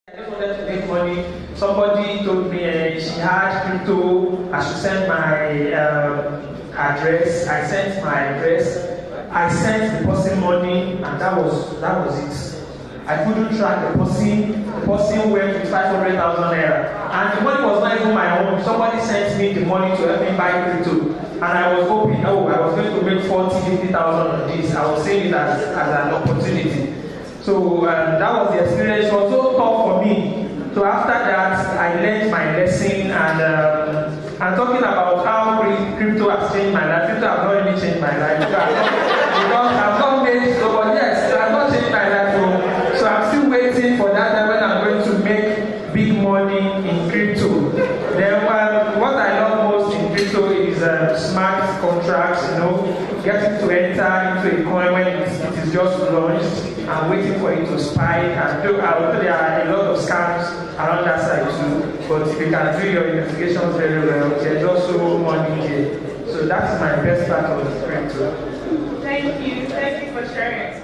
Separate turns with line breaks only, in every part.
I just wanted to make money. Somebody told me she had crypto. I should send my address. I sent my address. I sent the person money, and that was it. I couldn't track the person. The person went with 500,000 naira, and the money was not even my own. Somebody sent me the money to help me buy crypto, and I was hoping, I was going to make 40,000, 50,000 on this. I was saying it as an opportunity. So that was the experience. It was so tough for me. So after that, I learned my lesson, and I'm talking about how crypto has changed my life. Crypto has not really changed my life because I've not made so, but yes, I've not changed my life. So I'm still waiting for that time when I'm going to make big money in crypto. Then what I love most in crypto is smart contracts. Getting to enter into a coin when it is just launched and waiting for it to spike. And though there are a lot of scams around that side too, but if you can do your investigations very well, there's also money here. So that's my best part of the crypto.
Thank you for sharing.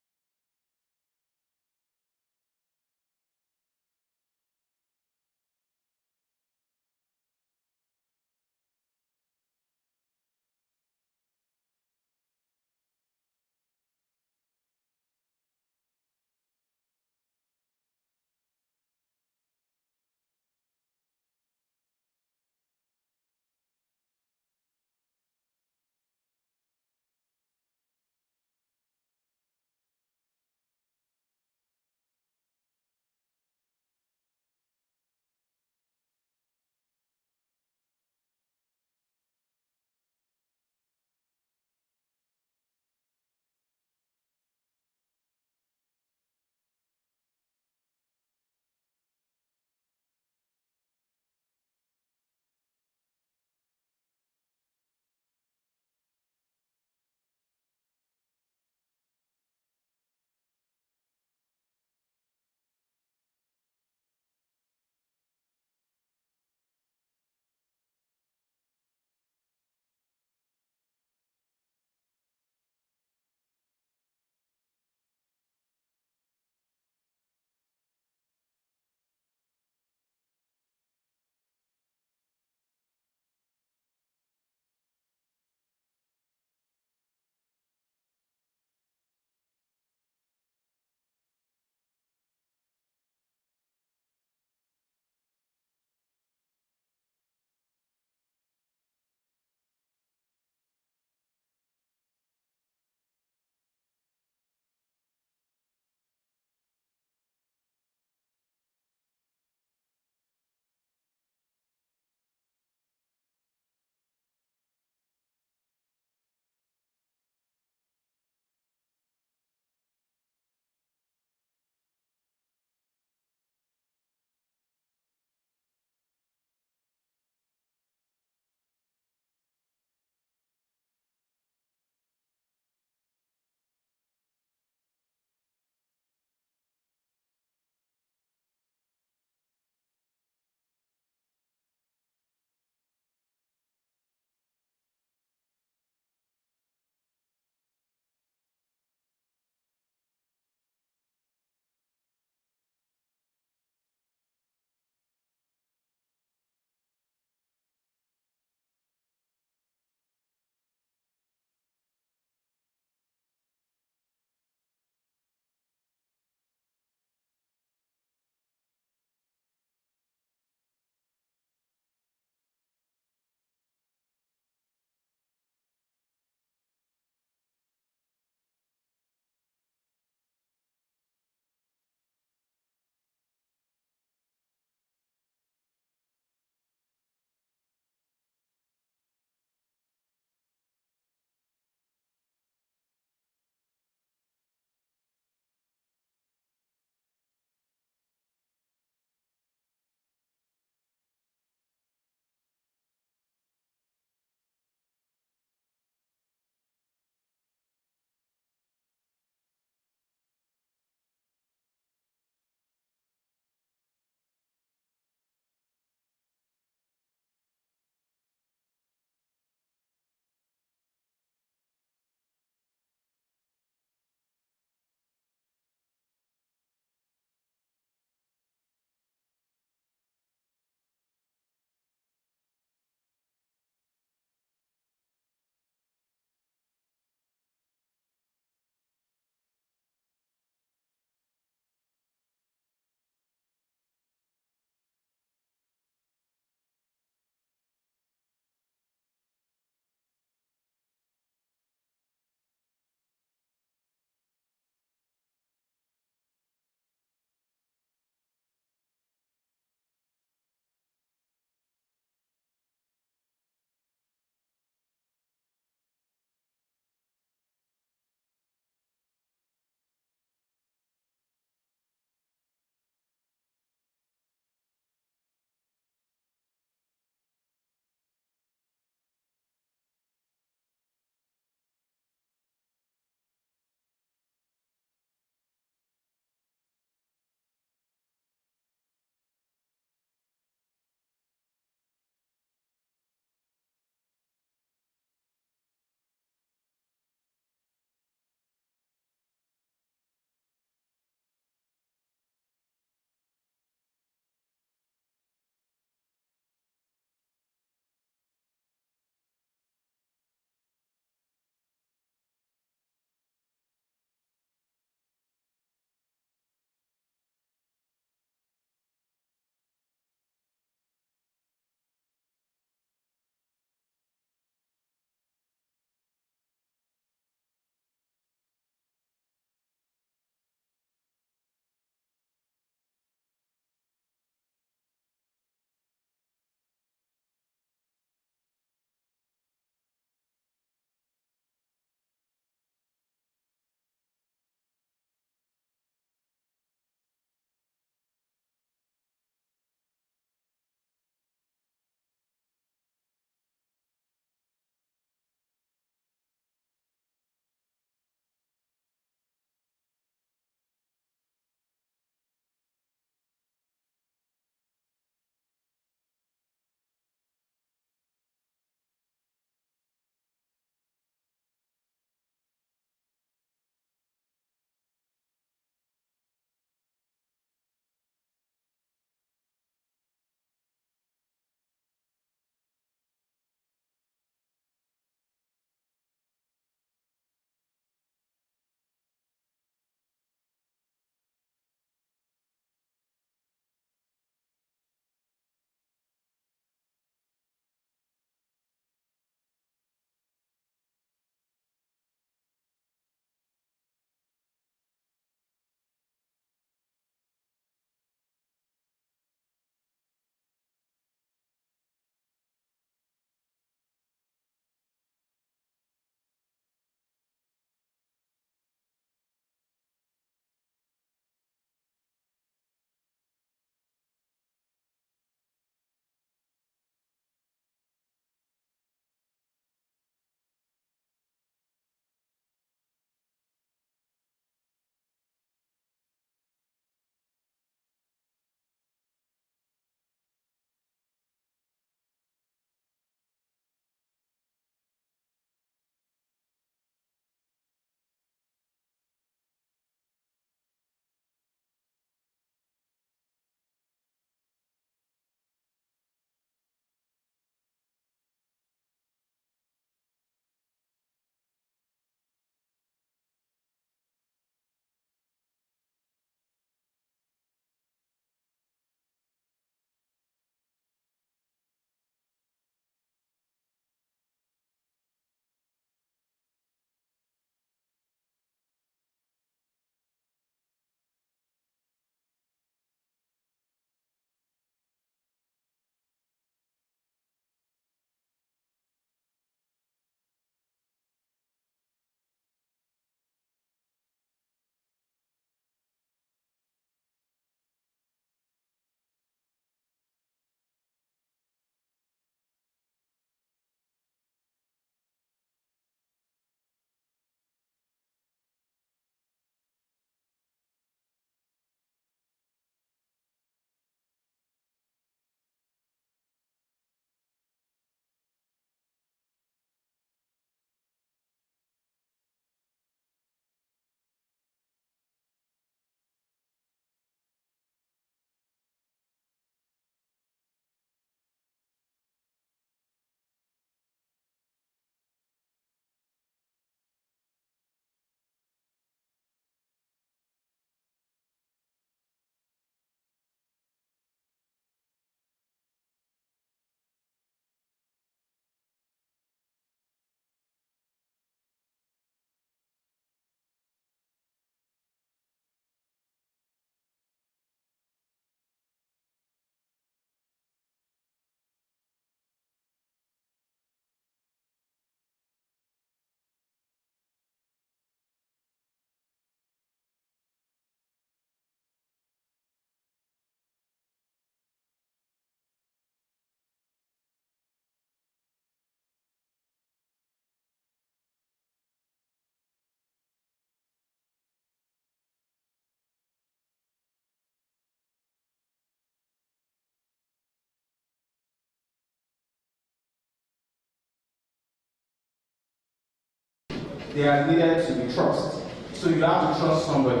there needed to be trust. So you have to trust somebody.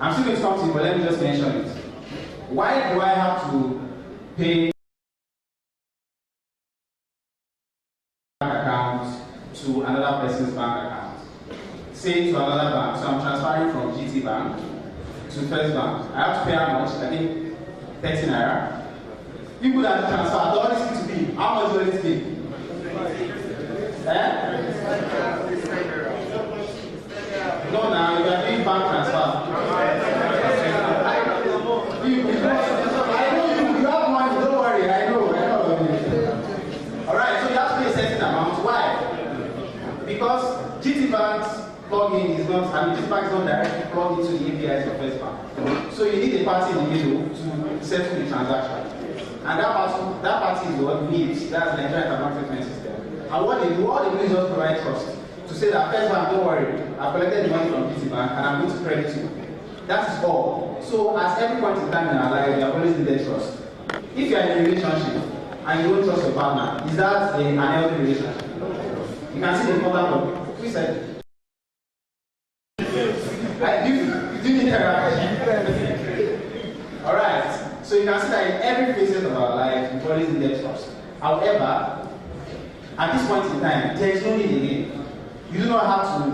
I'm still going to come to it, but let me just mention it. Why do I have to pay bank account to another person's bank account? Say to another bank, so I'm transferring from GT Bank to First Bank. I have to pay how much? I think 30 naira. People that transfer, all this to be, how much will it be? No, now you are doing bank transfer. I know you have money, don't worry, I know. Alright, so you have to pay a certain amount. Why? Because GT Bank's plugin is not, GT Bank is not directly plugged into the APIs of First Bank. So you need a party in the middle to settle the transaction. And that party is what we need. That's the Nigerian Account Management System. And what they do is just provide trust. To say that First Bank, don't worry, I've collected the money from GT Bank and I'm going to credit you. That is all. So at every point in time in our life, we have always needed trust. If you are in a relationship and you don't trust your partner, is that an unhealthy relationship? You can see the contact of who said you need therapy. Alright. So you can see that in every facet of our life, we've always needed trust. However, at this point in time, there is no need again. You do not have to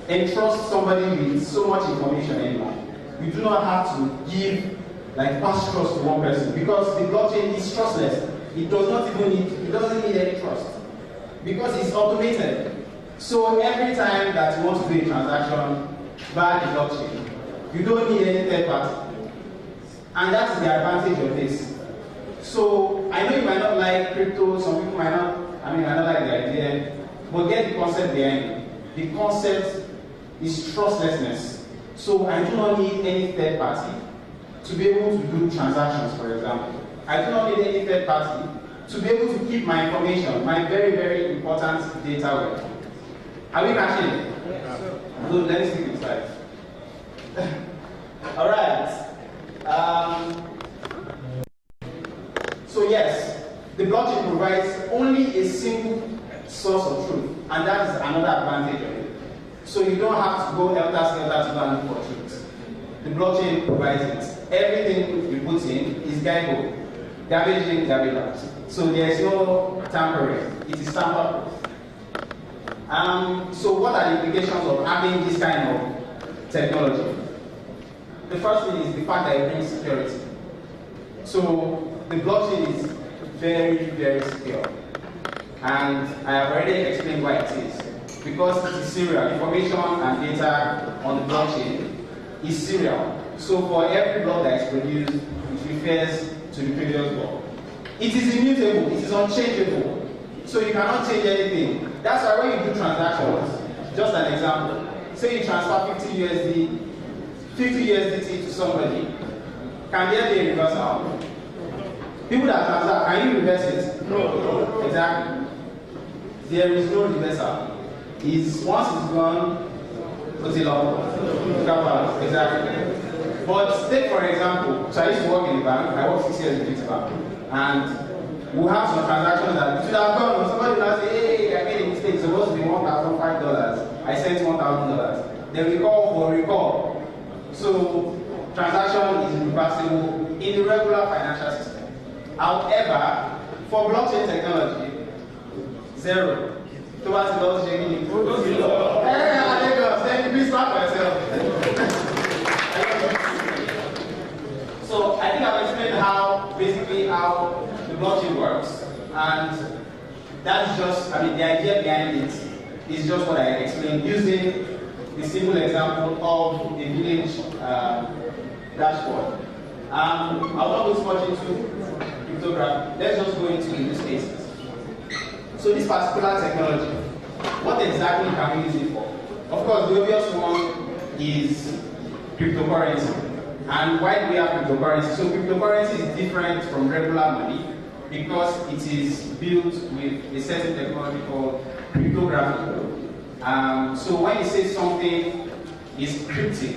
entrust somebody with so much information anymore. You do not have to give past trust to one person because the blockchain is trustless. It doesn't need any trust because it's automated. So every time that you want to do a transaction via the blockchain, you don't need any third party. And that's the advantage of this. So I know you might not like crypto, some people might not like the idea, but get the concept behind it. The concept is trustlessness. So I do not need any third party to be able to do transactions, for example. I do not need any third party to be able to keep my information, my very, very important data well. Are we catching it? Yeah. So let me stick inside. Alright. So yes, the blockchain provides only a single source of truth, and that is another advantage of it. So you don't have to go helter-skelter to go and look for truth. The blockchain provides it. Everything you put in is guidable. Garbage in, garbage out. So there is no tampering. It is tamper-proof. So what are the implications of having this kind of technology? The first thing is the fact that it brings security. So the blockchain is very, very secure. And I have already explained why it is. Because it is serial. Information and data on the blockchain is serial. So for every block that is produced, it refers to the previous block. It is immutable. It is unchangeable. So you cannot change anything. That's why when you do transactions, just an example, say you transfer 50 USDT to somebody, can there be a reversal? People that transact, can you reverse it? No. Exactly. There is no reversal. Once it's gone, put it up. Exactly. But take for example, so I used to work in a bank, I worked 6 years in a bank, and we'll have some transactions that should have gone. Somebody will say, hey, I made a mistake, it's supposed to be $1,005. I sent $1,000. Then we call for a recall. So transaction is reversible in the regular financial system. However, for blockchain technology, zero. Towards the loss shaking. Hey, please start for yourself. So I think I've explained basically how the blockchain works, and that is just, the idea behind it is just what I explained using the simple example of a village dashboard. I will not go too much into cryptography. Let's just go into the use cases. So this particular technology, what exactly can we use it for? Of course, the obvious one is cryptocurrency. And why do we have cryptocurrency? So cryptocurrency is different from regular money because it is built with a certain technology called cryptography. So when you say something is cryptic,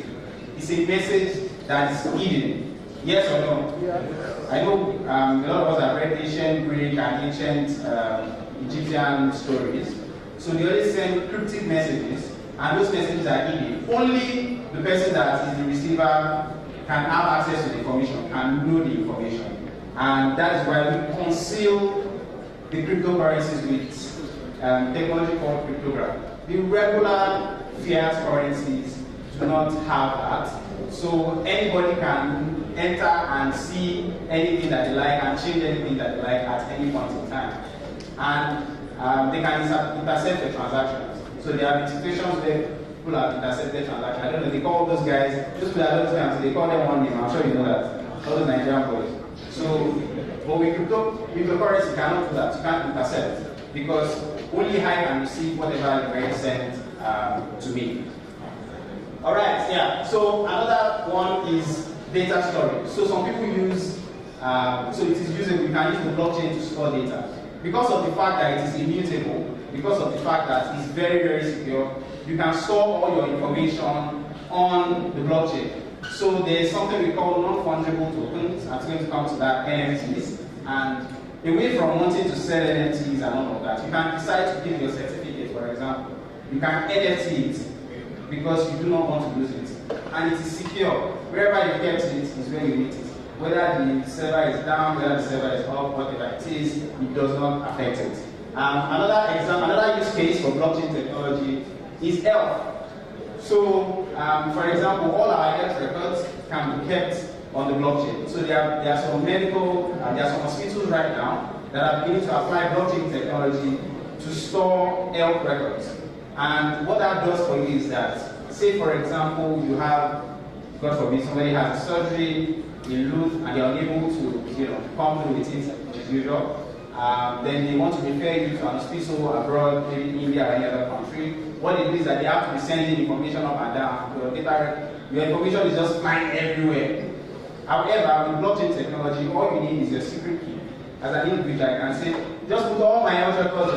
it's a message that is hidden. Yes or no? Yes. I know a lot of us have read ancient Greek and ancient Egyptian stories So they always send cryptic messages, and those messages are hidden. Only the person that is the receiver can have access to the information, can know the information. And that is why we conceal the cryptocurrencies with technology called cryptography. The regular fiat currencies do not have that. So anybody can enter and see anything that they like and change anything that they like at any point in time. And they can intercept the transactions. So there have been situations where people have intercepted transactions. I don't know, they call those guys, those people that don't scam, they call them one name, I'm sure you know that. All those Nigerian boys. So, but with cryptocurrency, you cannot do that. You can't intercept because only I can receive whatever you sent to me. Alright, yeah. So another one is data storage. So some people use, so it is usable, you can use the blockchain to store data. Because of the fact that it is immutable, because of the fact that it's very, very secure, you can store all your information on the blockchain. So there's something we call non-fungible tokens. I'm going to come to that, NFTs. And away from wanting to sell NFTs and all of that, you can decide to give your certificate, for example. You can NFT it because you do not want to lose it. And it is secure. Wherever you kept it is where you need it. Whether the server is down, whether the server is up, whatever it is, it does not affect it. Another use case for blockchain technology is health. So, for example, all our health records can be kept on the blockchain. So there are some medical, there are some hospitals right now that are beginning to apply blockchain technology to store health records. And what that does for you is that, say for example, you have, God forbid, somebody has a surgery in Louth and they are unable to, come through with it as usual. Then they want to refer you to an hospital abroad, maybe India or any other country. What they do is that they have to be sending information up and down. Your information is just flying everywhere. However, with blockchain technology, all you need is your secret key. As an individual, I can say, just put all my health records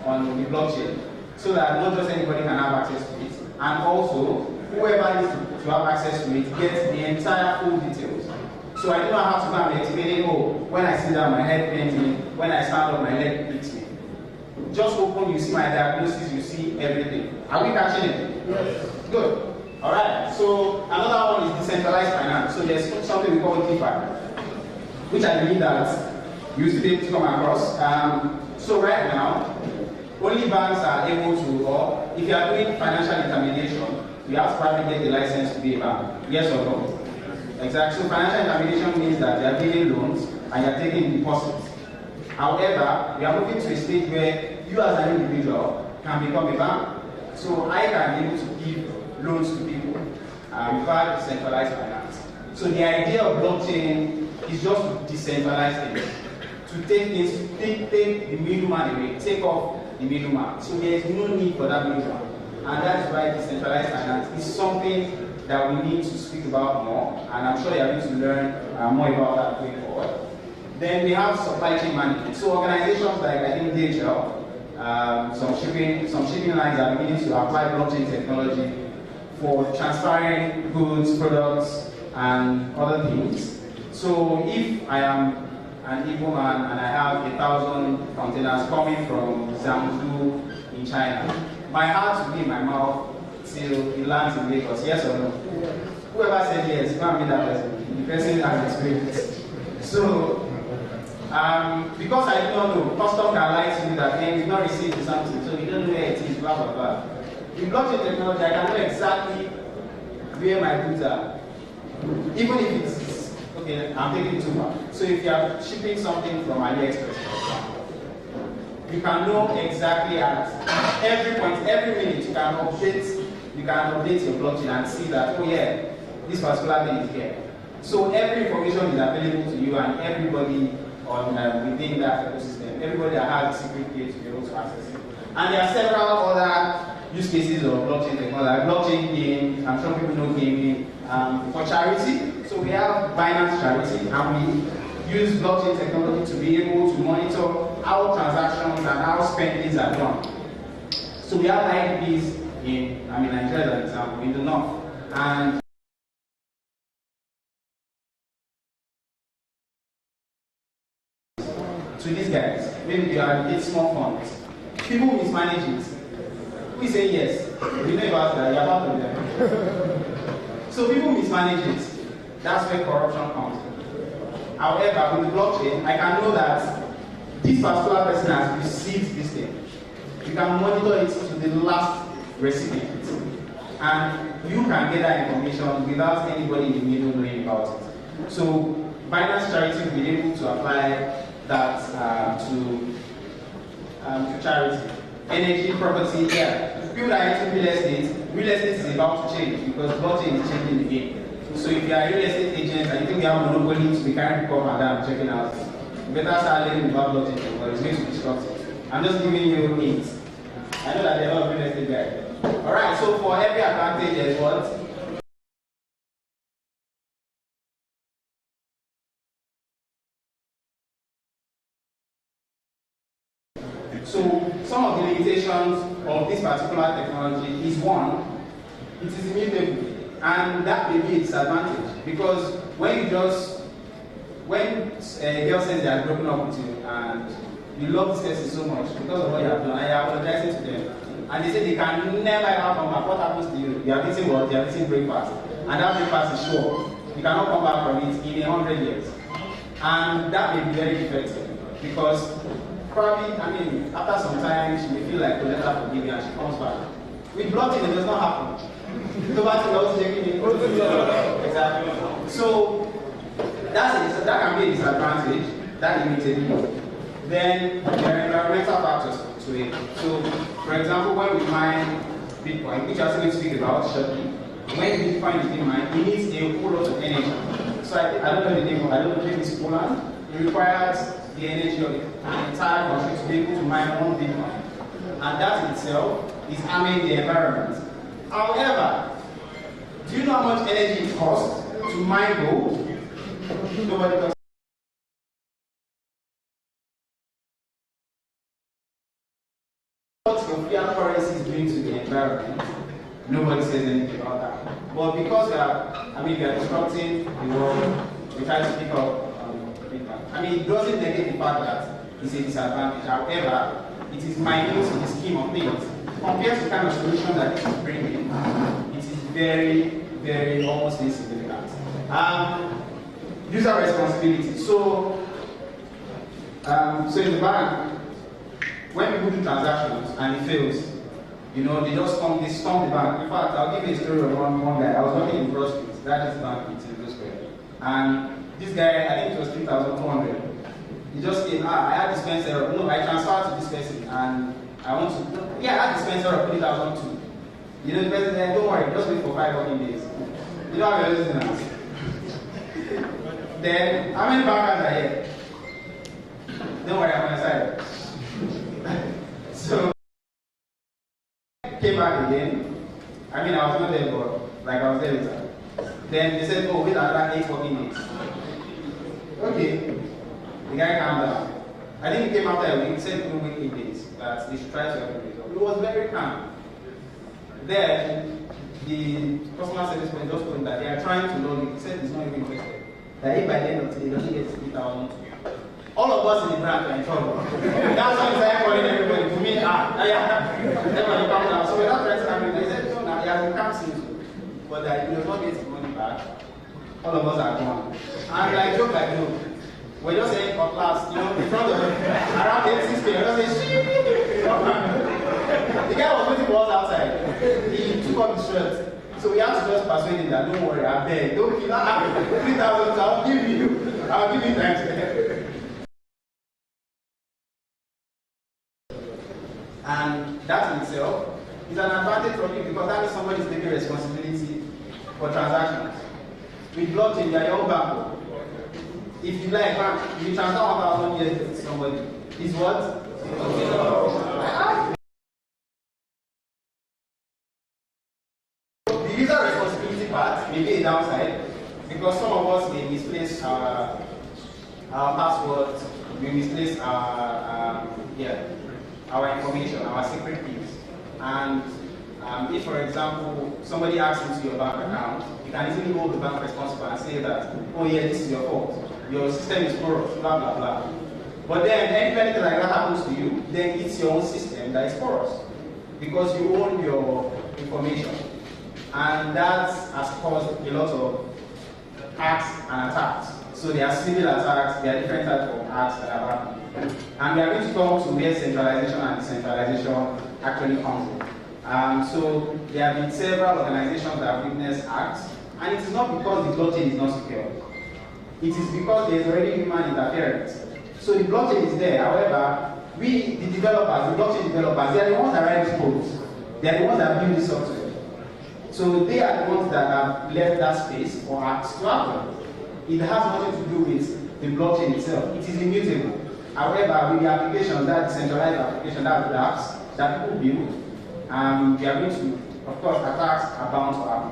on the blockchain so that not just anybody can have access to it. And also, whoever needs to have access to it gets the entire full details. So I do not have to come and explain, when I sit down, my head pains me, when I stand up, my leg beats me. Just open, you see my diagnosis, you see everything. Are we catching it? Yes. Good. Alright, so another one is decentralized finance. So there's something we call DeFi, which I believe that you should be able to come across. So right now, only banks are able to, or if you are doing financial intermediation, you have to probably get the license to be a bank. Yes or no? Exactly. So financial intermediation means that they are giving loans and you are taking deposits. However, we are moving to a stage where you as an individual can become a bank. So I can be able to give loans to people via decentralized finance. So the idea of blockchain is just to decentralize things, to take the middleman away, take off the middleman. So there is no need for that middleman. And that's why decentralized finance is something that we need to speak about more, and I'm sure you're going to learn more about that going forward. Then we have supply chain management. So organizations like I think DHL, some shipping lines are beginning to apply blockchain technology for transferring goods, products, and other things. So if I am an Igbo man and I have 1,000 containers coming from Zhangzhou in China, my heart will be in my mouth till it lands in Lagos, yes or no? Whoever said yes, go and meet that person. The person has experience. So, because I do not know, custom can lie to you that hey, we not received something, so we don't know where it is, blah blah blah. In blockchain technology, I can know exactly where my goods are. Even if it's, okay, I'm taking it too far. So if you are shipping something from AliExpress, for example, you can know exactly at every point, every minute, you can update your blockchain and see that, oh yeah, this particular thing is here. So every information is available to you and everybody within that ecosystem, everybody that has a secret key to be able to access it. And there are several other use cases of blockchain technology, like blockchain games, I'm sure people know gaming, for charity. So we have Binance Charity, and we use blockchain technology to be able to monitor how transactions and how spendings are done. So we have IDPs in, Nigeria as an example, in the north. And to these guys, maybe they are small funds. People mismanage it. We say yes. We know about that. You're about to them. So people mismanage it. That's where corruption comes. However, with the blockchain, I can know that this particular person has received this thing. You can monitor it to the last recipient. And you can get that information without anybody in the middle knowing about it. So Binance Charity will be able to apply that to charity. Energy, property, yeah. People that are into real estate is about to change because blockchain is changing the game. So if you are a real estate agent and you think you have a monopoly to be carrying people up and down checking out, you better start learning about blockchain because it's going to disrupt it. I'm just giving you hints. I know that there are a lot of real estate guys. Alright, so for every advantage there's what? So some of the limitations of this particular technology is one, it is immutable. And that may be a disadvantage because when a girl says they are broken up with you and you love this person so much because of what you have done and you are apologizing to them and they say they can never ever come back, what happens to you? You are eating what? You are eating breakfast and that breakfast is sure. You cannot come back from it in 100 years. And that may be very effective because probably, after some time she may feel like to let her forgive you and she comes back. With blockchain, it does not happen. Exactly. So that can be a disadvantage, that limited. Then there are environmental factors to it. So, for example, when we mine Bitcoin, which I'm going to speak about shortly, when Bitcoin is being mined, it needs a whole lot of energy. So I don't know the name, I don't know if it's Poland. It requires the energy of the entire country to be able to mine one Bitcoin. And that in itself is harming the environment. However, do you know how much energy it costs to mine gold? Nobody does. What your fiat currency is doing to the environment, nobody says anything about that. But because we are disrupting the world, we try to pick up Bitcoin. It doesn't negate the fact that it's a disadvantage. However, it is minute in the scheme of things. Compared to the kind of solution that it is bringing, it is very, very almost insignificant. User responsibility. So in the bank, when people do transactions and it fails, they storm the bank. In fact, I'll give you a story of one guy. I was working in groceries, that is bank in Centralized. And this guy, I think it was 3,200. He just came, I had dispenser, no, I transferred to this person and I want to, I had dispenser of 3,002. The person said, don't worry, just wait for 5 working days. You don't have your listeners. Then, how many bankers are here? Don't worry, I'm on your side. So, came back again. I was not there, but I was there later. Then they said, wait another 8 working days. Okay. The guy calmed down. I think he came after a week, he said no wait 8 days, that they should try to help him. It was very calm. Then the customer service person just told him that they are trying to log it. He said it's not even interested. That if by the end of the day he doesn't get 3,000, all of us in the branch are in trouble. That's why he started calling everybody to me. Everybody calm down. So we're not trying to have him. They said no, now he has been calm since, but that he does not get his money back. All of us are gone. And joke like no. We're just saying for class, in front of around 86 people, we're just saying, the guy was waiting for us outside. He took off his shirt. So we had to just persuade him that don't worry, I beg, don't kill that 3,000, I'll give you time. And that in itself is an advantage for you because that means somebody is taking responsibility for transactions. With blockchain, you are your own bank. If you like, if you transfer 1,000 years to somebody, is what? The user responsibility part may be a downside because some of us may misplace our passwords, we misplace our information, our secret keys. And if, for example, somebody hacks into your bank account, you can easily hold the bank responsible and say that, oh yeah, this is your fault. Your system is porous, blah, blah, blah. But then, if anything like that happens to you, then it's your own system. system that is porous because you own your information, and that has caused a lot of hacks and attacks. So there are civil attacks, there are different types of attacks that have happened. And we are going to come to where centralization and decentralization actually come from. So there have been several organizations that have witnessed acts, and it is not because the blockchain is not secure. It is because there is already human interference. So the blockchain is there. However, we, the developers, the blockchain developers, they are the ones that write the codes. They are the ones that build the software. So they are the ones that have left that space for acts to happen. It has nothing to do with the blockchain itself. It is immutable. However, with the application, that decentralized application, that the apps that people build, they are going to, of course, attacks are bound to happen.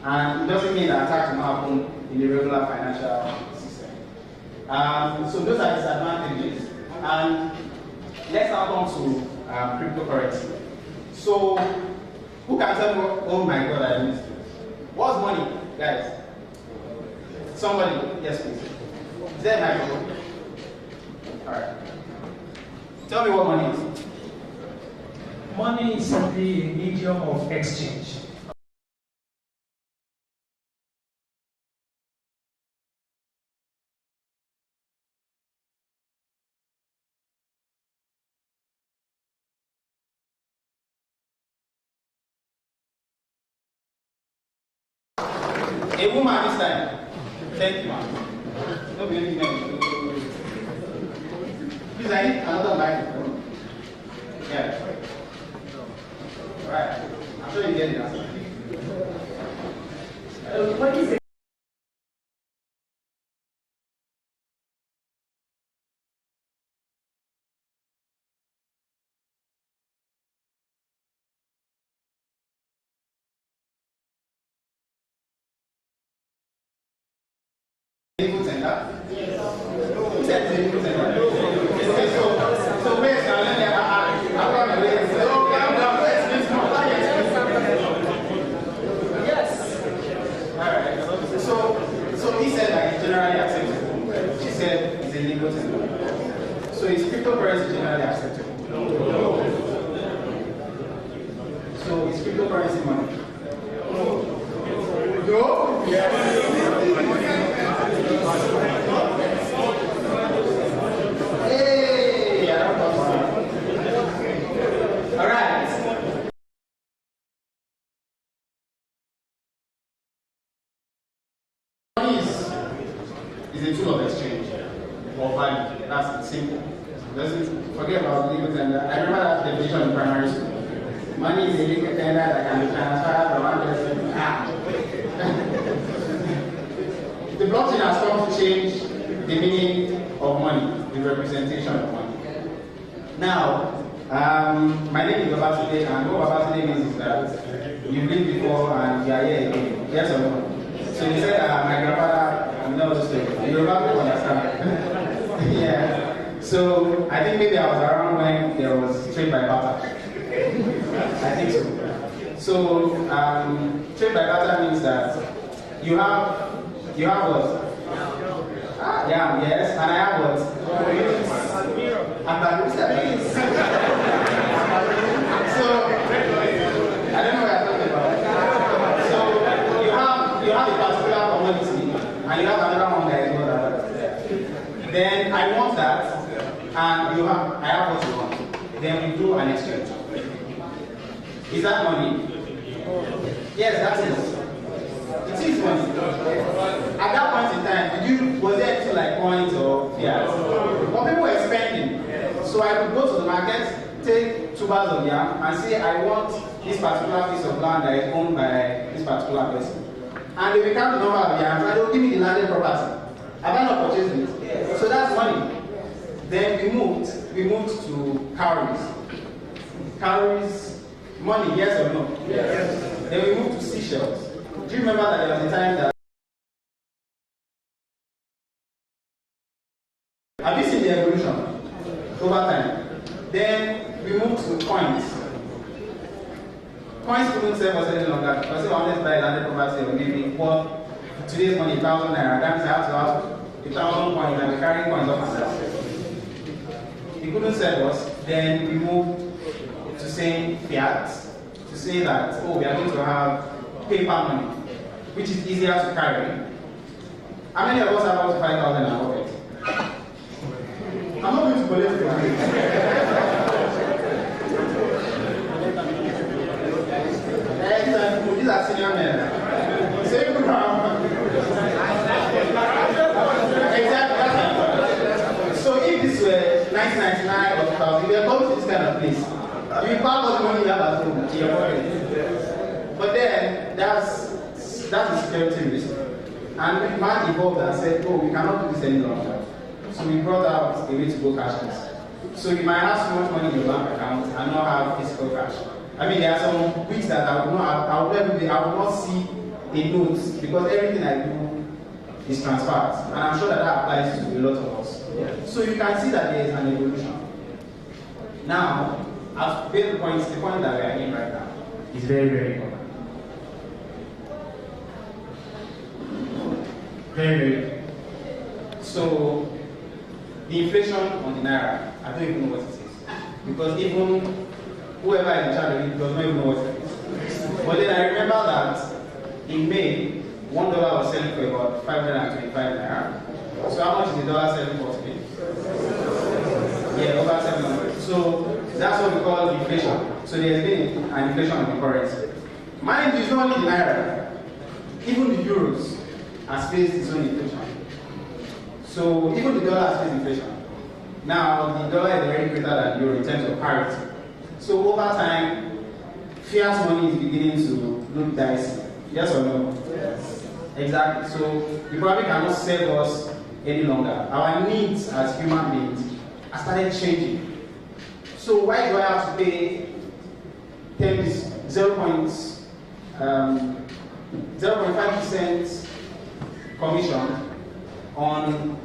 And it doesn't mean that attacks will not happen in the regular financial system. So those are disadvantages. And let's now come to cryptocurrency. So, who can tell me, oh my God, I missed it. What's money, guys? Somebody, yes please. Is there a microphone? Alright. Tell me what money is.
Money is simply a medium of exchange.
A woman this time. Thank you, ma'am. No believe me. Please, I need another microphone. Yeah. Alright. I'm sure you get the answer.
What is it?
Legal tender? Yes. Who said legal tender? Okay, so wait, now let me yes. Alright. So he said that it's generally acceptable. She said it's a legal tender. So is cryptocurrency generally acceptable? No. So is cryptocurrency money? No? Yes. Hey, I don't know. All right. Money is a tool of exchange or value. That's simple. Doesn't forget about legal tender. I remember that definition in primary school. Money is a legal tender that can be transferred from one person. The blockchain has come to change the meaning of money, the representation of money. Now, my name is Babatunde, and what Babatunde means is that you've lived before and you are here again. Yes or no? So you said, my grandfather, I'm not those things. You probably understand. Yeah. So I think maybe I was around when there was trade by barter. I think so. So trade by barter means that you have what? Yeah, yes, and I have what? So I don't know what I'm talking about. So you have a particular commodity and you have another one that is not that. Then I want that, and I have what you want. Then we do an exchange. Is that money? Yes, that is. It is money. At that point in time, was there anything like coins or fiat? But people were spending. So I could go to the market, take 2 bags of yam, and say I want this particular piece of land that is owned by this particular person. And they will count the number of yams, and they will give me the landed property. Have I not purchased it? So that's money. Then we moved to calories. Calories, money, yes or no? Yes. Then we moved to seashells. Do you remember that there was a time that have you seen the evolution over time? Then we moved to coins. Coins couldn't serve us any longer because if I wanted to buy landed property or maybe what today's money 1,000 naira, that means I have to have 1,000 coins and we're carrying coins up and down. It couldn't serve us. Then we moved saying fiat, to say that, oh, we are going to have paper money, which is easier to carry. How many of us have up to 5,000 in our pocket? I'm not going to collect it from you. These are senior men. So you could have. Exactly. So if this were 1999 or 2000, we are coming to this kind of place. You pack all the money you have at home in your pocket. But then that's the security risk. And the man evolved and said, oh, we cannot do this any longer. So we brought out a way to go cashless. So you might have so much money in your bank account and not have physical cash. I mean, there are some weeks that I will not see a note because everything I do is transferred. And I'm sure that applies to a lot of us. Yeah. So you can see that there is an evolution. Now, I've made the point that we are in right now is very, very important. Very, very good. So, the inflation on the Naira, I don't even know what it is. Because even whoever is in charge of it does not even know what it is. But then I remember that in May, $1 was selling for about 525 Naira. So how much is the dollar selling for today? Yeah, over 700. So that's what we call inflation. So there's been an inflation on the currency. Mind you, it's not only the Naira, even the euros has faced its own inflation. So even the dollar has faced inflation. Now the dollar is already greater than the euro in terms of parity. So over time, fiat money is beginning to look dicey. Yes or no? Yes. Exactly. So you probably cannot save us any longer. Our needs as human beings have started changing. So why do I have to pay 0.5% commission on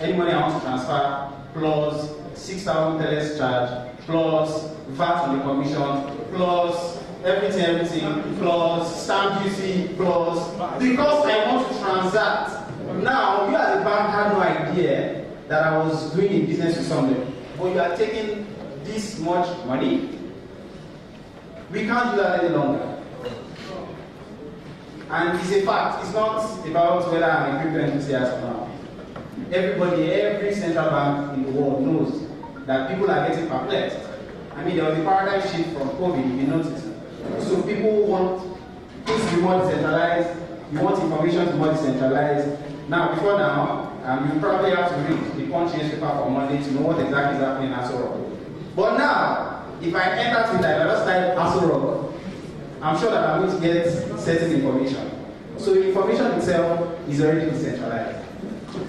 any money I want to transfer, plus 6,000 teles charge, plus VAT on the commission, plus everything, plus stamp duty, plus because I want to transact. Now, you as a bank had no idea that I was doing a business with somebody, but you are taking this much money. We can't do that any longer. And it's a fact. It's not about whether I'm a crypto enthusiast or not. Everybody, every central bank in the world knows that people are getting perplexed. I mean, there was a paradigm shift from COVID, you notice. So people want things to be more decentralized, you want information to be more decentralized. Now, before now, you probably have to read the Punch newspaper for Monday to know what exactly is happening in Aso Rock. But now, if I enter Twitter, if I just type Aso Rock, I'm sure that I'm going to get certain information. So the information itself is already decentralized.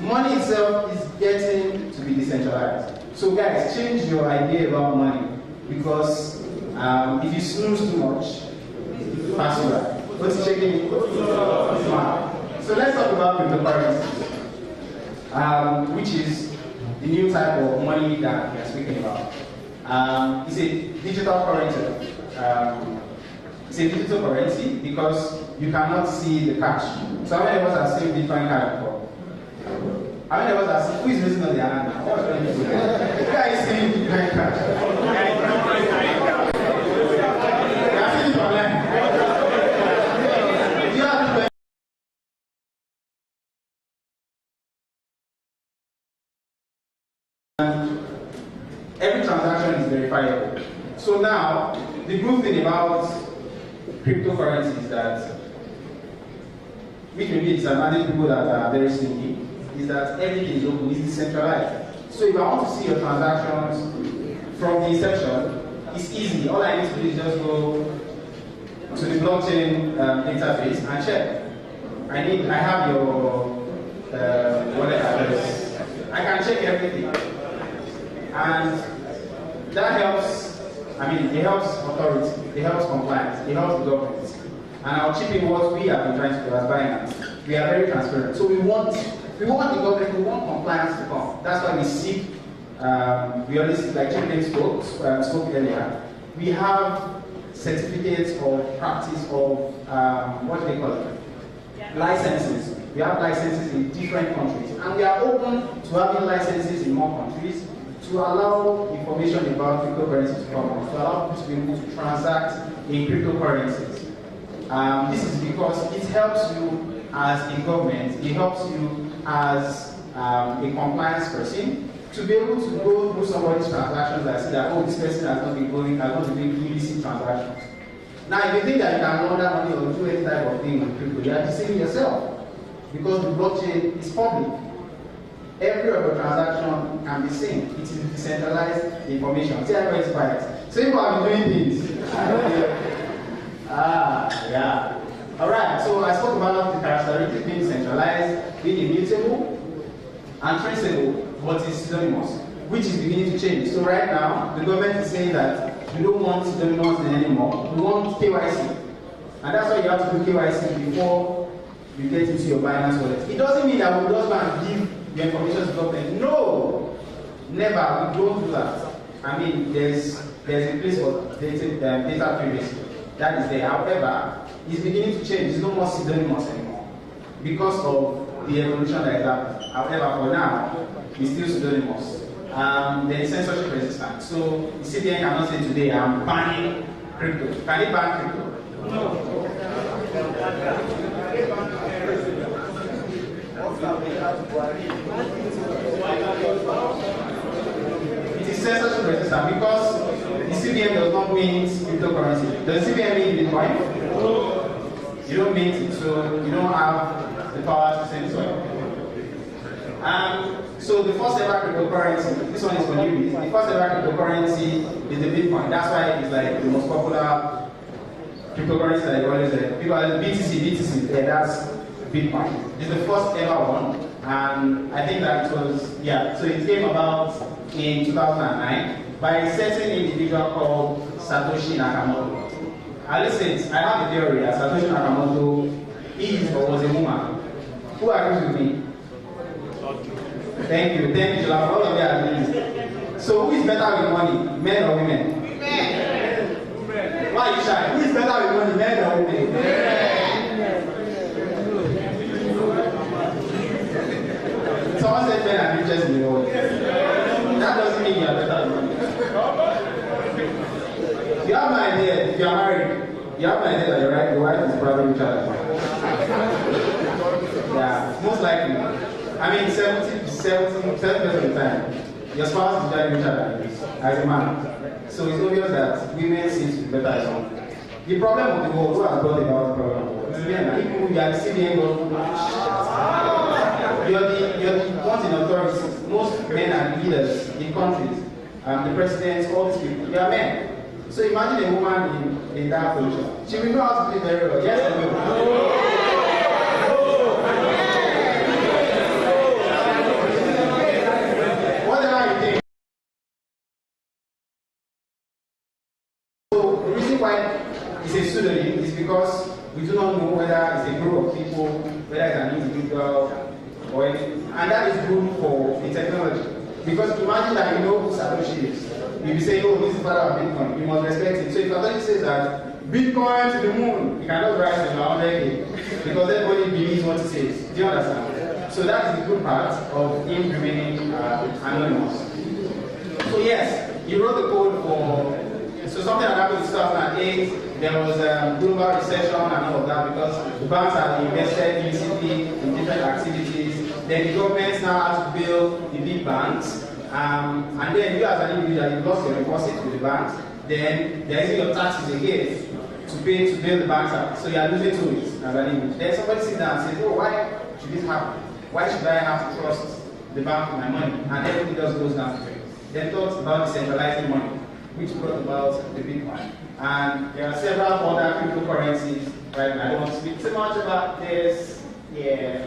Money itself is getting to be decentralized. So guys, change your idea about money because if you snooze too much, pass you by. What's checking? So let's talk about cryptocurrency, which is the new type of money that we are speaking about. It's a digital currency. It's a digital currency because you cannot see the cash. So how many of us have seen Bitcoin cash before? How many of us have seen? Who is raising on their hand now? Who guys see Bitcoin cash? You have seen it online. Do you have Bitcoin? Every transaction is verifiable. So now, the good thing about cryptocurrency is that, which may be disadvantage people that are very sneaky, is that everything is open, it's decentralized. So if I want to see your transactions from the inception, it's easy. All I need to do is just go to the blockchain interface and check. I have your wallet address. I can check everything. And that helps, it helps authority, it helps compliance, it helps the government. And I'll chip in what we have been trying to do as Binance. We are very transparent. So we want the government, we want compliance to come. That's why we seek, we always seek, like Chief spoke earlier, we have certificates of practice of, what do they call it? Yeah. Licenses. We have licenses in different countries. And we are open to having licenses in more countries to allow information about cryptocurrency to come out, to allow people to be able to transact in cryptocurrencies. This is because it helps you as a government, it helps you as a compliance person to be able to go through somebody's transactions and see that, oh, this person has not been doing illicit transactions. Now, if you think that you can launder money or do any type of thing with crypto, you are deceiving yourself because the blockchain is public. Every other transaction can be seen. It is decentralized information. See, everybody's quiet. So people have been doing things. Yeah. Alright, so I spoke about the characteristics being centralized, being immutable, and traceable, but it's pseudonymous, which is beginning to change. So right now, the government is saying that we don't want pseudonymous anymore. We want KYC. And that's why you have to do KYC before you get into your Binance wallet. It doesn't mean that we just want to give the information to the government. No! Never. We don't do that. I mean, there's a place for data privacy. That is there. However, it's beginning to change. It's no more pseudonymous anymore because of the evolution that is happening. However, for now, it's still pseudonymous. There is censorship resistance. So the CBN cannot say today, I'm banning crypto. Can they ban crypto? No. It is censorship resistant because the CBN does not mint cryptocurrency. Does CBN mint Bitcoin? You don't mint it, so you don't have the power to censor it. So the first ever cryptocurrency, this one is for newbies. The first ever cryptocurrency is the Bitcoin. That's why it's like the most popular cryptocurrency that you always say. People are BTC, yeah, that's Bitcoin. It's the first ever one, and I think that it was, yeah, so it came about in 2009 by a certain individual called Satoshi Nakamoto. I listen, I have a theory that Satoshi Nakamoto is or was a woman. Who agrees with me? Thank you, Jalapa. All of you agree. So who is better with money, men or women? Men. Why are you shy? Who is better with money, men or women? Someone said men are riches in the world. That doesn't mean you are better with money. You have no idea, if you are married, you have no idea that your wife is probably richer than you. Yeah, most likely. I mean, 70% of the time, your spouse is very richer than you as a man. So it's obvious that women seem to be better as well. The problem of the world, who has brought about the problem? People, you are the CBN government. You're the ones in authority. Most men are leaders in countries. The presidents, all these people, they are men. So imagine a woman in that position. She will know how to play very well. Yes or no? Whatever you think. So the reason why it's a pseudonym is because we do not know whether it's a group of people, whether it's an individual, or anything. And that is good for the technology. Because imagine that you know who Satoshi is. You'll be saying, oh, this is part of Bitcoin. You must respect it. So if Satoshi says that Bitcoin to the moon, you cannot write it around it because everybody believes what he says. Do you understand? So that is the good part of him remaining anonymous. So yes, he wrote the code for. So something that happened in 2008, there was a global recession and all of that because the banks have invested illicitly in different activities. Then the governments now have to build the big banks. And then you as an individual, you lost your deposit with the banks. Then there is your taxes again to pay to build the banks up. So you are losing to it as an individual. Then somebody sits down and says, oh, why should this happen? Why should I have to trust the bank with my money? And everything just goes down to it. Then thought about decentralizing money, which brought about the Bitcoin. And there are several other cryptocurrencies right now. I don't want to speak too much about this. Yeah.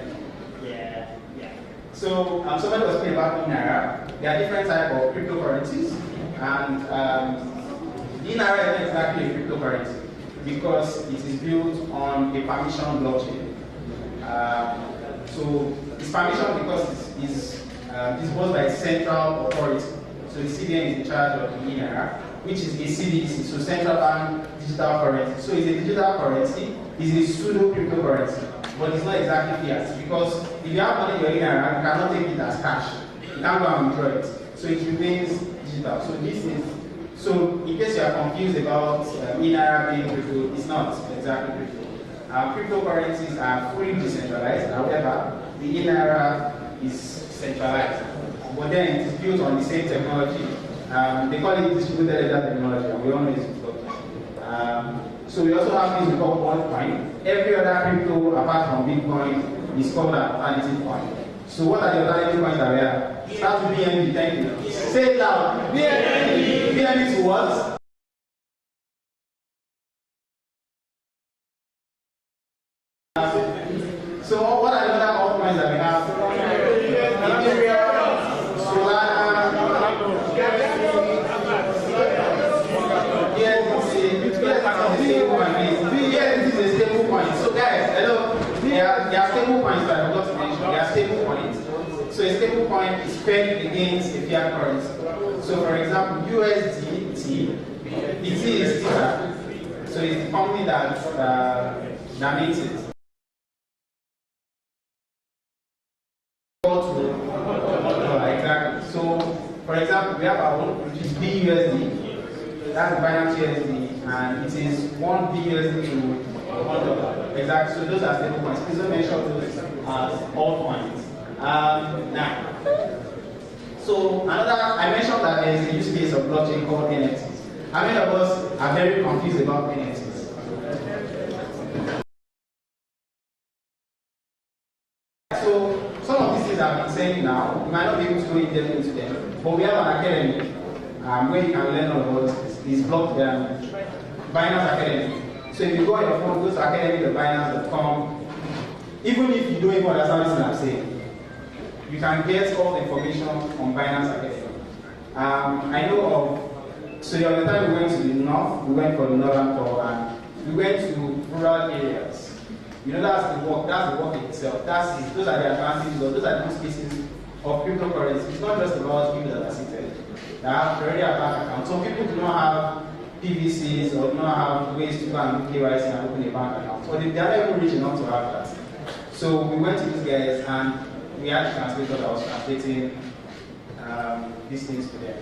So somebody was speaking about Naira. There are different types of cryptocurrencies, and Naira is exactly a cryptocurrency because it is built on a permission blockchain. So it's permission because it's disbursed by a central authority. So the CBN is in charge of the Naira, which is a CBDC, so central bank digital currency. So it's a digital currency, it's a pseudo cryptocurrency. But it's not exactly fiat because if you have money in your Naira, you cannot take it as cash. You can't go and withdraw it. so it remains digital. So this is, so in case you are confused about in-naira being crypto, it's not exactly crypto. Cryptocurrencies are fully decentralized, however, the in-naira is centralized. But then it is built on the same technology. They call it distributed ledger technology, and we all know it's blockchain. So we also have this we call coin. Every other crypto apart from Bitcoin is called an alternative coin. So what are the alternative coins that we have? Start with BNB, thank you. Say it loud. BNB. BNB to what? So what are the other altcoins that we have? Ethereum, Solana, BNB is a stable coin. So guys, hello. There are stable coins that I forgot to mention. There are stable coins. So a stable coin is pegged against a fiat currency. So for example, USDT, it is Tether. So it's the company that makes it. Exactly. So for example, we have our own, which is BUSD. That's Binance USD, and it is one BUSD to $1. Exactly. So those are stable coins. Please don't mention those as altcoins. Now, so I mentioned that there is a use case of blockchain called NFTs. How many of us are very confused about NFTs? So some of these things I've been saying now, we might not be able to go in depth into them, but we have an academy where you can learn all about this. It's blocked Binance Academy. So if you go on your phone, go to academy.binance.com. Even if you don't even understand what I'm saying, you can get all the information on Binance Academy. I know of, so the other time we went to the north, we went for the northern tour, and we went to rural areas. You know, that's the work itself. Those are the advantages, or those are the use cases of cryptocurrency. It's not just about people that are seated, that have already a bank account. Some people do not have PVCs or do not have ways to go and do KYC and open a bank account. So they are not even rich enough to have that. So we went to these guys and we had a translator that was translating these things to them.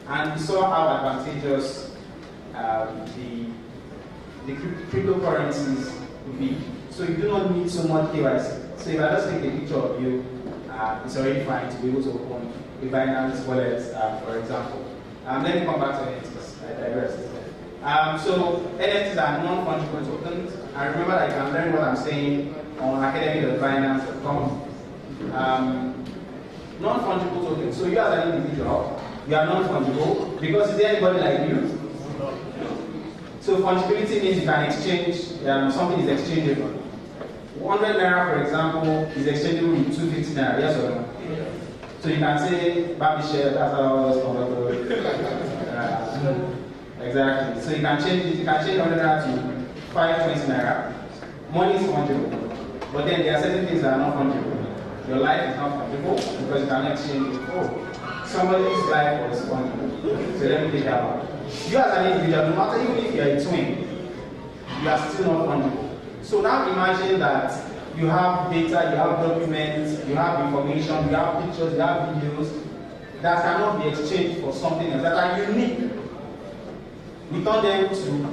And we saw how advantageous the cryptocurrencies would be. So you do not need so much KYC. So if I just take a picture of you, it's already fine to be able to open a Binance wallet, for example. Let me come back to NFTs. I digress. So NFTs are non-fungible tokens. And remember that you can learn what I'm saying on academy.binance.com. Non-fungible tokens. So you as an individual, you are non-fungible because is there anybody like you? So fungibility means you can exchange, something is exchangeable. 100 naira, for example, is exchangeable with 250 naira, yes or no? So you can say, Babi share, that's how it's convertible. Exactly. So you can change 100 naira to 520 naira. Money is fungible. But then there are certain things that are not fungible. Your life is not fungible because you cannot exchange it. Oh, somebody's life was fungible. So let me take that one. You as an individual, no matter even if you are a twin, you are still not fungible. So now imagine that you have data, you have documents, you have information, you have pictures, you have videos that cannot be exchanged for something else, that are unique. We turn them to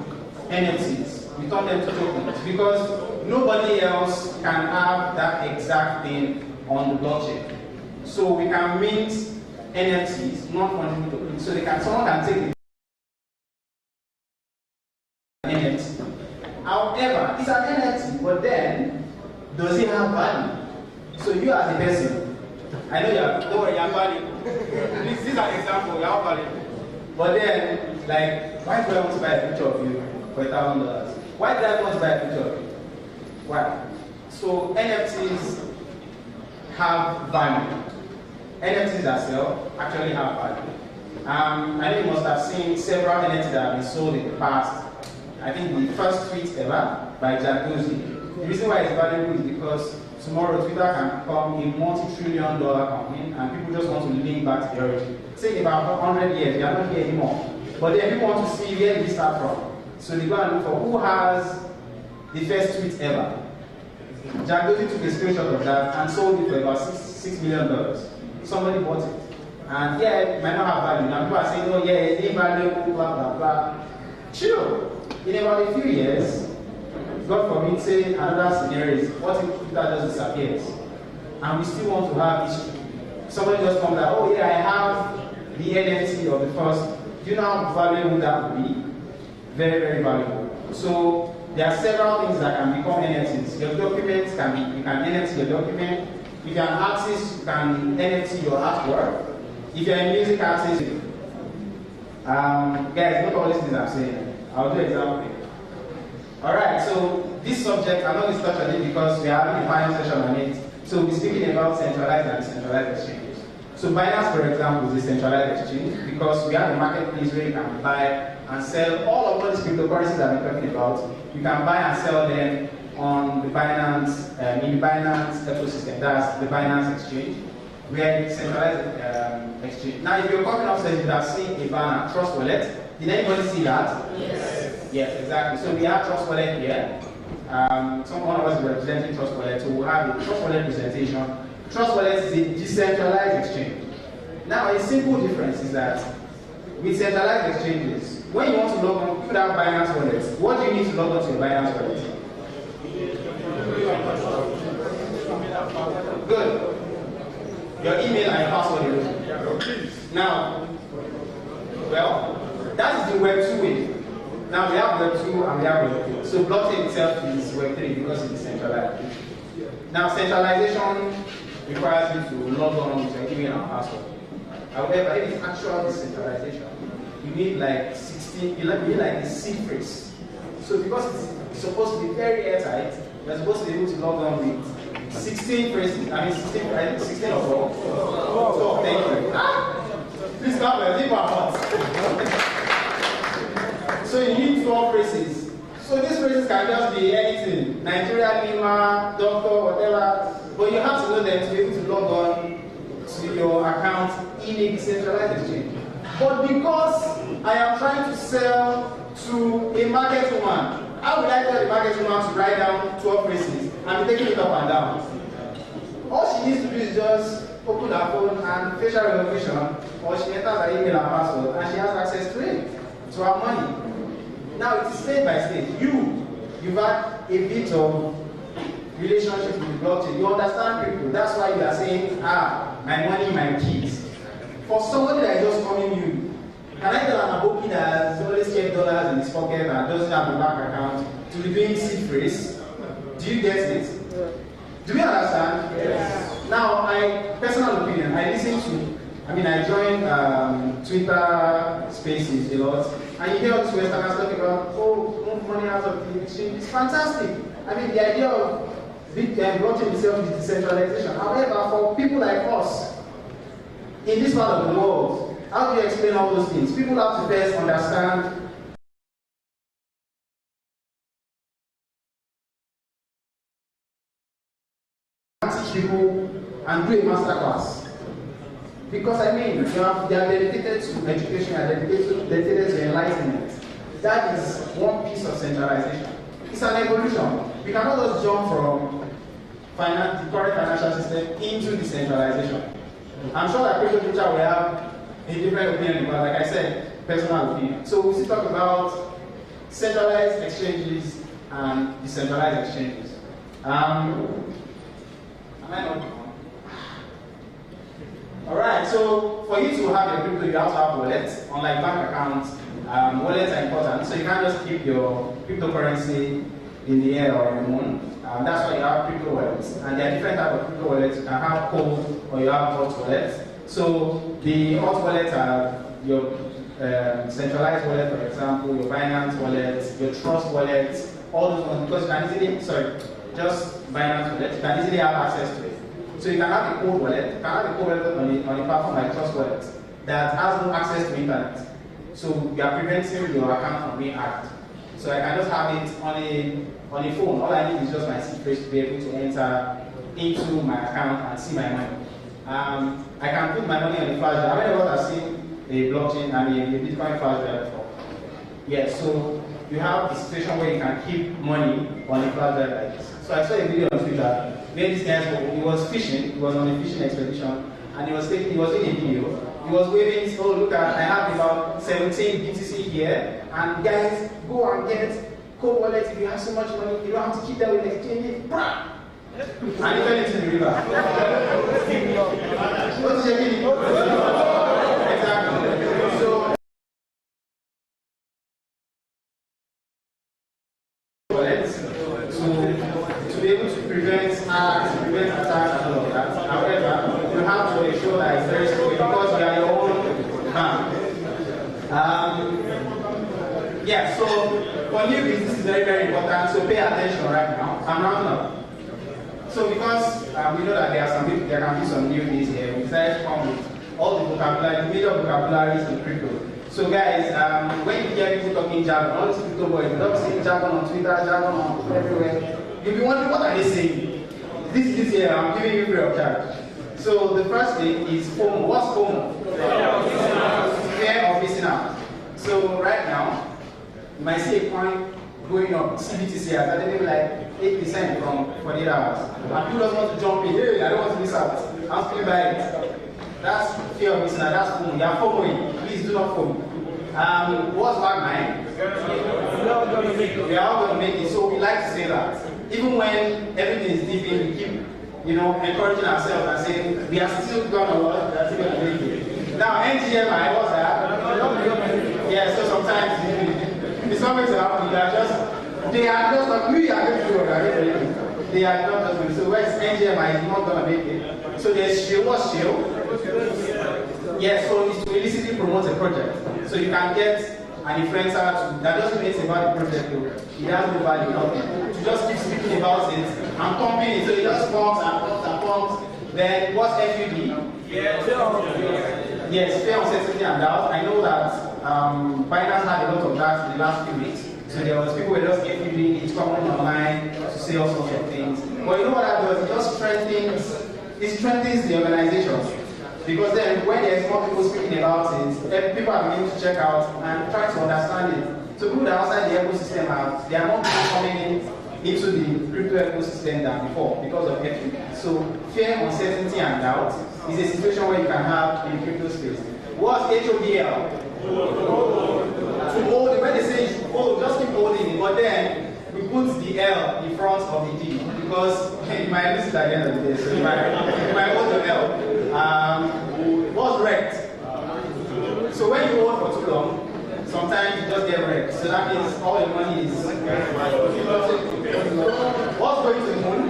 NFTs, we turn them to tokens, because nobody else can have that exact thing on the blockchain. So we can mint NFTs, non-fungible tokens, so someone can take it. NFT. However, it's an NFT, but then, does it have value? So you as a person, I know don't worry, you have value. This is an example, you have value. But then, like, why do I want to buy a picture of you for $1,000? Why do I want to buy a picture of you? Why? So NFTs have value. NFTs that sell actually have value. I know you must have seen several NFTs that have been sold in the past. I think the first tweet ever by Jack Dorsey. The reason why it's valuable is because tomorrow Twitter can become a multi-trillion-dollar company and people just want to link back to the origin. Say in about 100 years, they are not here anymore. But then people want to see where did it start from. So they go and look for who has the first tweet ever. Jack Dorsey took a screenshot of that and sold it for about $6 million. Somebody bought it. And yeah, it might not have value. Now people are saying, oh yeah, it's invaluable, blah blah blah. Chill. In about a few years, God forbid, say another scenario is what if Twitter just disappears? And we still want to have history. Somebody just comes like, oh yeah, I have the NFT of the first. Do you know how valuable that would be? Very, very valuable. So there are several things that can become NFTs. Your documents can be, you can NFT your document. If you're an artist, you can NFT your artwork. If you're a music artist, guys, look at all these things I'm saying. I'll do an example. Alright, so this subject, I'm not going to touch on it because we are having a final session on it. So we'll be speaking about centralized and decentralized exchanges. So Binance, for example, is a centralized exchange because we have a marketplace where you can buy and sell all of these cryptocurrencies that we're talking about. You can buy and sell them on the Binance, in the Binance ecosystem. That's the Binance exchange. We are a centralized exchange. Now, if you're coming upstairs, you have seen a banner, Trust Wallet. Did anybody see that?
Yes.
Yes, exactly. So we have Trust Wallet here. One of us is representing Trust Wallet, so we'll have a Trust Wallet presentation. Trust Wallet is a decentralized exchange. Now, a simple difference is that with centralized exchanges, when you want to log on, people have Binance wallets. What do you need to log on to your Binance wallet? Good. Your email and your password alone. Now, well, that is the Web 2 way. Now we have Web 2 and we have Web 3. So blockchain itself is Web 3 because it is centralized. Now centralization requires you to log on with your email and password. However, if it's actual decentralization, you need like 16, you need like a seed phrase. So because it's supposed to be very airtight, you're supposed to be able to log on with 16 phrases. I mean 16, I think 16 or so. So thank you. Please come and leave my heart. So you need 12 phrases. So these phrases can just be anything. Nigeria, Lima, doctor, whatever. But you have to know them to be able to log on to your account in a decentralized exchange. But because I am trying to sell to a market woman, how would I tell the market woman to write down 12 phrases and be taking it up and down? All she needs to do is just open her phone and facial recognition, or she enters her email and password, and she has access to it, to her money. Now it is stage by stage. You've had a bit of relationship with the blockchain. You understand crypto. That's why you are saying, my money, my keys. For somebody that is just coming new, can I tell an aboki that has always kept dollars in his pocket and doesn't have a bank account to be doing seed phrase? Do you get it? Do you understand? Yes. Now, my personal opinion, I join Twitter spaces a lot, and you hear all these Westerners talking about, move money out of the exchange. It's fantastic. I mean, the idea of blockchain itself is decentralization. However, for people like us, in this part of the world, how do you explain all those things? People have to first understand teach people and do a master class. Because they are dedicated to education, they are dedicated to enlightenment. That is one piece of centralization. It's an evolution. We cannot just jump from the current financial system into decentralization. I'm sure that crypto future will have a different opinion, but like I said, personal opinion. So we still talk about centralized exchanges and decentralized exchanges. Alright, so for you to have your crypto, you have to have wallets. Unlike bank accounts, wallets are important. So you can't just keep your cryptocurrency in the air or in the moon. That's why you have crypto wallets. And there are different types of crypto wallets. You can have cold or you have hot wallets. So the hot wallets are your centralized wallet, for example, your Binance wallet, your Trust wallet, all those ones, because you can easily, just Binance wallet, you can easily have access to it. So you can have a cold wallet, on a platform like Trust wallet that has no access to internet. So you are preventing your account from being hacked. So I can just have it on a phone. All I need is just my seed phrase to be able to enter into my account and see my money. I can put my money on a flash drive. How many of us have seen a blockchain, a Bitcoin flash drive before? Yes, so you have a situation where you can keep money on a flash drive like this. So I saw a video on Twitter where this guy was fishing, he was on a fishing expedition, and he was doing a video he was waving, oh look at, I have about 17 BTC here, and guys, go and get cold wallet. If you have so much money, you don't have to keep that with exchange it. And he fell into the river. What's checking? Exactly. So to be able to prevent attacks and all of that. However, you have to ensure that it's very secure because you are your own bank. Yeah, so for newbies, this is very, very important. So pay attention right now. I'm rounding up. So because we know that there can be some newbies here, we decided to come with all the vocabulary, the major vocabularies in crypto. So guys, when you hear people talking jargon, all these crypto boys, they don't say jargon on Twitter, jargon on everywhere. You'll be wondering, what are they saying? This year, I'm giving you free of charge. So the first thing is FOMO. What's FOMO? Fear of missing out. So right now, you might see a coin going up. CBTC has started like 8% from 48 hours. And people don't want to jump in. Hey, I don't want to miss out. I'm feeling by it. That's fear of missing out. That's FOMO. You are FOMOing. Please do not FOMO. What's back mind? We are all going to make it. So we like to say that. Even when everything is dipping, we keep, encouraging ourselves and saying we are still going to work. We are still going to make it. Now, NGMI, what's that? Yeah. So sometimes it's not going to happen. They are just like we are going to do it. They are not just going to. So where's NGMI is not going to make it. So there's Shield. What's Shield? Yes, so it's to illicitly promote a project. So you can get an influencer that doesn't know anything about the project though. He has no value, nothing. To just keep speaking about it and pumping it. So it just pumps and pumps and pumps. Then what's FUD? Yes, fear, uncertainty and doubt. I know that Binance had a lot of that in the last few weeks. So there was people who were just FUDing it, coming online to say all sorts of things. But you know what that does? It just strengthens the organization. Because then when there's more people speaking about it, people are beginning to check out and try to understand it. So people that are outside the ecosystem there are more people coming into the crypto ecosystem than before because of FUD. So fear, uncertainty, and doubt is a situation where you can have in crypto space. What's HODL? To hold it. When they say hold, just keep holding it. But then we put the L in front of the D because you might lose it at the end of the day. So you might hold the L. What's wrecked? So when you hold for too long, sometimes you just get wrecked. So that means all your money is. What's going to the moon?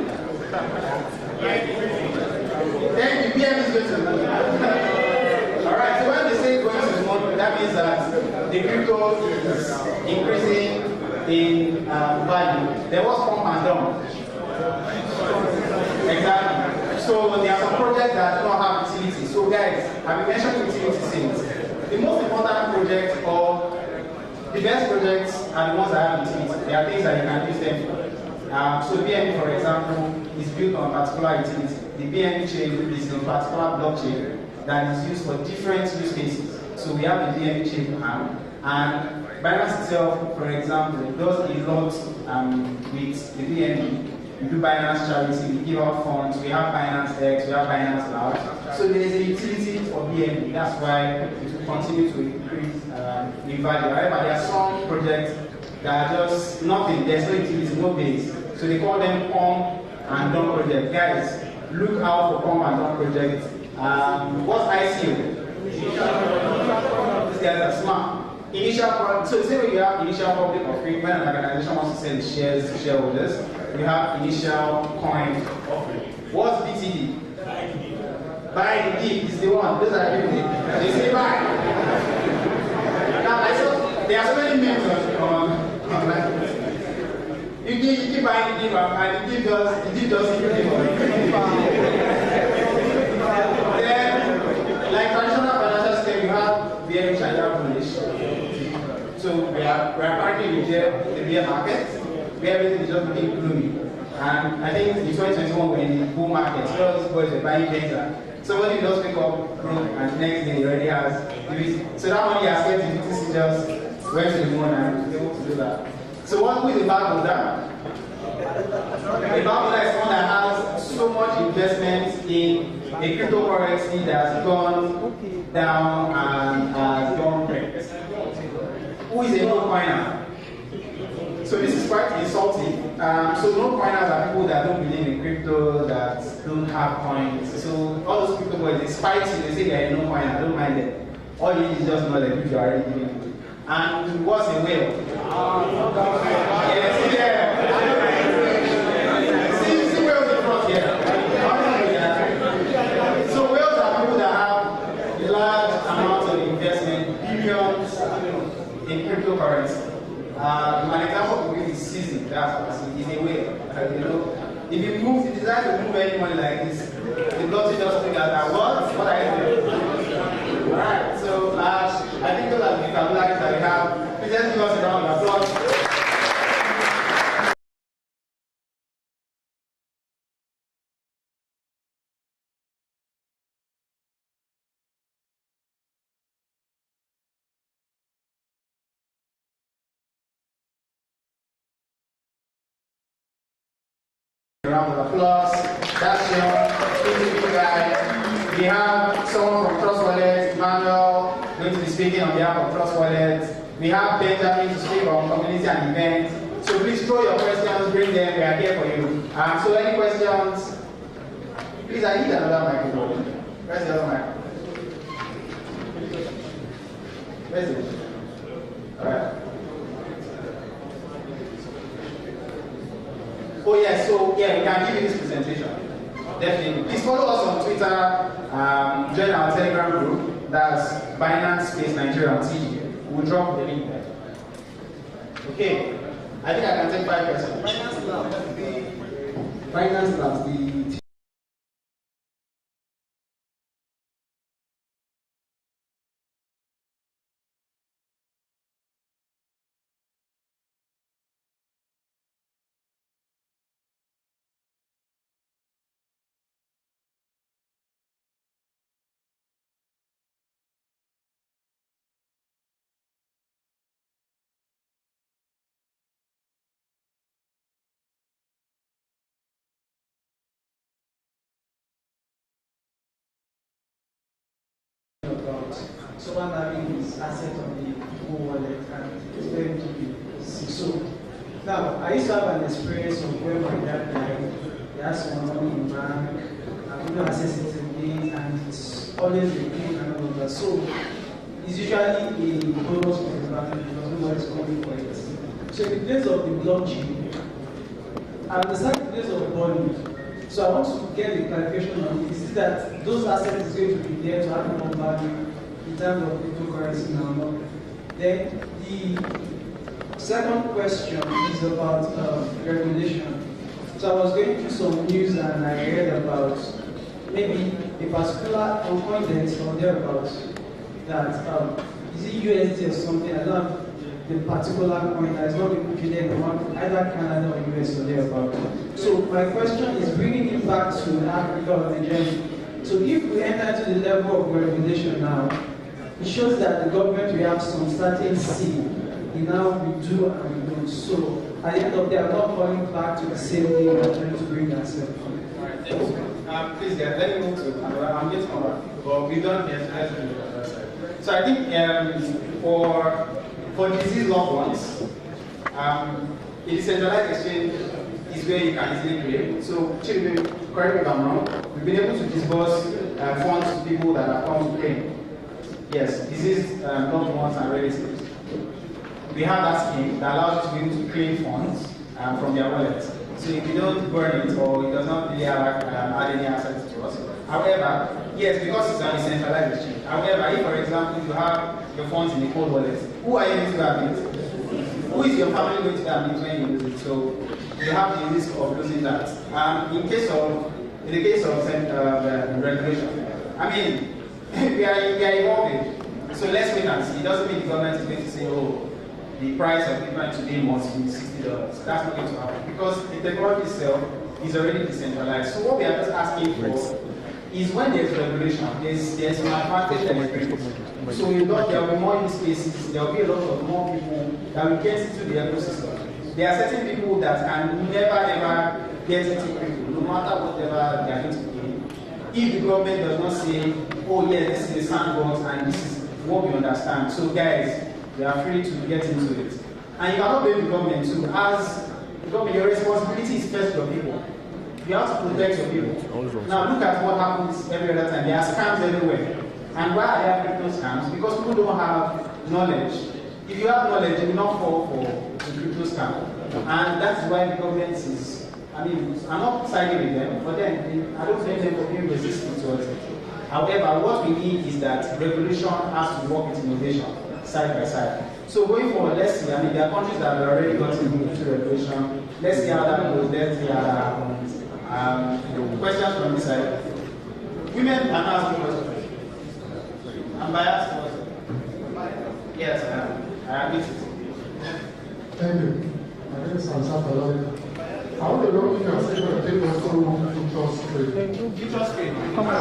Then the BM is going to the moon. Alright, so when they say going to the moon, that means that the crypto is increasing in value. There was pump and dump. Exactly. So there are some projects that do not have utility. So guys, I've been mentioning utility since. The most important project or the best projects are the ones that have utility. There are things that you can use them for. So BNB, for example, is built on a particular utility. The BNB chain is a particular blockchain that is used for different use cases. So we have the BNB chain arm, and Binance itself, for example, does a lot with the BNB. We do Binance charity, we give out funds, we have Binance X, we have Binance Loud. So there is a utility for BNB. That's why it will continue to increase in value. However, there are some projects that are just nothing. There's no utility, no base. So they call them pump and dump projects. Guys, look out for pump and dump projects. What's ICO? These guys are smart. Initial, so say when you have initial public offering, when an organization wants to sell shares to shareholders, you have initial coin offering. What's BTD? Buy the dip is the one. Those are people. They say buy. Now I saw there are so many memes on you keep buying the dip and the dip does Then, like traditional financial system, you have BNB and you have bullish. So we are currently in the bear market, where everything is just looking gloomy. And I think in 2021 we're in the bull market, so those boys are buying data. Somebody does pick up broke and next day he already has. So that money has kept in BTC just went to the moon and was able to do that. So what is the back of that? Bambula is one that has so much investment in a cryptocurrency that's gone down and has gone red. Who is a no-coiner? So this is quite insulting. So no-coiners are people that don't believe in crypto, that don't have coins. So all those crypto boys, they spite you, they say they're a no-coiner, don't mind them. All you need is just know that if you are already giving it. And what's a whale? Yes, yeah. See whales in front here. So whales are people that have large amounts of investment, billions in cryptocurrency. An example of it is season. That's what is a whale. You know, if you decide to move any money like this, the blockchain just think that what are you doing? Alright, so I think those are the vocabularies that we have. Please let's give us a round of applause. A round of applause. That's your beautiful guy. We have someone from Trust Wallet, Emmanuel, going to be speaking on behalf of Trust Wallet. We have Benjamin to speak on community and events. So please throw your questions, bring them, we are here for you. So any questions? Please, I need another microphone. Where's the other microphone? Where's it? Alright. Oh yes, so yeah, we can give you this presentation. Definitely. Please follow us on Twitter, join our Telegram group, that's Binance Pay Nigeria on TG. We'll drop the link there. Okay, I think I can take 5 questions. Binance Labs, the
someone having his asset on the wallet and it's going to be secure. Now, I used to have an experience of where my dad died. He has some money in bank, I couldn't access it again, and it's always a pain and all of that. So, it's usually a bonus for the bank because nobody's coming for it. So, in the place of the blockchain, I understand the place of bonding. So, I want to get a clarification on this. Is that those assets is going to be there to have more value in terms of cryptocurrency now? Then the second question is about regulation. So I was going through some news and I read about maybe a particular coin debt or thereabouts that is it USD or something? I don't have the particular coin that is not being traded in either Canada or US or thereabouts. So my question is bringing it back to Africa or Nigeria. So if we enter to the level of regulation now, it shows that the government will have some certain say in how we do and we don't. So at the end of the day, I'm not falling back to the same thing and trying to bring ourselves.
Alright, thank you. Please, guys, let me move to another. I'm getting over, but we don't get to the other side. So I think for disease loved ones, a decentralized exchange is where you can easily create. So, Chidi, correct me if I'm wrong, we've been able to disburse funds to people that have come to claim. Yes, disease loved ones and relatives. We have that scheme that allows you to be able to claim funds from their wallets. So if you don't burn it or it does not really add any assets to us. However, yes, because it's an decentralized exchange. However, if for example you have your funds in a cold wallet, who are you going to have it? Who is your family going to have it when you lose it? So you have the risk of losing that. In the case of regulation, I mean, we are evolving. So let's wait and see. It doesn't mean the government is going to say, oh, the price of Bitcoin today must be $60. That's not going to happen because the technology itself is already decentralized. So what we are just asking for is when there's regulation, there's an advantage that is bringing. So there will be more use cases, there will be a lot of more people that will get into the ecosystem. There are certain people that can never ever get into crypto, no matter whatever they are going to pay. If the government does not say, oh yeah, this is a sandbox and this is what we understand. So guys, you are free to get into it. And you cannot blame the government too. As the government, your responsibility is first your people. You have to protect your people. Now look at what happens every other time. There are scams everywhere. And why are there crypto scams? Because people don't have knowledge. If you have knowledge, you will not fall for the crypto scam. And that's why the government is, I mean, I'm not siding with them, but then I don't blame them for being resistant towards it. However, what we need is that regulation has to work with innovation, side by side. So going forward, let's see, I mean, there are countries that have already gotten into regulation. Let's see how that goes. Let's see how that happens. Questions from this side? Women are not asking questions. I'm biased. Yes, I agree.
Thank you. My name is Transak. I want to know if you are saying that they will through future trade.
Future trade. Come on.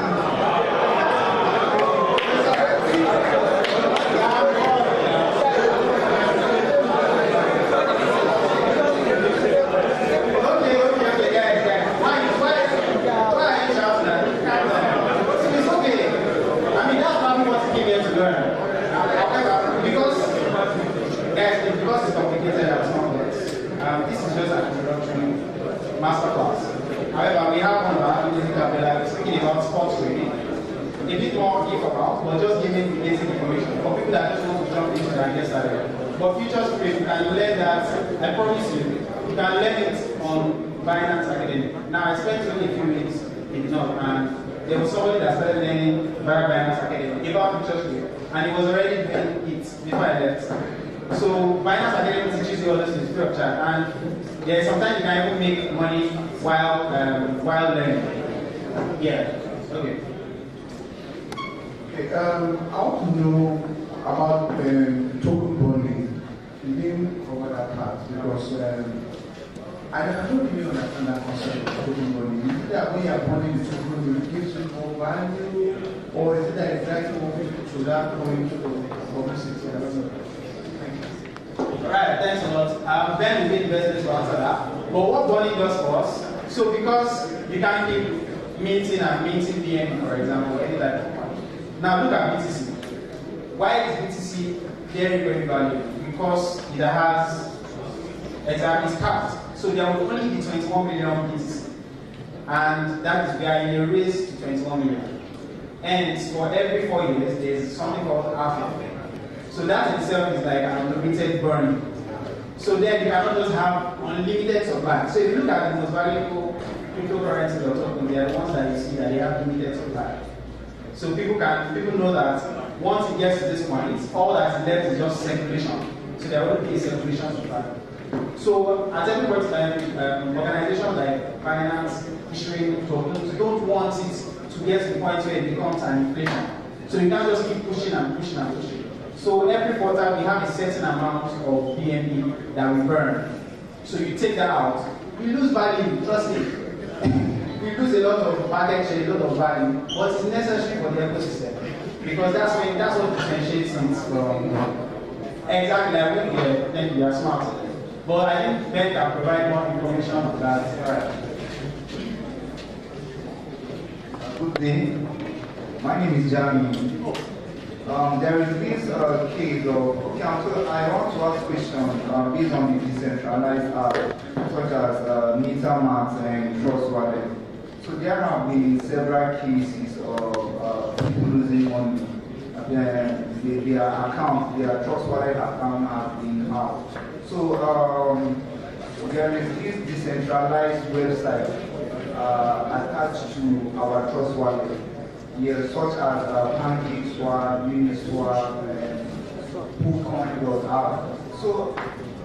Masterclass. However, we have one that speaking about sports trading. A bit more about, but just giving basic information for people that just want to jump into and get started. But futures trade, you can learn that, I promise you, you can learn it on Binance Academy. Now, I spent only a few minutes in North, and there was somebody that started learning via Binance Academy about futures trade, and he was already doing it before I left. So Binance Academy teaches you all this in free of charge, and yeah, sometimes you can even make money while learning. Yeah. Okay.
Okay. I want to know about token bonding. You didn't cover that part because I don't really understand that concept of token bonding. Is it that when you are bonding the token, it gives you more value, or is it that exactly moving to that point of publicity? I don't know.
Alright, thanks a lot. Ben will be the best place to answer that. But what bonding does for us, so because you can keep minting and minting BNB, for example, any type of money. Now look at BTC. Why is BTC very, very valuable? Because it has exactly capped. So there will only be 21 million BTC. And that is we are in a race to 21 million. And for every 4 years, there's something called halving. So that itself is like an unlimited burning. So then you cannot just have unlimited supply. So if you look at the most valuable cryptocurrencies or tokens, they are the ones that you see that they have limited supply. So people know that once it gets to this point, all that is left is just circulation. So there will be a circulation supply. So at every point in time, organizations like Binance issuing tokens don't want it to get to the point where it becomes an inflation. So you can't just keep pushing and pushing and pushing. So every quarter we have a certain amount of BNB that we burn. So you take that out, we lose value, trust me. We lose a lot of market share, a lot of value, but it's necessary for the ecosystem. Because that's what differentiates things from exactly like then you are smart. But I think Ben can provide more information on that. Alright.
Good day. My name is Jamie. There is this case of, I want to ask questions based on the decentralized app, such as Meetup and Trust Wallet. So there have been several cases of people losing money. Their account, their Trust Wallet account has been hacked. So there is this decentralized website attached to our Trust Wallet. Yes, such as PancakeSwap, Uniswap, and PoolCoin.app. So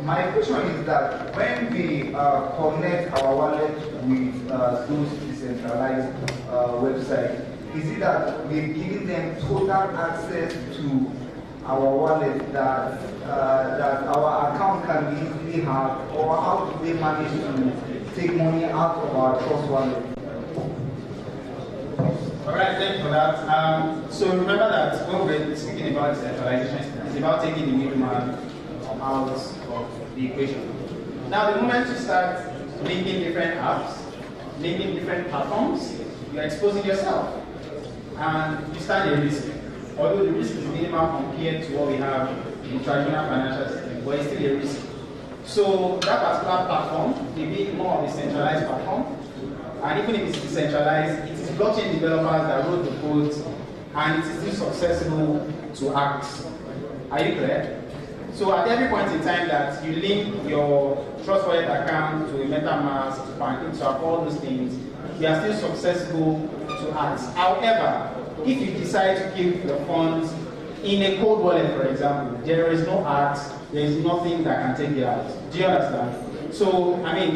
my question is that when we connect our wallet with those decentralized websites, is it that we're giving them total access to our wallet that our account can be easily hacked, or how do they manage to take money out of our Trust Wallet?
Alright, thank you for that. So remember that when we're speaking about decentralization, it's about taking the middleman out of the equation. Now, the moment you start linking different apps, linking different platforms, you're exposing yourself. And you stand a risk. Although the risk is minimal compared to what we have in traditional financial system, but it's still a risk. So that particular platform may be more of a centralized platform. And even if it's decentralized, it is blockchain developers that wrote the code, and it is still successful to act. Are you clear? So at every point in time that you link your Trust Wallet account to a MetaMask, to PancakeSwap, all those things, you are still successful to act. However, if you decide to keep your funds in a cold wallet, for example, there is no act, there is nothing that can take it out. Do you understand? So, I mean,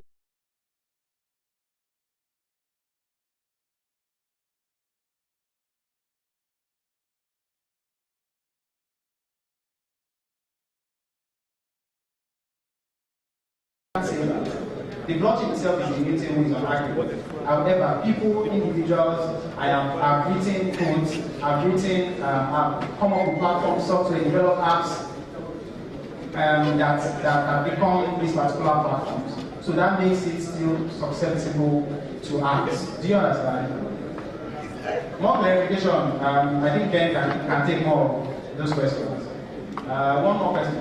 the blockchain itself is immutable, is unhackable. However, people, individuals, have written codes, have come up with platforms, software, develop apps that have become these particular platforms. So that makes it still susceptible to hacks. Do you understand? More clarification. I think Ben can take more of those questions. One more question.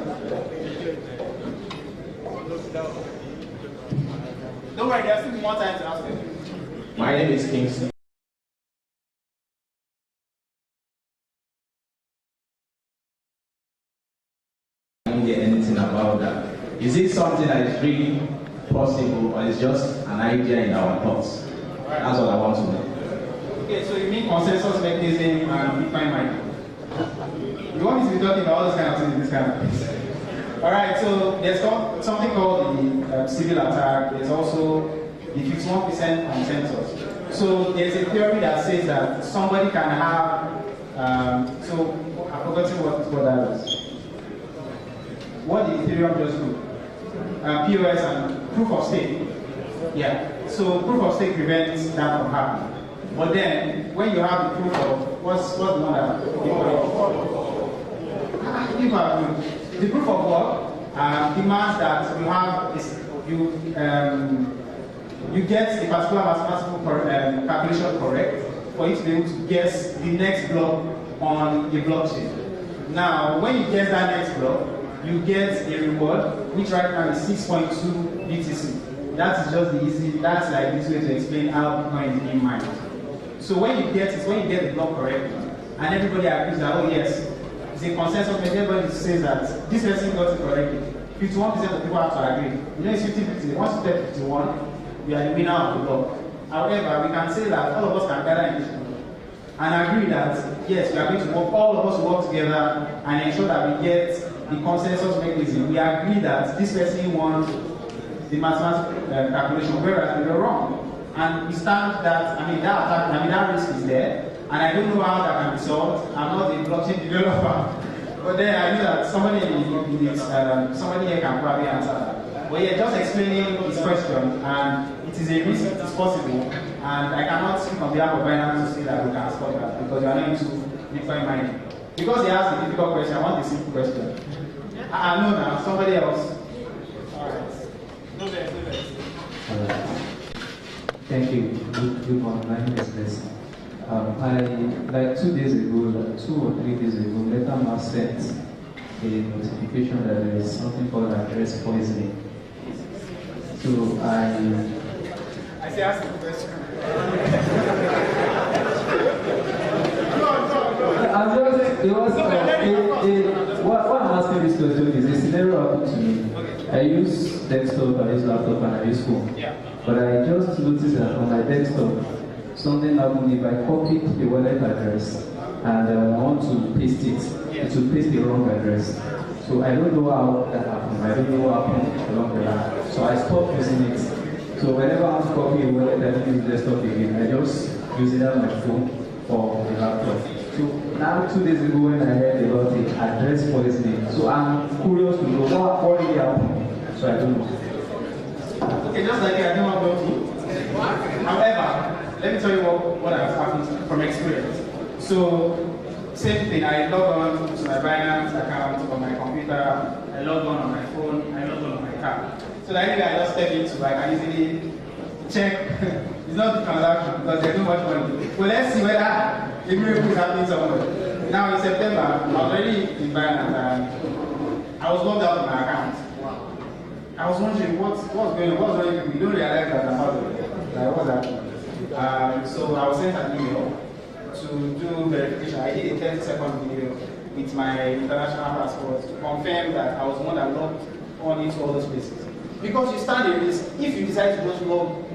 Don't worry, there's still more time to ask questions.
My name is Kingsley. I don't get anything about that. Is it something that is really possible, or is just an idea in our thoughts? That's what I want to know.
Okay, so you mean consensus mechanism and Bitcoin mining? You want me to be talking about all those kind of things in this kind of place? Alright, so there's something called the civil attack. There's also the 51% consensus. So there's a theory that says that somebody can have, so I've forgotten what that is. What did Ethereum just do? POS and proof of stake. Yeah, so proof of stake prevents that from happening. But then, when you have the proof of, what's the one that the proof of work demands that you have you get a particular mathematical calculation correct for you to be able to guess the next block on the blockchain. Now, when you guess that next block, you get a reward, which right now is 6.2 BTC. That is just that's like this way to explain how Bitcoin is being mined. So when you get the block correctly, and everybody agrees that, oh yes, it's a consensus, but everybody says that this person got it correctly. 51% of people have to agree. You know, it's 50-50. Once you get 51, you are the winner of the block. However, we can say that all of us can gather in this room and agree that, yes, we are going to work, all of us work together and ensure that we get the consensus mechanism. We agree that this person wants the mathematical calculation, whereas we were wrong. And we stand that, that risk is there, and I don't know how that can be solved. I'm not a blockchain developer, but then I know that somebody here can probably answer that. But yeah, just explaining his question, and it is a risk, it is possible, and I cannot speak on behalf of Binance to say that we can stop that, because we are not into Bitcoin mining. Because he asked a difficult question, I want a simple question. I know now, somebody else. Alright. No less.
Thank you. Good morning. My name is Les. Like 2 days ago, 2 or 3 days ago, MetaMask sent a notification that there is something called address poisoning. So
I say ask the question.
What I'm asking this question is a scenario happened to me.
Okay.
I use desktop, I use laptop, and I use phone.
Yeah.
But I just noticed that on my desktop, something happened if I copied the wallet address and I want to paste it, it will paste the wrong address. So I don't know how that happened. I don't know what happened along the line. So I stopped using it. So whenever I want to copy a wallet, I don't use desktop again. I just use it on my phone or the laptop. So now 2 days ago when I heard about it, address poisoning. So I'm curious to know what really happened. So I don't know.
Okay, just like I don't know about. However, let me tell you what has happened from experience. So, same thing, I log on to my Binance account on my computer, I log on my phone, I log on my car. So that I just step into, I can easily check It's not transaction because there's no much money. Well, let's see whether a miracle is happening somewhere. Now in September, I was already in Binance and I was logged out of my account. I was wondering what's going on, what's going on. You don't realize that I'm out of it. Like, what's happening? So I was sent an email to do verification. I did a 30-second video with my international passport to confirm that I was the one that logged on into all those places. Because you stand a risk, if you decide to just log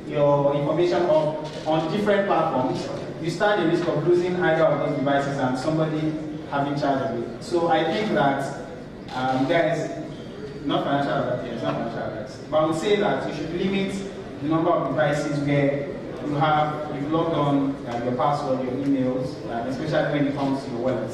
your information up on different platforms, you stand a risk of losing either of those devices and somebody having charge of it. So I think that guys, not financial advice, it's not financial advice, but I would say that you should limit the number of devices where you've logged on your password, your emails, especially when it comes to your wallet.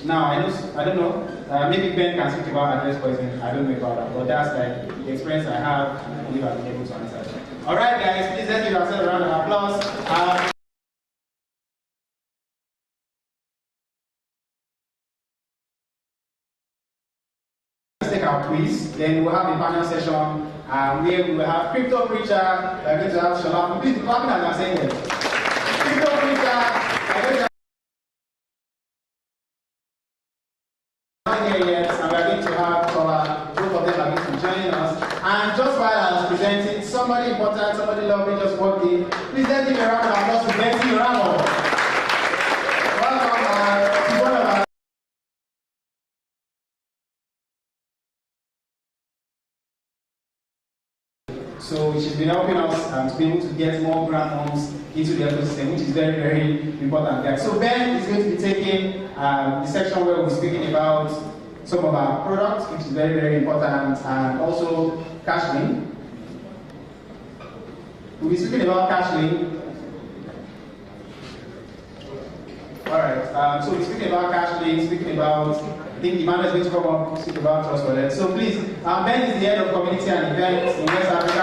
Now, I don't know, maybe Ben can speak about address poisoning, I don't know about that, but that's like the experience I have, I believe I've been able to answer. Alright guys, please let's give ourselves a round of applause. Let's take our quiz, then we'll have a panel session where we will have Crypto Preacher, we're going to have Shalom. Please be clapping as I'm saying it. Crypto Preacher, we're going to have here yet, and we're going to have Tola, both of them are going to be joining us. And just while I was presenting, somebody important, somebody lovely just walked in. Please let's give a round of applause to Betty Ramos. Welcome, she's one of our so she's been helping us to be able to get more grant funds into the ecosystem, which is very, very important, guys. So Ben is going to be taking the section where we're speaking about some of our products, which is very, very important, and also Cashlink. We'll be speaking about Cashlink. Alright, so we're speaking about Cashlink, speaking about, I think Emmanuel is going to come up speak about Trust Wallet. So please, Ben is the head of community and events in West Africa.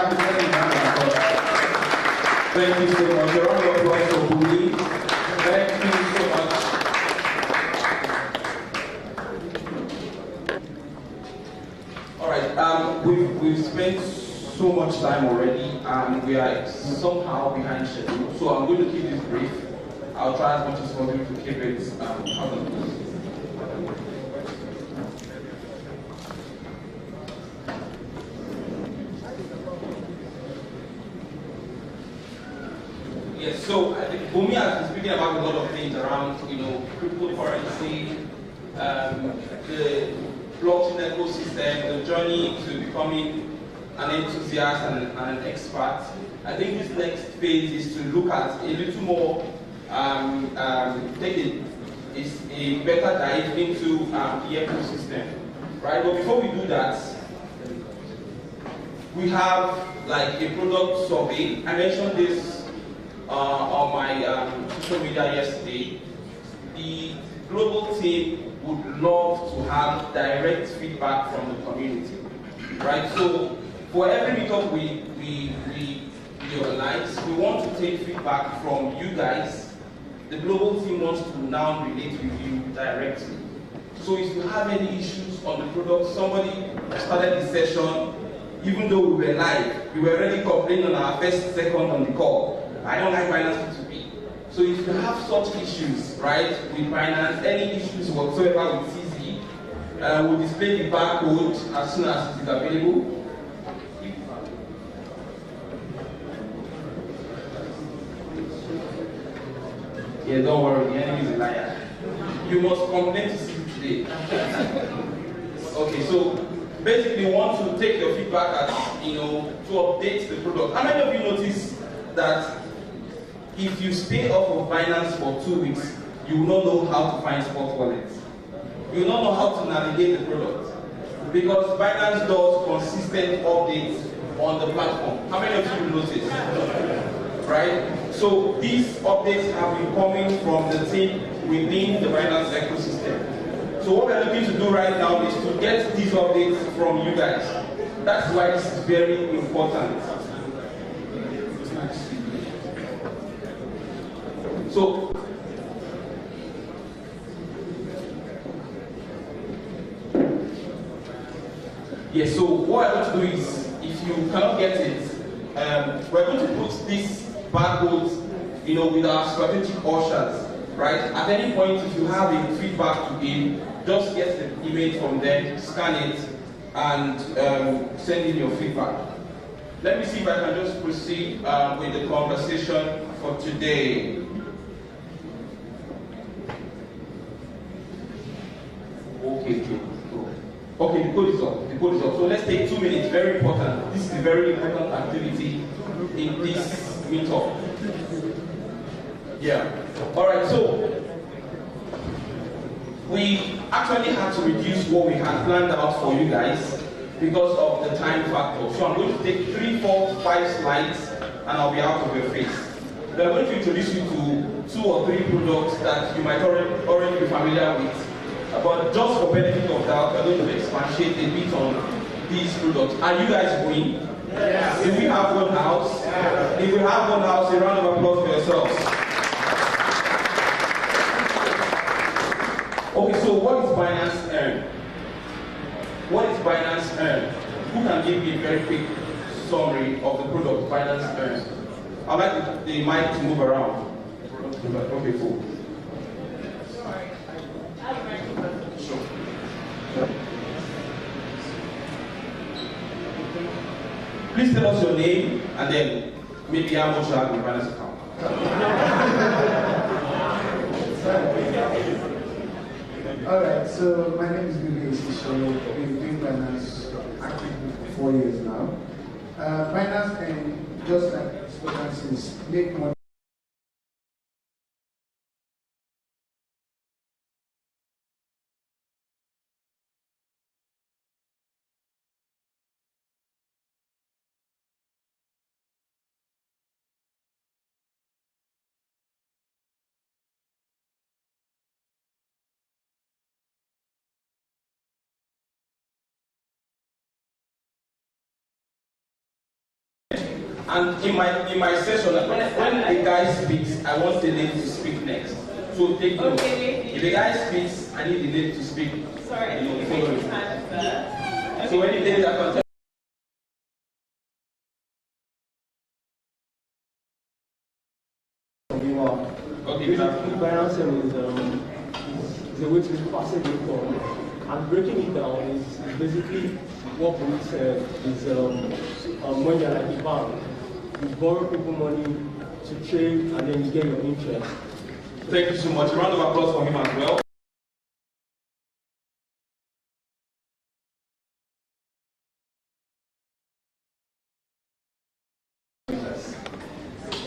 Thank you so much. You're all applause for Buli. Thank you so much. Alright, we've spent so much time already and we are somehow behind schedule. So I'm going to keep this brief. I'll try as much as possible to keep it yes, so I think Bumi has been speaking about a lot of things around, cryptocurrency, the blockchain ecosystem, the journey to becoming an enthusiast and an expert. I think this next phase is to look at a little more, take a better dive into the ecosystem, right? But before we do that, we have like a product survey. I mentioned this on my social media yesterday. The global team would love to have direct feedback from the community, right? So for every meetup we organize, we want to take feedback from you guys. The global team wants to now relate with you directly. So if you have any issues on the product, somebody started the session, even though we were live, we were already complaining on our first second on the call. I don't like Binance P2P. So if you have such issues, right, with Binance, any issues whatsoever with CZ, we'll display the barcode as soon as it is available. Yeah, don't worry, the enemy is a liar. You must complain to CZ today. Okay, so basically we want to take your feedback as, to update the product. How many of you notice that if you stay off of Binance for 2 weeks, you will not know how to find spot wallets. You will not know how to navigate the product. Because Binance does consistent updates on the platform. How many of you will notice? Right? So these updates have been coming from the team within the Binance ecosystem. So what we're looking to do right now is to get these updates from you guys. That's why this is very important. So, yeah, so what I want to do is, if you cannot get it, we're going to put this
barcodes, with our strategic ushers, right? At any point, if you have a feedback to give, just get the image from them, scan it, and send in your feedback. Let me see if I can just proceed with the conversation for today. Okay, the code is up. The code is up. So let's take 2 minutes. Very important. This is a very important activity in this meetup. Yeah. All right. So we actually had to reduce what we had planned out for you guys because of the time factor. So I'm going to take 3, 4, 5 slides, and I'll be out of your face. We are going to introduce you to 2 or 3 products that you might already be familiar with. But just for benefit of doubt, we're going to expatiate a bit on these products. Are you guys going? Yes. If we have one house, if we have one house, a round of applause for yourselves. Okay, so what is Binance Earn? What is Binance Earn? Who can give me a very quick summary of the product Binance Earn? I'd like the mic to move around. Okay, cool. Please tell us your name and then maybe how much you have in your Binance account.
Alright, so my name is Billy Isisho. I've been doing Binance actively for 4 years now. Binance can, just like spoken since, make money.
And in my session, when the guy speaks, I want the lady to speak next. So take note. If the guy speaks, I need the lady to speak.
Sorry,
follow me. So when the lady are content. Okay,
Binance is a way to passive income, and breaking it down is basically what we said is when you're like a bank, you borrow people money to trade and then you get your interest.
Thank you so much. A round of applause for him as well.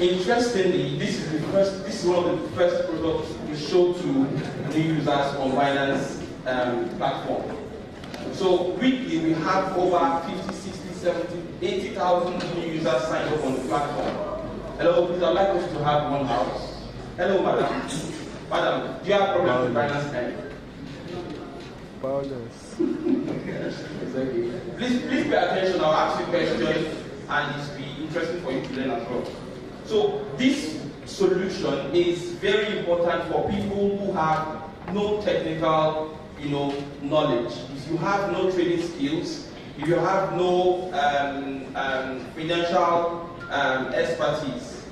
Interestingly, this is one of the first products we show to new users on Binance platform. So weekly we have over 50, 60, 70, 80,000 new users signed up on the platform. Hello, please, I'd like us to have one house. Hello, madam. Madam, do you have problems with Binance Pay? Exactly. Please pay attention. I'll ask you questions, and it's be interesting for you to learn as well. So this solution is very important for people who have no technical, knowledge. If you have no trading skills, if you have no financial expertise,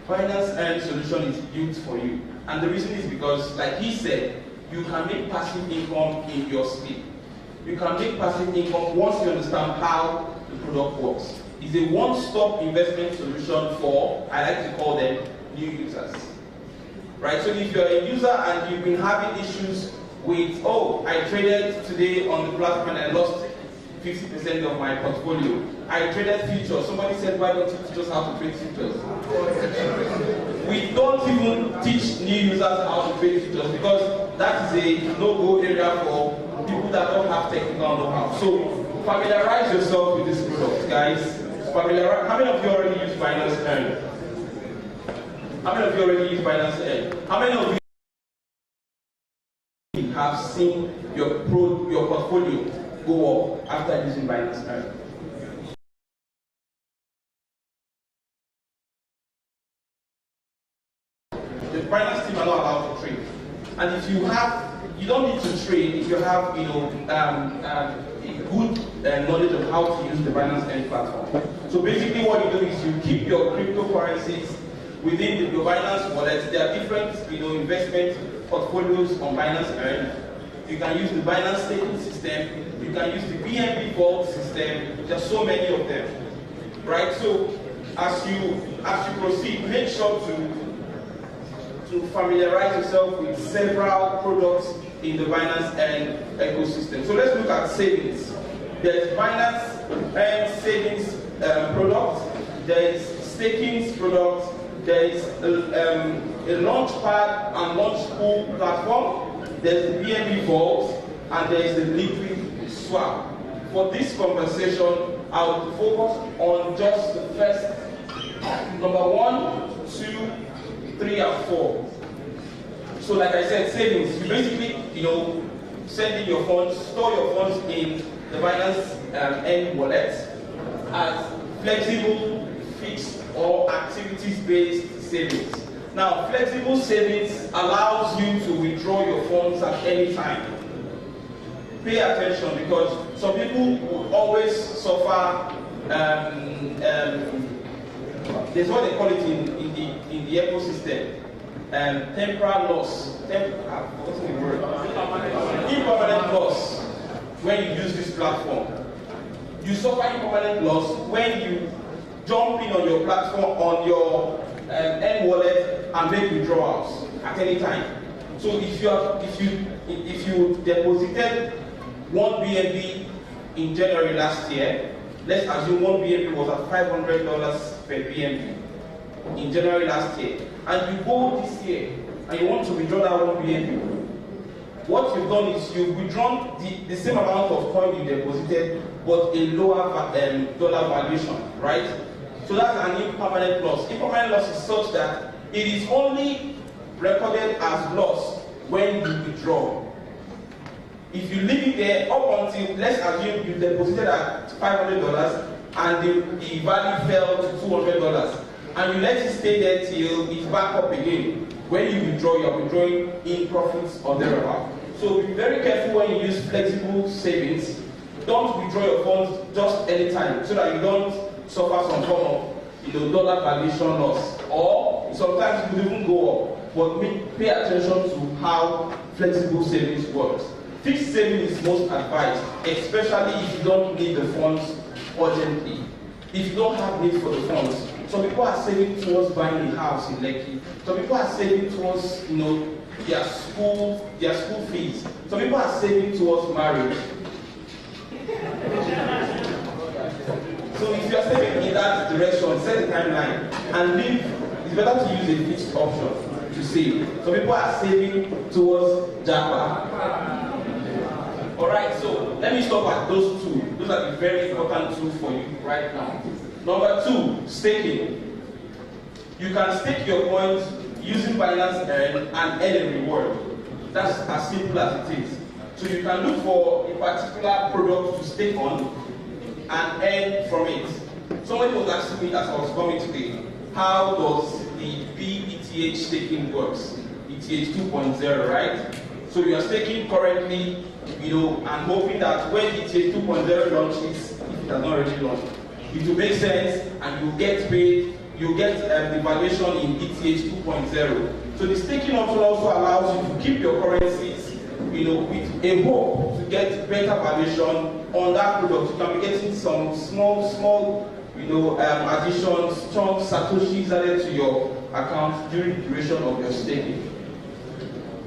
Binance Earn solution is built for you. And the reason is because, like he said, you can make passive income in your sleep. You can make passive income once you understand how the product works. It's a one-stop investment solution for, I like to call them, new users. Right? So if you're a user and you've been having issues with, I traded today on the platform and I lost 50% of my portfolio. I traded futures. Somebody said, why don't you teach us how to trade futures? We don't even teach new users how to trade futures because that is a no-go area for people that don't have technical know-how. So familiarize yourself with this product, guys. How many of you already use Binance Earn? How many of you already use Binance Earn? How many of you have seen your portfolio go up after using Binance Earn? The Binance team are not allowed to trade, and if you don't need to trade if you have a good knowledge of how to use the Binance Earn platform. So basically what you do is you keep your cryptocurrencies within the Binance wallet, there are different investment portfolios on Binance Earn. You can use the Binance staking system, you can use the BNB Vault system, there are so many of them. Right? So as you proceed, make sure to familiarize yourself with several products in the Binance Earn ecosystem. So let's look at savings. There's Binance Earn savings product, there is staking product, there is a launchpad and launch pool platform, there's the BNB Vault, and there is the liquid swap. For this conversation, I will focus on just the first number 1, 2, 3, and 4. So like I said, savings, you basically, send in your funds, store your funds in the Binance Earn wallet as flexible, fixed, or activities-based savings. Now, flexible savings allows you to withdraw your funds at any time. Pay attention, because some people will always suffer. There's what they call it in the ecosystem, temporal loss. What's the word? Impermanent loss when you use this platform. You suffer impermanent loss when you jump in on your platform, on your Earn wallet, and make withdrawals at any time. So if you deposited 1 BNB in January last year, let's assume 1 BNB was at $500 per BNB in January last year, and you go this year and you want to withdraw that 1 BNB, what you've done is you've withdrawn the same amount of coin you deposited, but a lower dollar valuation, right? So that's an impermanent loss. Impermanent loss is such that it is only recorded as loss when you withdraw. If you leave it there up until, let's assume you deposited at $500 and the value fell to $200, and you let it stay there till it's back up again. When you withdraw, you are withdrawing in profits or thereabout. So be very careful when you use flexible savings. Don't withdraw your funds just anytime, so that you don't suffer some form of dollar valuation loss, or sometimes it will even go up. But pay attention to how flexible savings works. Fixed saving is most advised, especially if you don't need the funds urgently. If you don't have need for the funds, some people are saving towards buying a house in Lekki. Some people are saving towards their school fees. Some people are saving towards marriage. So if you are saving in that direction, set a timeline and leave. It's better to use a fixed option to save. Some people are saving towards Japa. Alright, so let me stop at those two. Those are the very important two for you right now. Number 2, staking. You can stake your coins using Binance Earn and earn a reward. That's as simple as it is. So you can look for a particular product to stake on and earn from it. Somebody was asking me as I was coming today, how does the BETH staking works? ETH 2.0, right? So you are staking currently, and hoping that when ETH 2.0 launches, if it has not already launched, it will make sense and you get paid, you get the valuation in ETH 2.0. So the staking option also allows you to keep your currencies, with a hope to get better valuation on that product. You can be getting some small, additions, chunks, satoshis added to your account during the duration of your staking.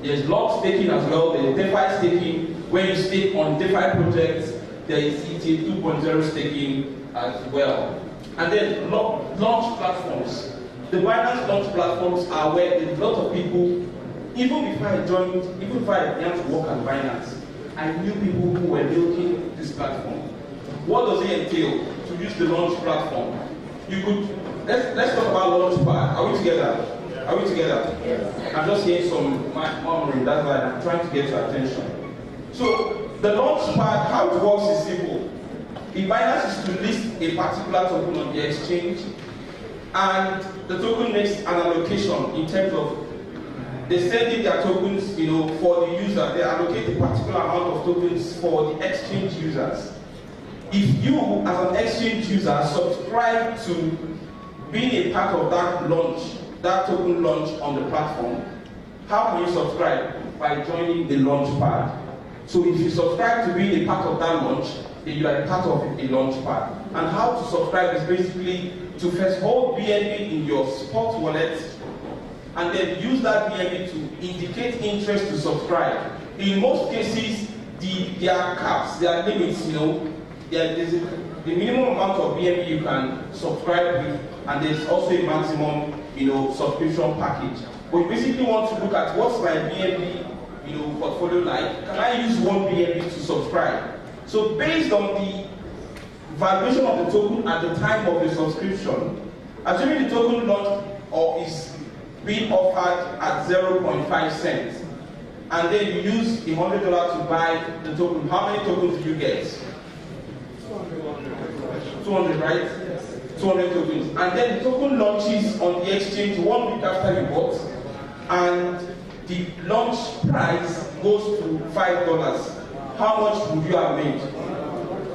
There's lock staking as well. There's DeFi staking. When you stake on DeFi projects, there is ETH 2.0 staking as well. And then launch platforms. The Binance launch platforms are where a lot of people, even before I began to work at Binance, I knew people who were building this platform. What does it entail to use the launch platform? Let's talk about Launchpad. Are we together? Are we together? Yes. I'm just hearing some murmuring, that's why I'm trying to get your attention. So the Launchpad, how it works is simple. If Binance is to list a particular token on the exchange, and the token makes an allocation in terms of they send in their tokens, for the user. They allocate a particular amount of tokens for the exchange users. If you, as an exchange user, subscribe to being a part of that launch that token launch on the platform, how can you subscribe? By joining the launch pad. So if you subscribe to being a part of that launch, then you are a part of a launch pad. And how to subscribe is basically to first hold BNB in your spot wallet and then use that BNB to indicate interest to subscribe. In most cases, there are caps, there are limits, there's the minimum amount of BNB you can subscribe with, and there's also a maximum, subscription package. But you basically want to look at what's my BNB, portfolio like. Can I use one BNB to subscribe? So based on the valuation of the token at the time of the subscription, assuming the token launch or is being offered at 0.5 cents, and then you use $100 to buy the token, how many tokens do you get? 200, right? 200 tokens. And then the token launches on the exchange 1 week after you bought, and the launch price goes to $5. How much would you have made?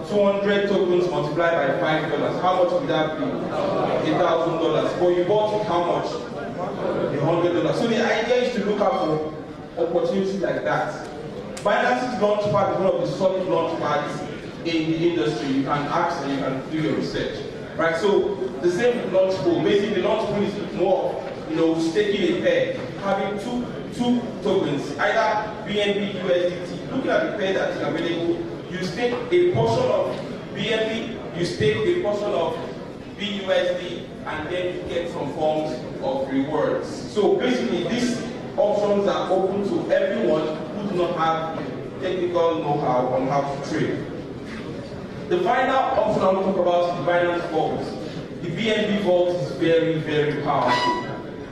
200 tokens multiplied by $5. How much would that be? $1,000. But you bought it how much? $100. So the idea is to look out for opportunities like that. Binance's launch pad is one of the solid launch pads in the industry. You can ask and you can do your research. Right? So the same with launch pool. Basically, launch pool is more, staking a pair, having two tokens, either BNB, USDT. Looking at the pair that is available, you stake a portion of BNB, you stake a portion of BUSD, and then you get some forms of rewards. So basically, these options are open to everyone who do not have technical know-how on how to trade. The final option I want to talk about is the Binance Vault. The BNB Vault is very, very powerful.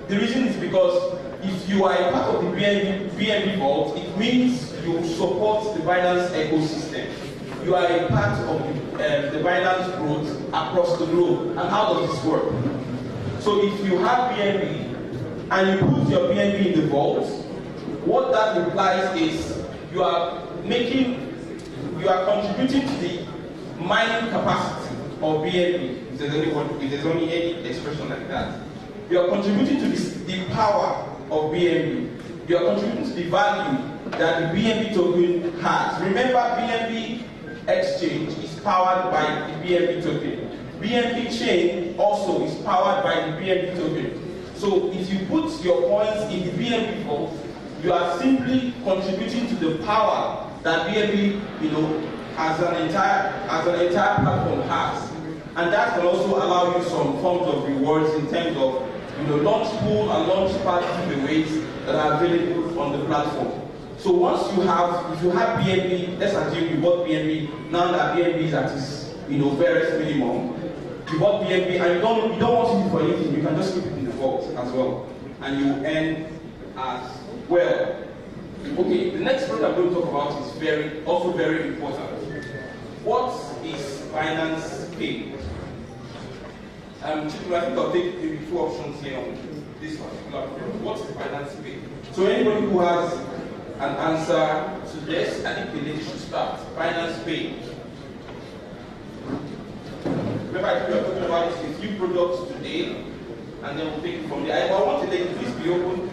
The reason is because if you are a part of the BNB Vault, it means you support the Binance ecosystem. You are a part of the Binance growth across the globe. And how does this work? So if you have BNB and you put your BNB in the vault, what that implies is you are contributing to the mining capacity of BNB. If there's only any expression like that. You are contributing to the power of BNB. You are contributing to the value that the BNB token has. Remember, BNB exchange is powered by the BNB token. BNB chain also is powered by the BNB token. So if you put your coins in the BNB vault, you are simply contributing to the power that BNB, as an entire platform has. And that can also allow you some forms of rewards in terms of launch pool and launch pad giveaways that are available on the platform. So if you have BNB, let's assume you bought BNB, now that BNB is at its various minimum, you bought BNB and you don't want to use it for anything, you can just keep it in the vault as well, and you earn as well. Okay, the next point I'm going to talk about is also very important. What is Binance Pay? I think I'll take maybe 2 options here on this particular problem. What's the Binance Pay? So anybody who has an answer to this, I think the lady should start. Binance Pay. Remember, I think we are talking about a few products today, and then we'll take it from there. I want the lady please be open.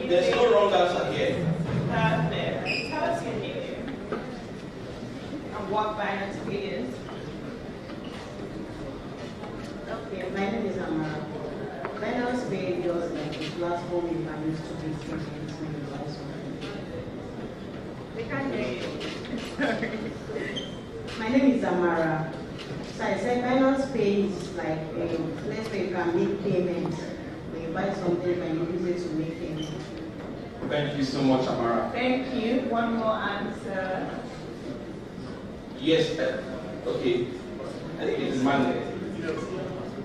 There's no wrong answer here.
Tell us your name and what Binance Pay is.
Okay, my name is Amara. Binance Pay is just like a platform you can use to pay payments when you buy something.
We can't hear you.
My name is Amara. So I said Binance Pay is like a place where you can make payments. When you buy something, you can use it to make payments.
Thank you so much, Amara.
Thank you. One more answer.
Yes. Okay. I think it's Monday.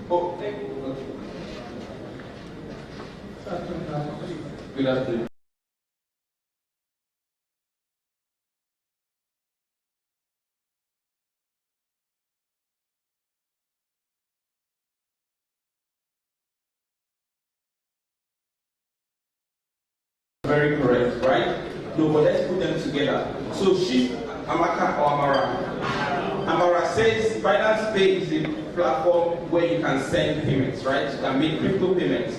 Oh, okay. Good afternoon. Very correct, right? No, but let's put them together. So she's Amaka or Amara. Amara says Binance Pay is a platform where you can send payments, right? You can make crypto payments.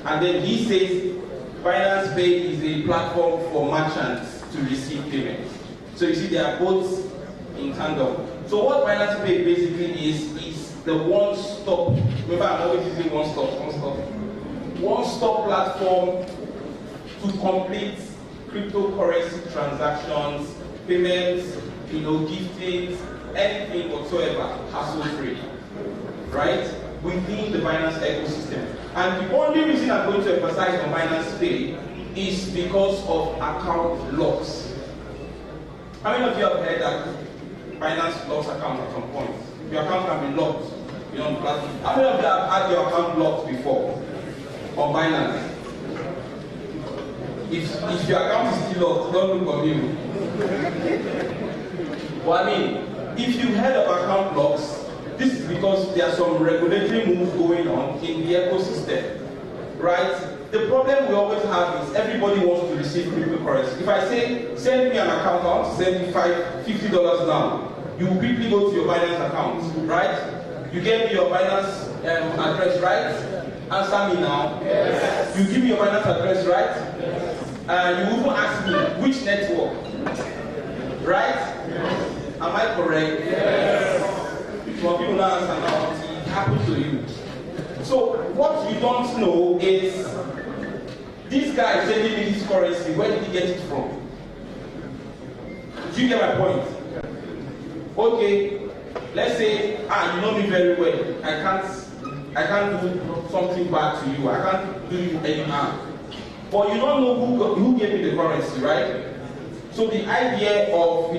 And then he says Binance Pay is a platform for merchants to receive payments. So you see they are both in tandem. So what Binance Pay basically is the one-stop, remember I'm always using one-stop platform to complete cryptocurrency transactions, payments, giftings, anything whatsoever, hassle-free, right? Within the Binance ecosystem. And the only reason I'm going to emphasize on Binance Pay is because of account locks. How many of you have heard that Binance locks account at some point? Your account can be locked on the platform. How many of you have had your account locked before on Binance? If your account is still locked, don't look on you. Well, I mean, if you've heard of account locks, this is because there are some regulatory moves going on in the ecosystem, right? The problem we always have is everybody wants to receive cryptocurrency. If I say, send me an account, I want to send you $50 now, you will quickly go to your Binance account, right? You gave me your Binance address, right? Answer me now. Yes. You give me your Binance address, right? Yes. You even ask me which network, right? Yes. Am I correct? Yes. Some people now answer now, it happened to you. So what you don't know is this guy sending me this currency, where did he get it from? Do you get my point? Okay, let's say, you know me very well. I can't do something bad to you. I can't do you any harm. But you don't know who gave me the currency, right? So the idea of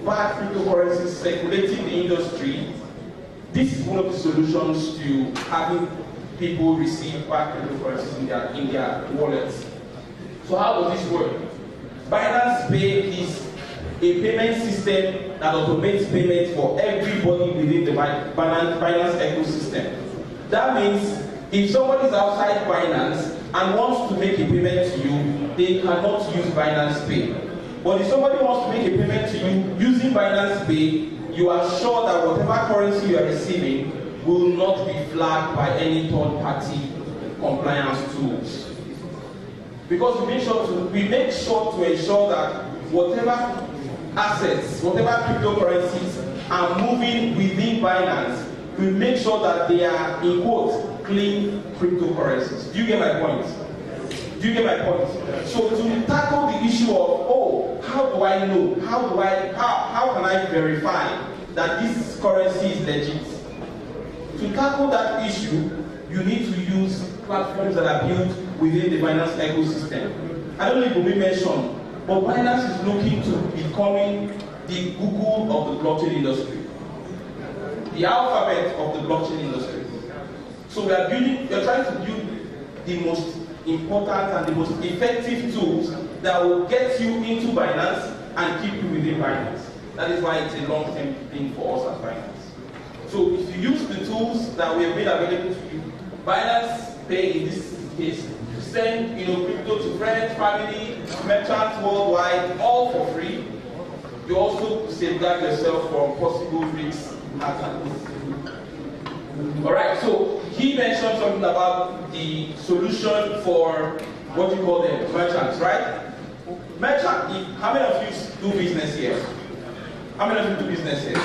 bad cryptocurrencies circulating the industry, this is one of the solutions to having people receive bad cryptocurrencies in their wallets. So how does this work? Binance Pay is a payment system that automates payments for everybody within the Binance ecosystem. That means if somebody is outside Binance and wants to make a payment to you, they cannot use Binance Pay. But if somebody wants to make a payment to you using Binance Pay, you are sure that whatever currency you are receiving will not be flagged by any third-party compliance tools. Because we make sure to ensure that whatever assets, whatever cryptocurrencies are moving within Binance, we make sure that they are, in quotes, clean cryptocurrencies. Do you get my point? Do you get my point? So to tackle the issue of, how do I know? How can I verify that this currency is legit? To tackle that issue, you need to use platforms that are built within the Binance ecosystem. I don't know if we mentioned, but Binance is looking to becoming the Google of the blockchain industry, the alphabet of the blockchain industry. So we are trying to build the most important and the most effective tools that will get you into Binance and keep you within Binance. That is why it's a long-term thing for us at Binance. So if you use the tools that we have made available to you, Binance Pay in this case, to send crypto to friends, family, merchants worldwide, all for free. You also safeguard yourself from possible risks. Alright, so he mentioned something about the solution for what you call the merchants, right? Merchant, how many of you do business here? How many of you do business here?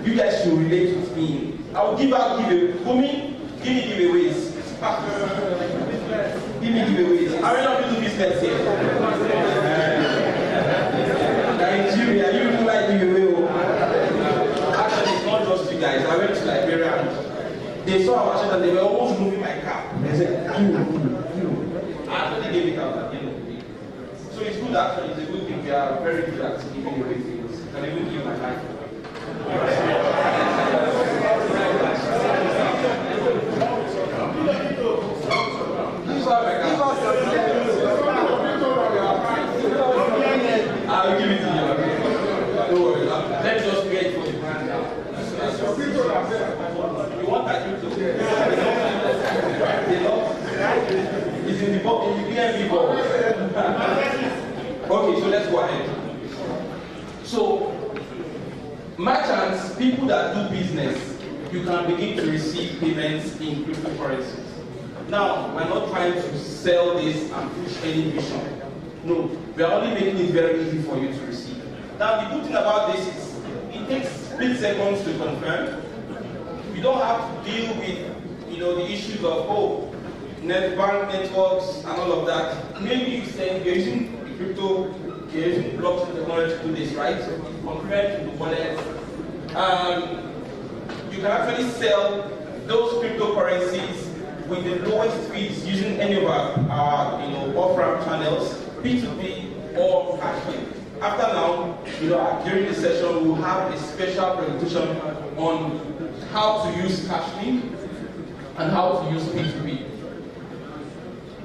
You guys should relate with me. I will give me giveaways. Give me giveaways. How many of you do business here? Nigeria, you do like giveaway. Actually, it's not just you guys. I went to Liberia. They saw our machine and they were almost moving my car. They said, I actually gave it out at the end of the day. So it's good actually, it's a good thing. We are very good at giving away things. And even give my life. I'll give it to you. Don't worry. Let's just wait for the brand now. You want that crypto? It's in the box, in the BNB box. Okay, so let's go ahead. So, merchants, people that do business, you can begin to receive payments in cryptocurrencies. Now, we're not trying to sell this and push any vision. No, we are only making it very easy for you to receive. Now, the good thing about this is it takes split seconds to confirm. You don't have to deal with the issues of bank networks and all of that. Maybe you're using crypto, you're using blockchain technology to do this, right? So you confirm to the wallet. You can actually sell those cryptocurrencies with the lowest fees using any of our off-ramp channels, P2P or cash-in. After now, during the session, we'll have a special presentation on how to use cash-in and how to use P2P.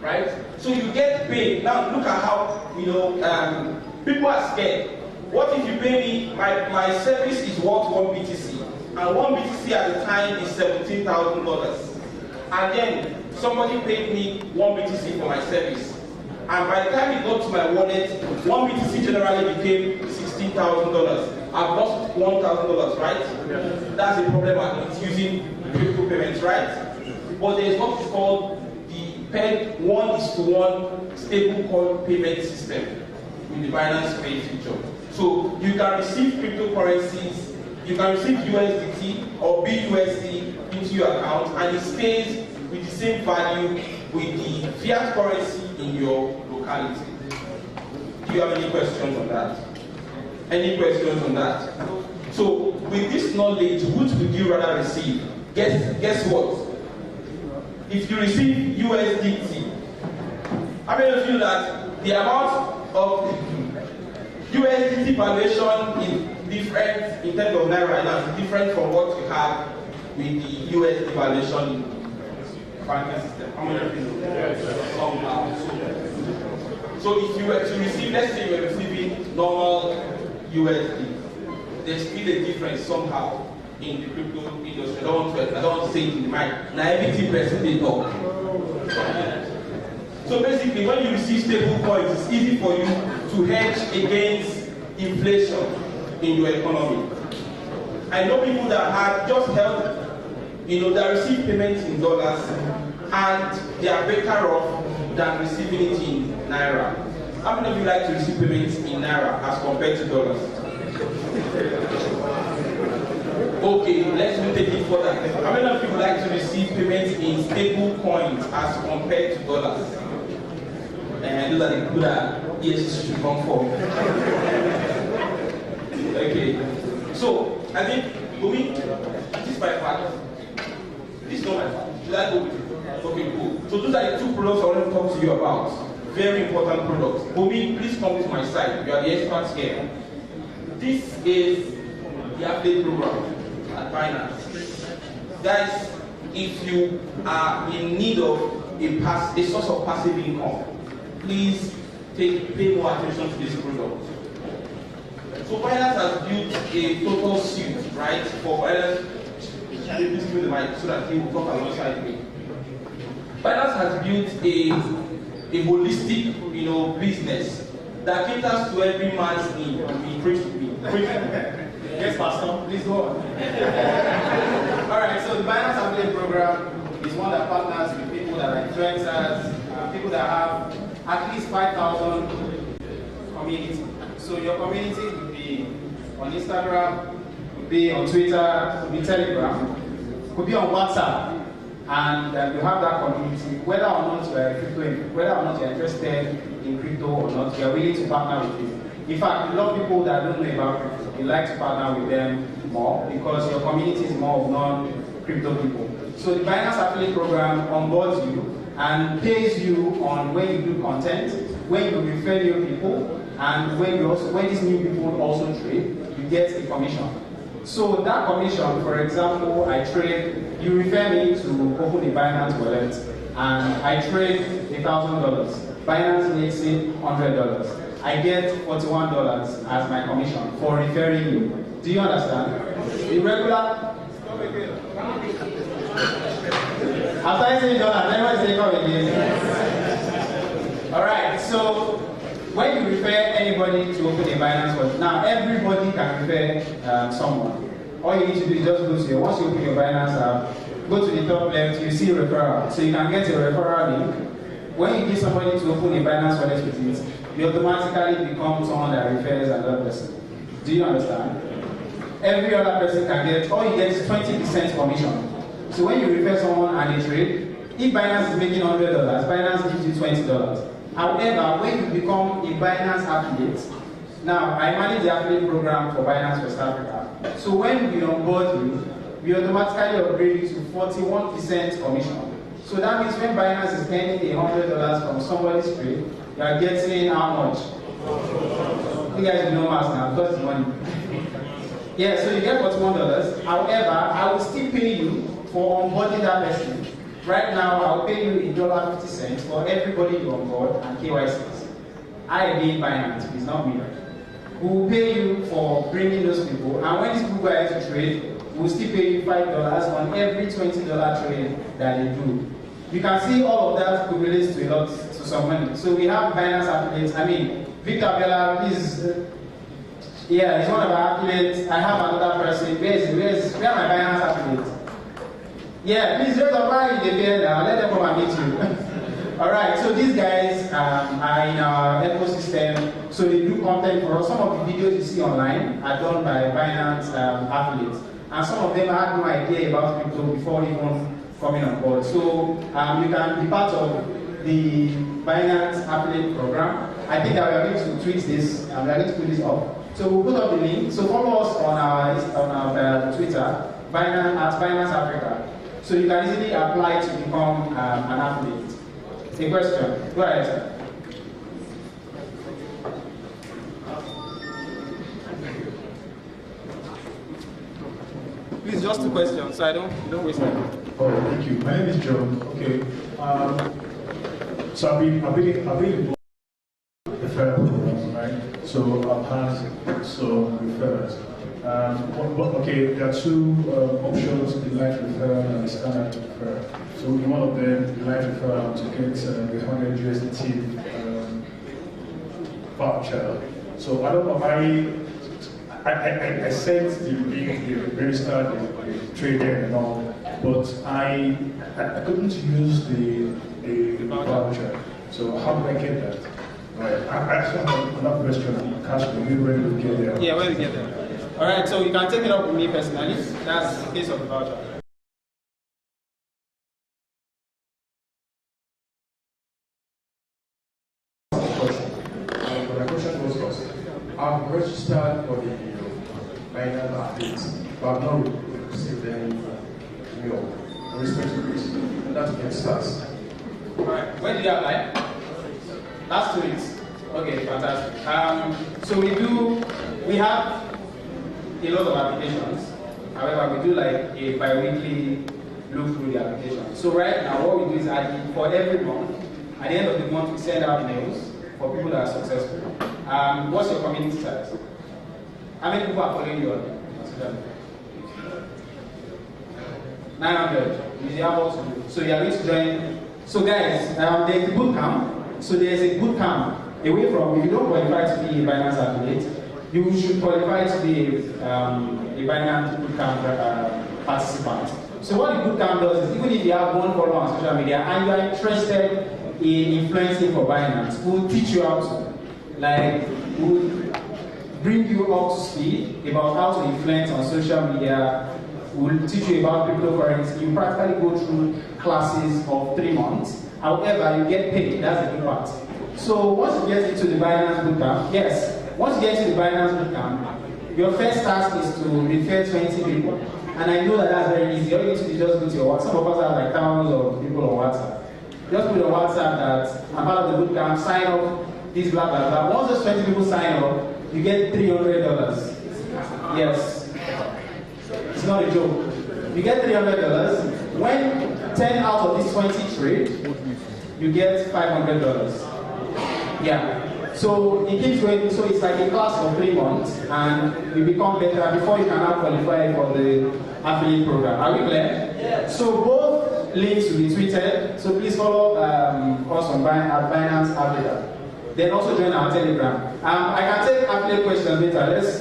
Right? So you get paid. Now look at how people are scared. What if you pay me my service is worth 1 BTC, and 1 BTC at the time is $17,000, and then somebody paid me 1 BTC for my service, and by the time it got to my wallet, 1 BTC generally became $16,000. I've lost $1,000, right? That's a problem with using crypto payments, right? But there is what is called PEG 1:1 stablecoin payment system with the Binance Pay feature. So you can receive cryptocurrencies, you can receive USDT or BUSD into your account, and it stays with the same value with the fiat currency in your locality. Do you have any questions on that? Any questions on that? So with this knowledge, which would you rather receive? Guess what? If you receive USDT, how many of you that the amount of USDT valuation is different in terms of Naira now, is different from what you have with the USD valuation in banking system? How many of you know? So if you were to receive, let's say you were receiving normal USD, there's still a difference somehow in the crypto industry. I don't want to say it in the mic. Now everything person they talk. So basically, when you receive stable coins, it's easy for you to hedge against inflation in your economy. I know people that have just held, that receive payments in dollars, and they are better off than receiving it in Naira. How many of you like to receive payments in Naira as compared to dollars? Okay, let's take it further. How many of you would like to receive payments in stable coins as compared to dollars? And those are the people that ESG should come for. Okay, so I think, this is my part. This is not my part. Should I go with it? Okay, cool. So those are the two products I want to talk to you about. Very important products. Bumi, please come to my side. You are the experts here. This is the affiliate program at Binance. Guys, if you are in need of a source of passive income, please pay more attention to this product. So Binance has built a total suite, right, for Binance. Please give me the mic so that he will talk alongside me. Binance has built a holistic, business that caters to every man's need.
Yes, Pastor, please go on. Alright, so the Binance Affiliate Program is one that partners with people that are influencers, people that have at least 5,000 community. So your community would be on Instagram, could be on Twitter, could be Telegram, could be on WhatsApp. And you have that community, whether or not you are interested in crypto or not, you are willing to partner with you. In fact, a lot of people that don't know about crypto, you like to partner with them more because your community is more of non-crypto people. So the Binance Affiliate Program onboards you and pays you on when you do content, when you refer new people, and when these new people also trade, you get a commission. So that commission, for example, I trade, you refer me to open a Binance wallet, and I trade $1,000. Binance makes it $100. I get $41 as my commission for referring you. Do you understand? The regular. After I say dollars, everyone say come again. Alright, so when you refer anybody to open a Binance wallet, now everybody can refer someone. All you need to do is just go to once you open your Binance app, go to the top left, you see referral. So you can get a referral link. When you give somebody to open a Binance wallet with it, you automatically become someone that refers another person. Do you understand? Every other person can get, all you get is 20% commission. So when you refer someone and they trade, if Binance is making $100, Binance gives you $20. However, when you become a Binance affiliate, now I manage the affiliate program for Binance West Africa. So when we onboard you, we automatically upgrade you to 41% commission. So that means when Binance is earning $100 from somebody's trade, you are getting how much? You guys know math now, because it's money. Yeah, so you get $41. However, I will still pay you for onboarding that person. Right now, I'll pay you $1.50 for everybody you onboard and KYCs. I being Binance, it's not me. We will pay you for bringing those people, and when these people are to trade, we'll still pay you $5 on every $20 trade that they do. You can see all of that correlates to a lot, to some money. So we have Binance affiliates. I mean, Victor Bella, please. Yeah, he's one of our affiliates. I have another person. Where are my Binance affiliates? Yeah, please raise up high in the bed now. Let them come and meet you. All right. So these guys are in our ecosystem. So they do content for us. Some of the videos you see online are done by Binance affiliates, and some of them had no idea about crypto before even coming on board. So you can be part of the Binance affiliate program. I think that we are going to tweet this and we are going to put this up. So we'll put up the link. So follow us on our Twitter, Binance Africa. So you can easily apply to become an affiliate. A question? Go ahead, sir. Please, just two questions, so I don't waste time.
Oh, thank you. My name is John. Okay. So I've been referral program, right? So I've had some referrals. Okay, there are two options: the light referral and the standard referral. So in one of them, the light referral to get the 100 USDT voucher. So I don't know. I sent the link, the registered, the trader and all, but I couldn't use the voucher. So how do I get that? Right. I actually have another question on cash flow. We were able to get there.
Yeah, where to get there? All right. So you can take it up with me personally. That's the case of the voucher.
My question was, I've registered for the Binance updates, but I've not received any mail with respect to this. And that's get starts.
Alright, when did you apply? Last 2 weeks. Okay, fantastic. So we have a lot of applications. However, we do like a bi-weekly look through the application. So right now, what we do is for every month, at the end of the month, we send out mails for people that are successful. What's your community size? How many people are following you on Instagram? 900. So you are going to join. So guys, there's a boot camp. So there's a boot camp away from, if you don't qualify to be a Binance affiliate, you should qualify to be a Binance boot camp participant. So what the boot camp does is, even if you have one follower on social media and you are interested in influencing for Binance, we'll teach you how to. Like, we'll bring you up to speed about how to influence on social media. We'll teach you about cryptocurrency. You practically go through classes of 3 months. However, you get paid. That's the good part. So once you get into the Binance bootcamp, once you get into the Binance bootcamp, your first task is to refer 20 people. And I know that that's very easy. All you need to do is just go to your WhatsApp. Some of us have like thousands of people on WhatsApp. Just put on WhatsApp that I'm part of the bootcamp, sign up, this blah blah blah. Once those 20 people sign up, you get $300. Yes. It's not a joke. You get $300. When 10 out of these 20 trade, you get $500. Yeah. So it keeps going. So it's like a class for 3 months, and you become better before you can now qualify for the affiliate program. Are we clear? Yeah. So both links will be tweeted. So please follow us on Binance Africa. Then also join our Telegram. I can take affiliate questions later. Let's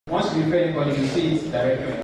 Once you refer anybody, you see it directly.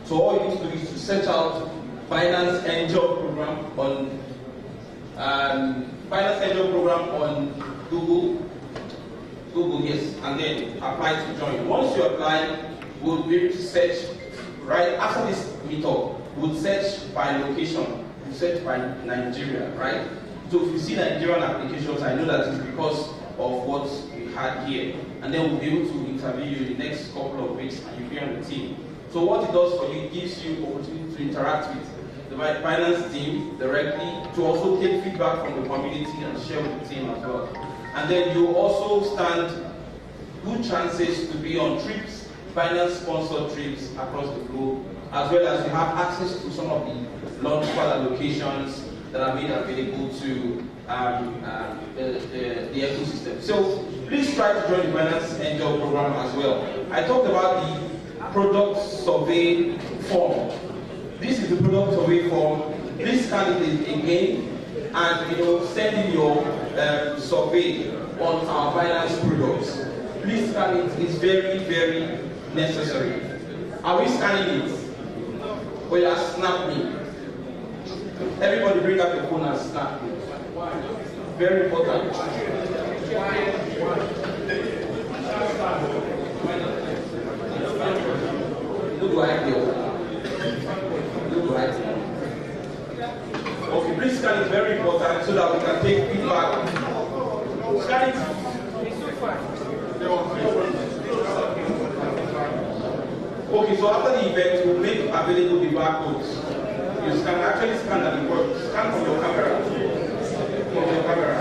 So all you need to do is to search out Binance Angel program on Google, yes, and then apply to join. Once you apply, we'll be able to search right after this meetup. We'll search by location. We'll search by Nigeria, right? So if you see Nigerian applications, I know that it's because of what we had here, and then we'll be able to interview you in the next couple of weeks, and you'll be on the team. So what it does for you, it gives you opportunity to interact with the Binance team directly, to also take feedback from the community and share with the team as well. And then you also stand good chances to be on trips, Binance-sponsored trips across the globe, as well as you have access to some of the launchpad allocations that are made available to the ecosystem. So please try to join the Binance Angel program as well. I talked about the product survey form. This is the product survey form. Please scan it again and send in your survey on our Binance products. Please scan it. It's very, very necessary. Are we scanning it? Oh yeah, snap me. Everybody bring up your phone and snap me. Very important. Look right here. Look right here. Okay, please scan it, very important, so that we can take feedback. Scan it. Okay, so after the event, we'll make available the barcodes. You can actually scan at the board. Scan from your camera. From your camera.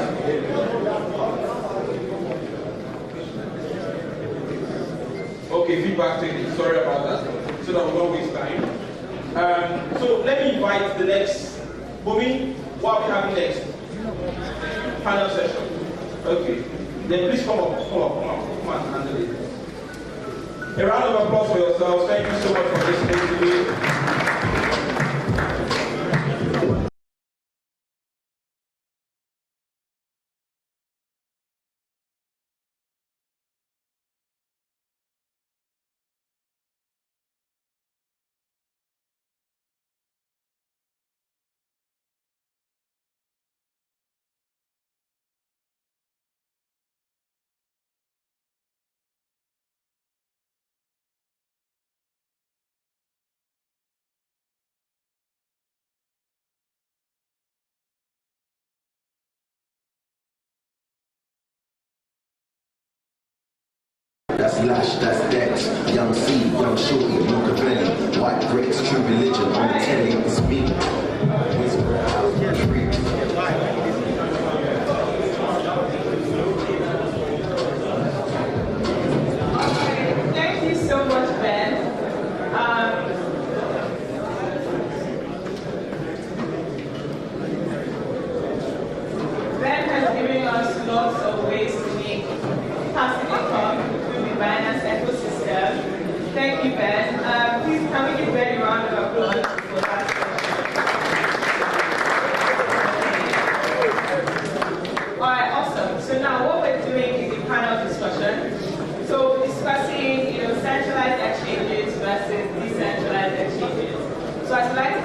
Okay, feedback taken. Sorry about that. So that we don't waste time. So let me invite the next. Bumi, what are we having next? Panel session. Okay. Then please come up and handle it. A round of applause for yourselves. Thank you so much for listening to me.
That's Lash, that's Dex, Young C, Young Shorty, Machiavelli, White Bricks, True Religion, on the telly, it's me.
Thank you so much, Ben. Ben has given us lots of ways to make passive income through the Binance ecosystem. Thank you, Ben. Please, can we give Ben a round of applause for that? All right, awesome. So now what we're doing is a panel discussion. So discussing, centralized exchanges versus decentralized exchanges. So I'd like to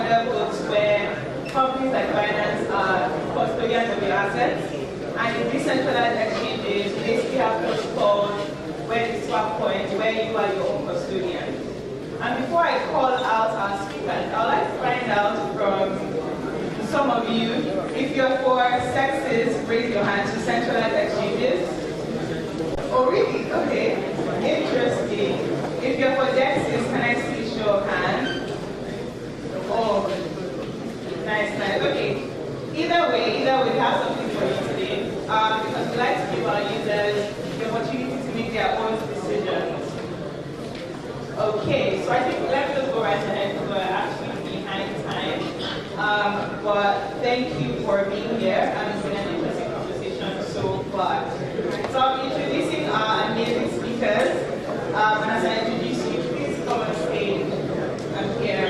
other books where companies like Binance are custodians of your assets. And in decentralized exchanges, you basically have what's called where the swap point, where you are your own custodian. And before I call out our speakers, I would like to find out from some of you, if you're for sexes, raise your hand to centralized exchanges. Oh really? Okay. Interesting. If you're for dexes, can I see a show of hands? Oh, nice. Okay. Either way, we have something for you today. Because we like to give our users the opportunity to make their own decisions. Okay, so I think let's just go right ahead because we're actually behind time. But thank you for being here, and it's been an interesting conversation so far. So I'll be introducing our amazing speakers. And as I introduce you, please come on stage. I'm here.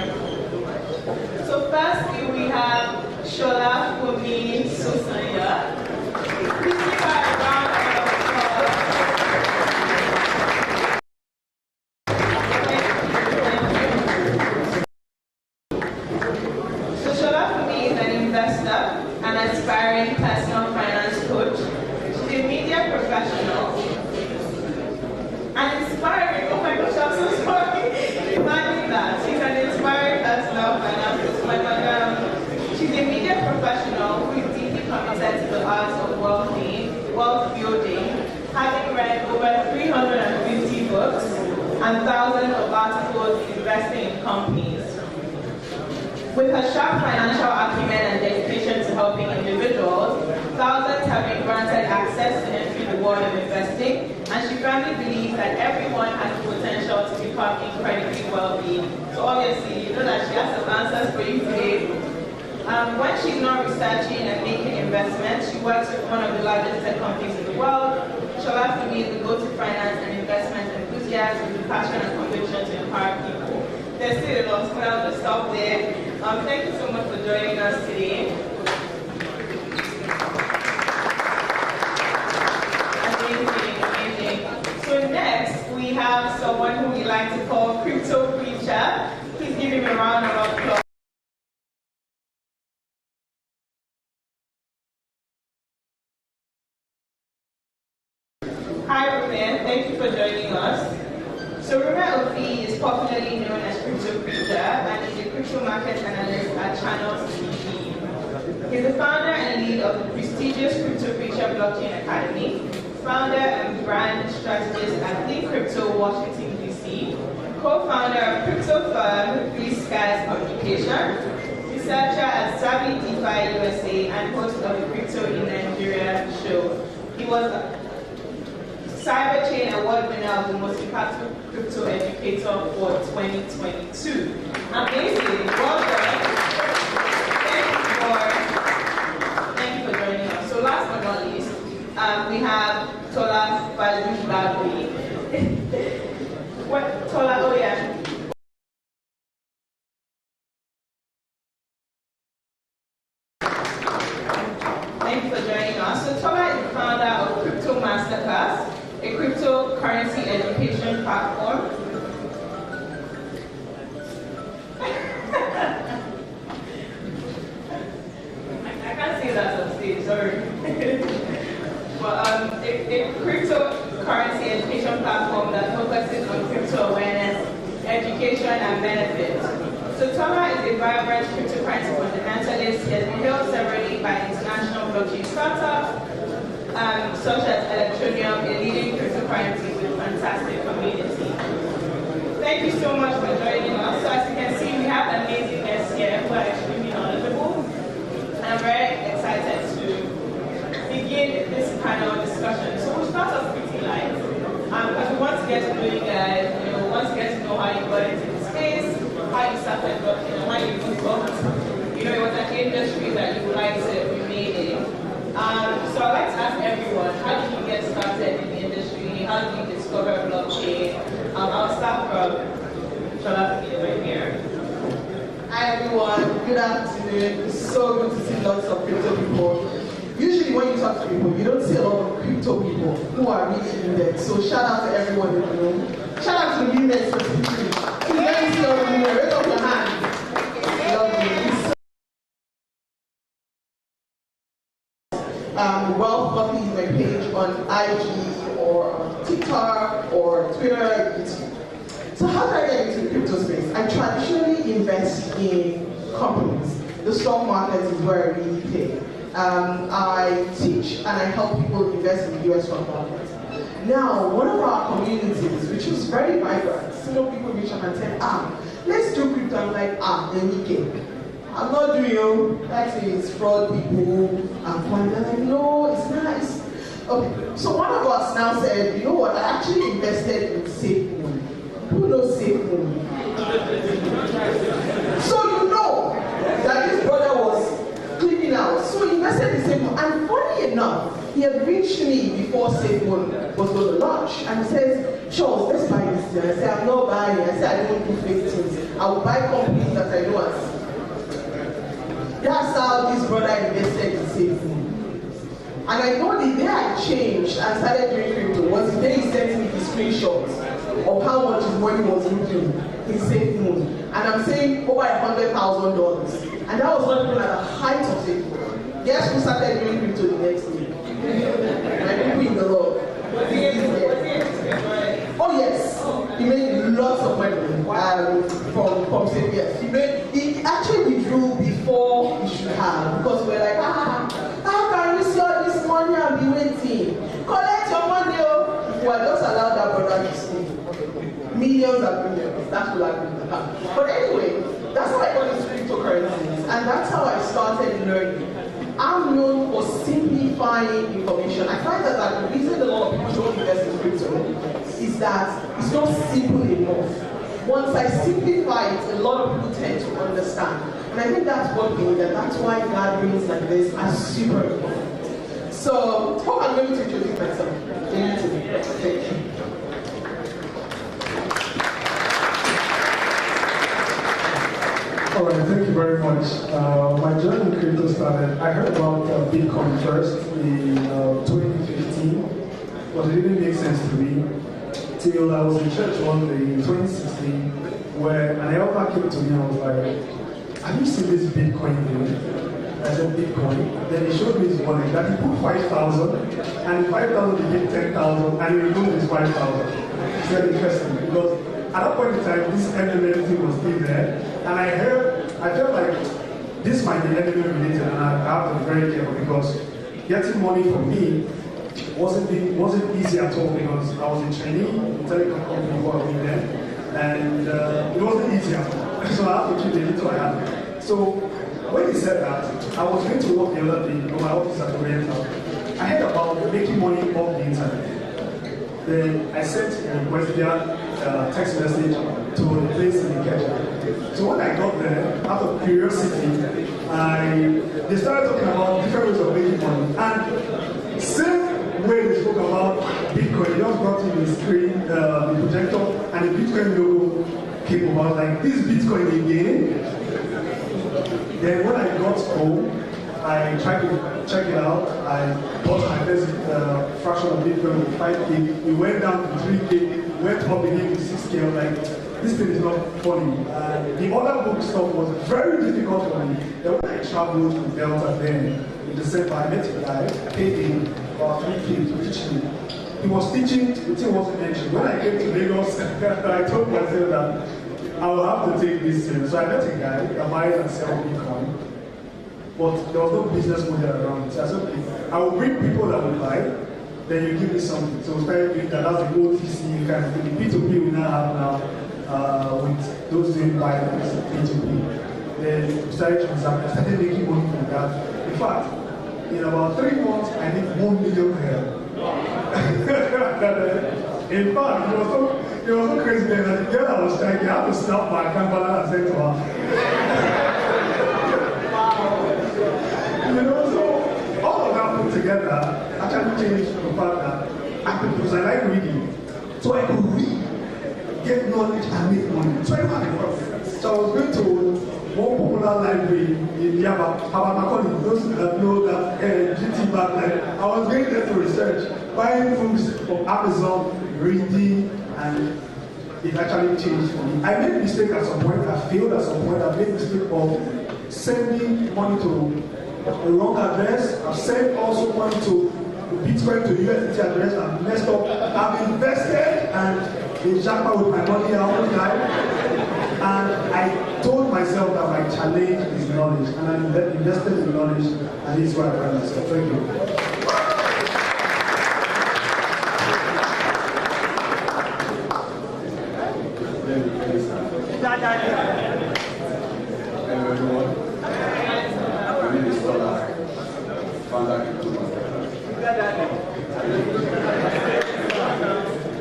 So firstly, we have Shola Fumi Susanya. Please give her a round of applause. So Shola Fumi is an investor, an aspiring personal finance coach. She's a media professional. An inspiring, oh my gosh, I'm so sorry. Imagine that. She's an inspiring personal finance coach. She's a media professional who is deeply committed to the art of wealth building, having read over 350 books and thousands of articles investing in companies. With her sharp financial acumen and dedication to helping individuals, thousands have been granted access to enter the world of investing, and she firmly believes that everyone has the potential to become incredibly wealthy. So obviously, you know that she has some answers for you today. When she's not researching and making investments, she works with one of the largest tech companies in the world. Shola Fumi is the go-to finance and investment enthusiast with the passion and conviction to empower people. There's still a lot, so I'll just stop there. Thank you so much for joining us today. Amazing. So next, we have someone who we like to call Crypto Preacher. Please give him a round of applause. Hi, Ruben. Thank you for joining us. So Ruben Ofi is popularly known as Crypto Preacher and is a crypto market analyst at Channels TV. He's the founder and lead of the prestigious Crypto Preacher Blockchain Academy, founder and brand strategist at Think Crypto Washington, D.C., co-founder of crypto firm Blue Skies Communication, researcher at Savvy DeFi USA, and host of the Crypto in Nigeria show. He was Cyberchain Award winner of the most impactful crypto educator for 2022. Amazing. Well done. Thank you for joining us. So last but not least, we have Tola Balubagui. What? Tola, oh yeah. Thank you for joining us. So Tola is the founder of Crypto Masterclass, a cryptocurrency education platform. I can't say that on stage, sorry. But a cryptocurrency education platform that focuses on crypto awareness, education, and benefits. So Tola is a vibrant cryptocurrency fundamentalist. He has been hailed severally by international blockchain startups, such as Electronium, a leading cryptocurrency with fantastic community. Thank you so much for joining us. So as you can see, we have amazing guests here who are extremely knowledgeable. And I'm very excited to begin this panel discussion. So we'll start off pretty light. Because we want to get to know you guys, we want to get to know how you got into the space, how you started blockchain, and why you moved. It was an industry that you would like to remain in. So I'd like to ask everyone, how did you get started in the industry? How did you discover blockchain? I'll start from Shola right here.
Hi everyone, good afternoon. It's so good to see lots of crypto people. Usually when you talk to people, you don't see a lot of crypto people who are really in there. So shout out to everyone in the room. Shout out to the women specifically. Please let me see all the women. Raise up your hands. Lovely. into. So how did I get into the crypto space? I traditionally invest in companies. The stock market is where I really play. I teach and I help people invest in the US stock market. Now, one of our communities, which was very vibrant, several people reach out and said, let's do crypto. I'm like, NEK. I'm not doing it. Actually, it's fraud people. And they're like, no, it's nice. Okay, so one of us now said, you know what, I actually invested in Safe Moon. Who knows Safe Moon? So you know that this brother was cleaning out. So he invested in Safe Moon. And funny enough, he had reached me before Safe Moon was going to launch. And he says, Charles, let's buy this thing. I said, I'm not buying it. I said, I don't do fake things. I will buy companies that I know and see. That's how this brother invested in Safe Moon. And I know the day I changed and started doing crypto was the day he sent me the screenshots of how much his money was looking in Safe Moon. And I'm saying over $100,000. And that was not even at the height of Safe Moon. Guess who started doing crypto the next day? My people in the Lord. Oh yes, he made lots of money from Safe. Yes, he actually withdrew before he should have, because we're like, how can you see all this money and be waiting? Collect your money, oh. Well, just allow that brother to sleep. Millions and millions. That's what I've been about. But anyway, that's how I got into cryptocurrencies, and that's how I started learning. I'm known for simplifying information. I find that the reason a lot of people don't invest in crypto is that it's not simple enough. Once I simplify it, a lot of people tend to understand. And I think that's what we need, and that's why gatherings like this are super important. So, hope I'm going to introduce myself. Thank you.
All right, thank you very much. My journey in crypto started, I heard about Bitcoin first in 2015, but it didn't make sense to me till I was in church one day in 2016, where an elder came to me and was like, have you seen this Bitcoin thing? I said, Bitcoin. Then he showed me his wallet that he put 5,000, and 5,000 became 10,000, and he removed his 5,000. It's very interesting because at that point in time, this MLM thing was still there, and I felt like this might be MLM related, and I have to be very careful because getting money from me wasn't easy at all because I was a trainee in telecom company before I went there, and it wasn't easy at all. So I had to keep the little I had. So when he said that, I was going to work the other day in my office at Oriental. I heard about making money off the internet. Then I sent a question text message to the place in Ikeja. So when I got there, out of curiosity, they started talking about different ways of making money. And same way they spoke about Bitcoin, they just brought in the screen, the projector, and the Bitcoin logo came about like, this Bitcoin again. Then when I got home, I tried to check it out. I bought my first fraction of Bitcoin with 5K. We went down to 3K, went up again to 6K. I was like, this thing is not funny. The other book stuff was very difficult for me. Then when I traveled to Delta then, in December, I met a guy, paid him about 3K to teach me. He was teaching, the thing wasn't mentioned. When I came to Lagos, I told myself that I will have to take this thing. So I met a guy that buys and sells Bitcoin. But there was no business model around it. So I said, okay, I will bring people that will buy, then you give me something. So we started doing that. That's the OTC kind of thing. P2P we now have now with those doing buy P2P. Then we started transacting. I started making money from that. In fact, in about 3 months, I made 1 million here. In fact, it was so crazy that the girl I was trying, I had to stop my camera and say to her, you know, so all of that put together actually changed the fact that because I like reading, so I could read, get knowledge, and make money. So I was going to one popular library in Yaba, Habamakoni, those that know that GT back then. I was going there to research, buying books from Amazon, reading, and it actually changed for me. I made mistake at some point, I failed at some point, I made mistake of sending money to a wrong address. I've sent also money to Bitcoin to USDT address and messed up. I've invested and They jump with my money all the time. And I told myself that my challenge is knowledge. And I invested in knowledge, and this is where I find myself. Thank you.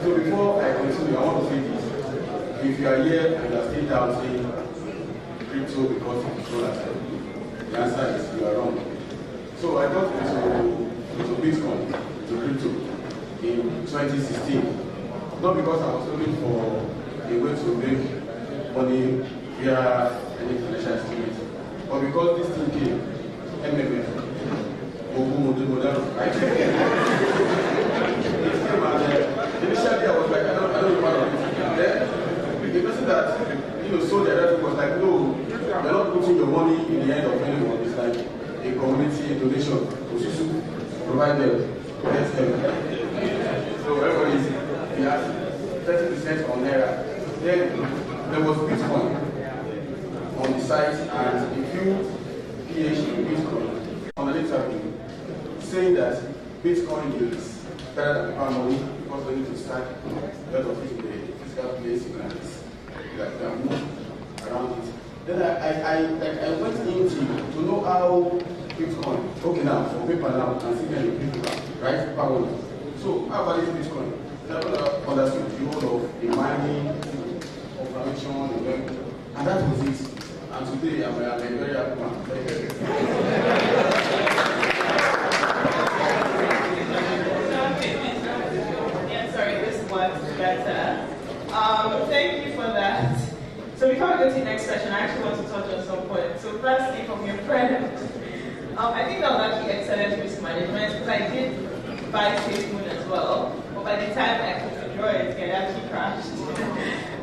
So before I continue, I want to say this. If you are here and you are still doubting crypto because of Transak, the answer is you are wrong. So I got into Bitcoin, to crypto, in 2016. Not because I was looking for a way to make money via any financial instrument, but because this thing came, MMF, right? Initially, I was like, I don't want to. Then the person that sold the other thing was like, no, you're not putting your money in the hand of anyone. It's like a community donation. Provide them, let them. So everybody has 30% on Naira. Then there was Bitcoin on the site, and if you PhD Bitcoin on the interview, saying that Bitcoin is better than pound money because we need to stack a lot of it in the physical place, you can move around it. Then I went into to know how Bitcoin, okay now, for paper now, and see kind of paper, right? Power. So how about this Bitcoin? I understood the whole of the mining, operation, and that was it. And today I'm a very happy man.
Better. Thank you for that. So before we go to the next question, I actually want to touch on some points. So firstly, from your friend, I think that was actually excellent risk management because I did buy SafeMoon as well, but by the time I could withdraw it, it actually crashed.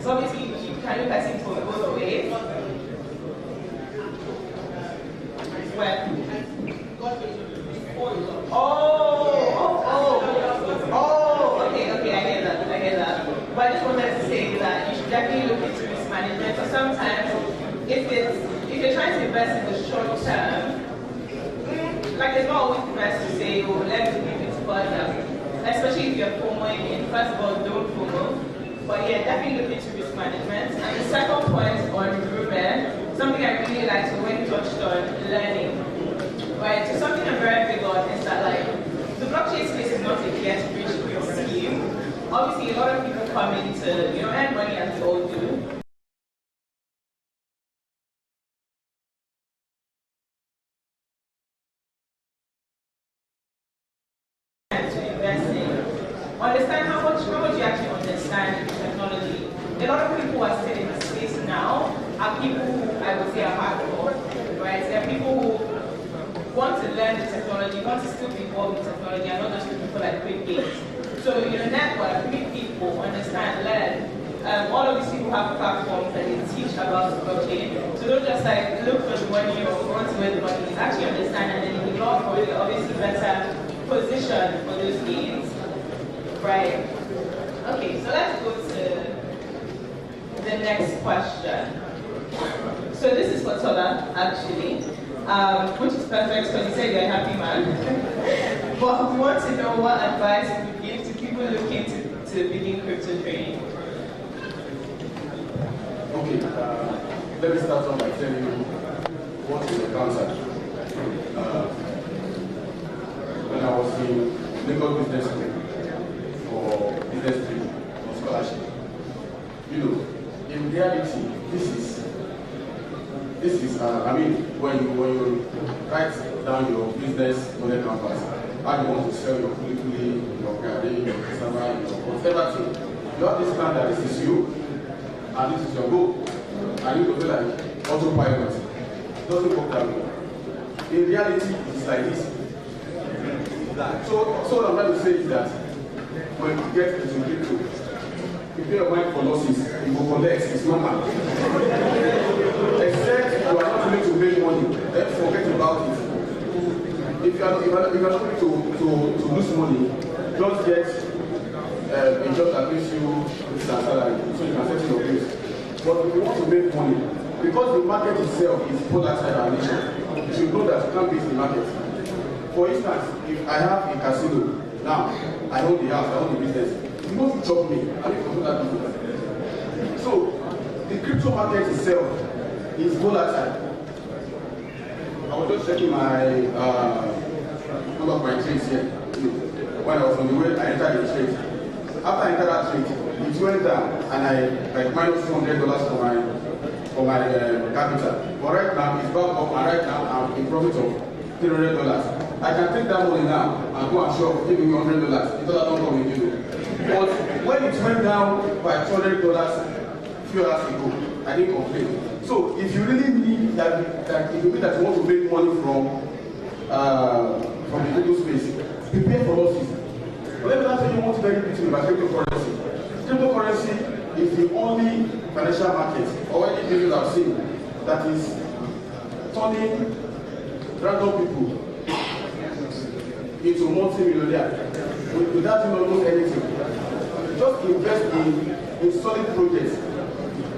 So obviously, you can look at it for both ways. Okay, I get that. But I just wanted to say that you should definitely look into risk management. So sometimes, if you're trying to invest in the short term, like it's not always the best to say, oh, let's leave it further. Especially if you're FOMOing in. First of all, don't FOMO. But yeah, definitely look into risk management. And the second point on Ruben, something I really liked when you touched on learning. Right, so something I'm very big on is that like the blockchain space is not a get-rich-quick scheme. Obviously, a lot of people come in to earn money as they all do. To invest in, understand how much you actually understand the technology. A lot of people who are still in the space now are people who I would say are hardcore, right? There are people who want to learn the technology, want to still be involved in technology, and not just looking for like quick gains. So network, meet people, understand, learn. All of these people have platforms that they teach about blockchain. So don't just like look for the money or want to where the money is. Actually understand, and then you will go for the obviously better position for those gains. Right. Okay, so let's go to the next question. So this is for Tola, actually. Which is perfect because you said you're a happy man. But we want to know what advice you would give to people looking to begin crypto trading.
Okay, let me start off by telling you what is a Transak. When I was in Lagos Business School for business training on scholarship, in reality, this is when you write down your business model canvas, how you want to sell your kulikuli, your garden, your cassava, your whatever thing. You have this plan that this is you, and this is your goal. And you go like autopilot. It doesn't work that way. In reality, it's like this. So what I'm trying to say is that when you get into crypto, prepare your mind for losses, you will collect, it's normal. Except you are not willing to make money, then forget about it. If you are not willing to lose money, just get a job that pays you this salary, so you can settle your bills. But if you want to make money, because the market itself is volatile and nation, you should know that you can't beat the market. For instance, if I have a casino, now I own the house, I own the business, you want to chop me, I need to control that business. So the crypto market itself is volatile. I was just checking my one of my trades here. When I was on the way, I entered the trade. After I entered that trade, it went down, and I like minus $200 for my capital. But right now it's back up, and right now I'm in profit of $300. I can take that money now and go and shop, give me $100. It doesn't come with you. But when it went down by $200 a few hours ago, I didn't complain. So if you really need that if you think that you want to make money from the crypto space, prepare for losses. But let me not tell you what very quickly about cryptocurrency. Cryptocurrency is the only financial market or any business I've seen that is turning random people into multi-millionaire without even knowing anything. Just invest in solid projects.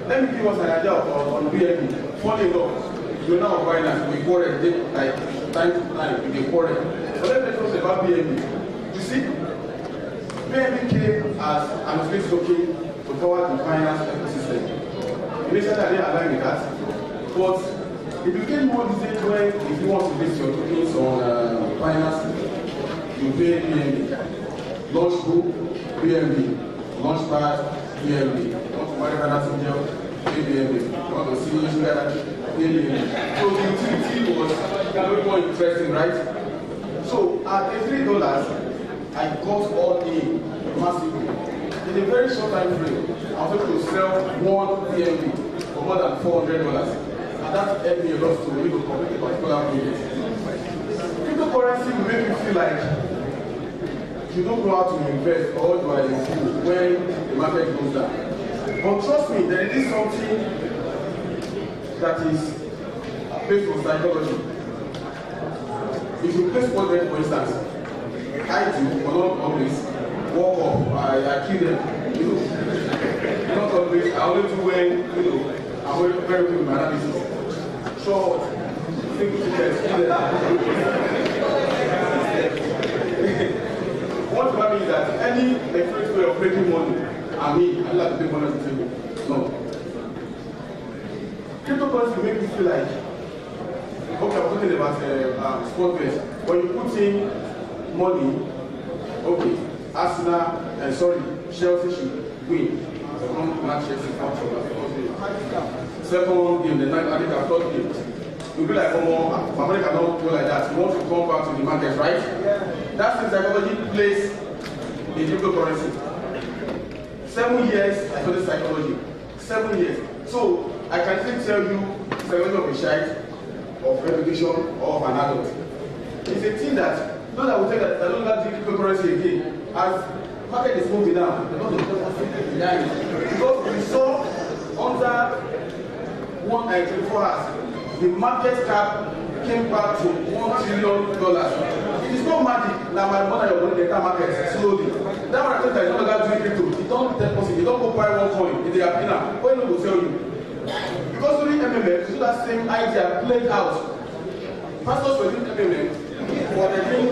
Let me give us an idea on BNB. Funny enough, you know Binance, we quarrel like time to time, we quarrel. But let me talk about BNB. You see, BNB came as an office token to power the finance ecosystem. Initially, I didn't align with that, but it became more easy when if you want to list your tokens on finance, you pay BNB. Launch group, BNB. Launchpad, BNB. Whatever that's in there, BNB. Want to see you there, BNB. So the utility was very more interesting, right? So at $3, I got all in massively. In a very short time frame, I was able to sell one BNB for more than $400. And that helped me a lot to be able to complete a particular project. Cryptocurrency will make you feel like you don't know how to invest or you are a fool when the market goes down. But trust me, there is something that is based on psychology. If you play sport bet, for instance, I do, but not always, walk up, I kill them. You know, not always, I only do when, you know, I'm very, very good with my analysis. Short, simple tickets, kill them. What I mean is that any different way of making money, I like to make money on the table. No. Cryptocurrency makes me feel like, okay, I'm talking about sport bets. When you put in money, okay, Arsenal, Chelsea should win. Second game, the night, I think I third game. You'll be like, oh, America don't go like that. You want to come back to the market, right? Yeah. That's the psychology plays in cryptocurrency. 7 years, I studied psychology. 7 years. So I can still tell you psychology of a child, of education, or of an adult. It's a thing that, not that we say that I don't like cryptocurrency again. As market is moving down, because we saw under 1.24 hours, the market cap came back to $1 trillion. It is not magic. Now my money you're going to enter market slowly. That one I think that is no longer doing crypto. You don't deposit. You don't go buy one coin in the arena. When will sell you? Because during MMM, so that same idea played out. Pastors were doing MMM. For the thing,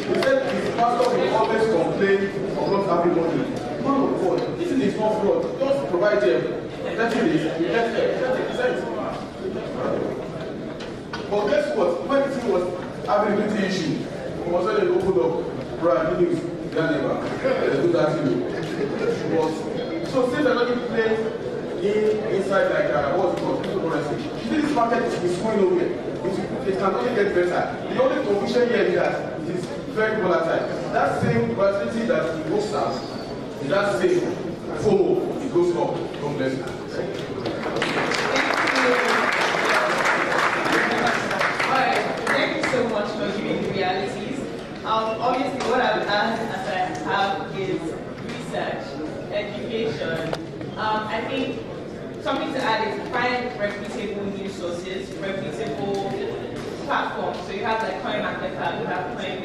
he said his pastor will always complain of not having money. Man of God, this is not fraud. Just provide them 30 days, you get 30%. But guess what? When the thing was having a big issue, we was when they opened up, brand news, never. They do that thing. So since I don't play inside like what's it called, cryptocurrency, this market is going nowhere. It can only get better. The only confusion here is that it is very volatile. That same volatility that it goes down, that same FOMO, it goes up. God bless you.
Alright, thank you so much for giving the realities. Obviously, what I would ask as I have is research, education. I think something to add is find reputable news sources, reputable platforms. So you have like Coin Market Cap, you have Coin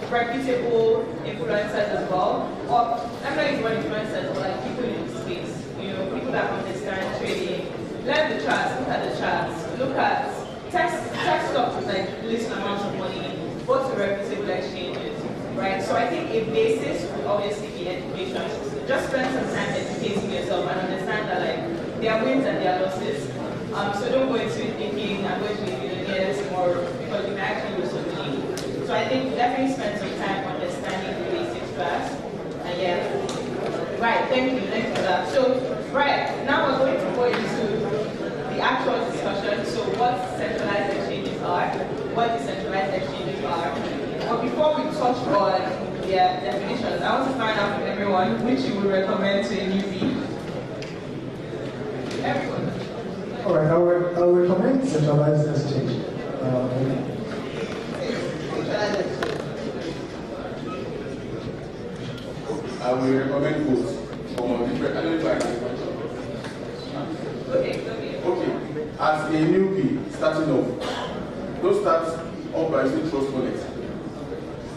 reputable influencers as well. Or I'm not even influencers, but like people in the space. You know, people that understand trading. Learn the charts, look at the charts, look at test stocks with like least amount of money, go to reputable exchanges. Right, so I think a basis would obviously be education. Just spend some time educating yourself and understand that like there are wins and there are losses. So don't go into it thinking I'm going to be millionaires tomorrow because you may actually lose some money. So I think definitely spend some time understanding the basics first. And yeah, right. Thank you for that. So right now we're going to go into the actual discussion. So what centralized exchanges are, what decentralized exchanges are. But before we touch on their definitions, I want to find out from everyone which you would recommend to a newbie. Everyone.
All right, I will recommend centralized exchange.
I will recommend both for different. I don't know if I can mention. Okay. As a newbie starting off, don't start up by using trust wallet.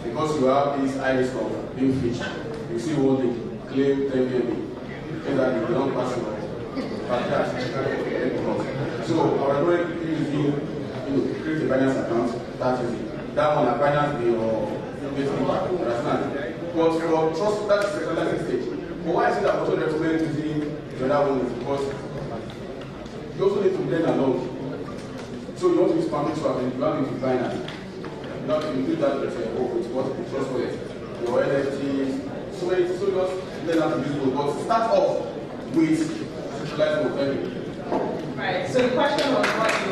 Because you have this high risk of being fished. You see one day, claim 10 BNB, so that you don't pass your backdash. So I recommend you create a Binance account, start using it. That one, a Binance Pay or basically, understand? But for trust, that's the centralized stage. But why is it that I also recommend using the other one is because you also need to learn along. So you want to use public swap and you have to use Binance. Now you do that with what the trust wallet, your NFTs, so many, so just learn how to use both. But start off with centralized portfolio.
Right. So the question was what you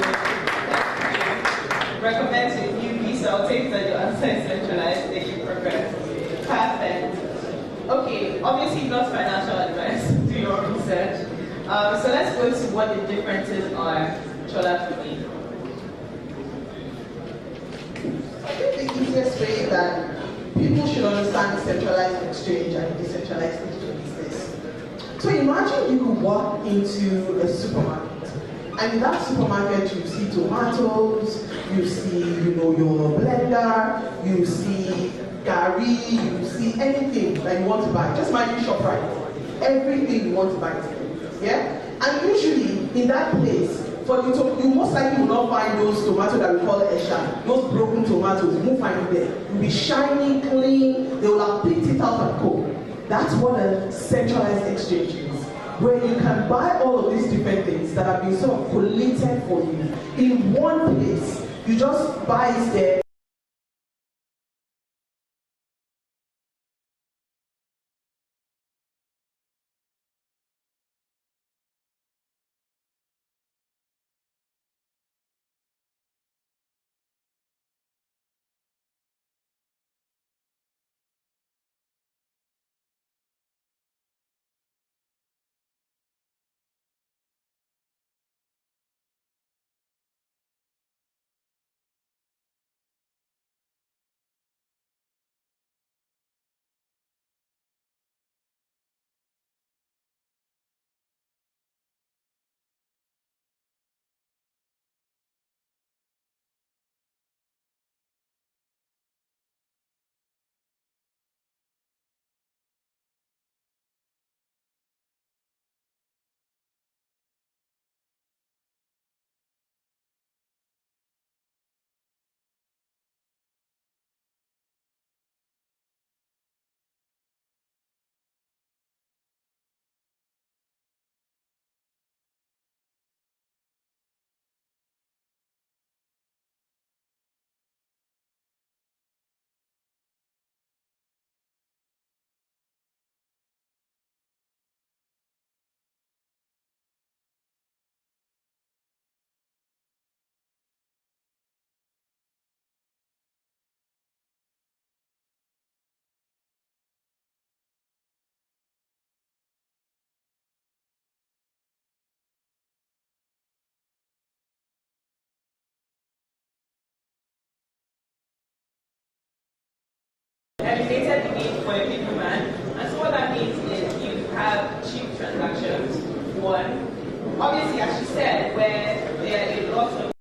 recommend to newbies. So I'll take that your answer is centralized, then you progress. Perfect. Okay. Obviously not financial advice. Do your research. So let's go to what the differences are. Chola for me.
I think the easiest way that people should understand the centralized exchange and the decentralized exchange is this. So imagine you could walk into a supermarket, and in that supermarket you see tomatoes, you see, your blender, you see gari, you see anything that you want to buy. Just imagine ShopRite. Everything you want to buy. Yeah? And usually in that place, you most likely will not find those tomatoes that we call esha, those broken tomatoes. You won't find it there. It will be shiny, clean. They will have picked it out and cooked. That's what a centralized exchange is, where you can buy all of these different things that have been sort of collated for you in one place. You just buy it there.
Elevated the need for a big demand. And so what that means is you have cheap transactions, one. Obviously, as she said, where there are a lot of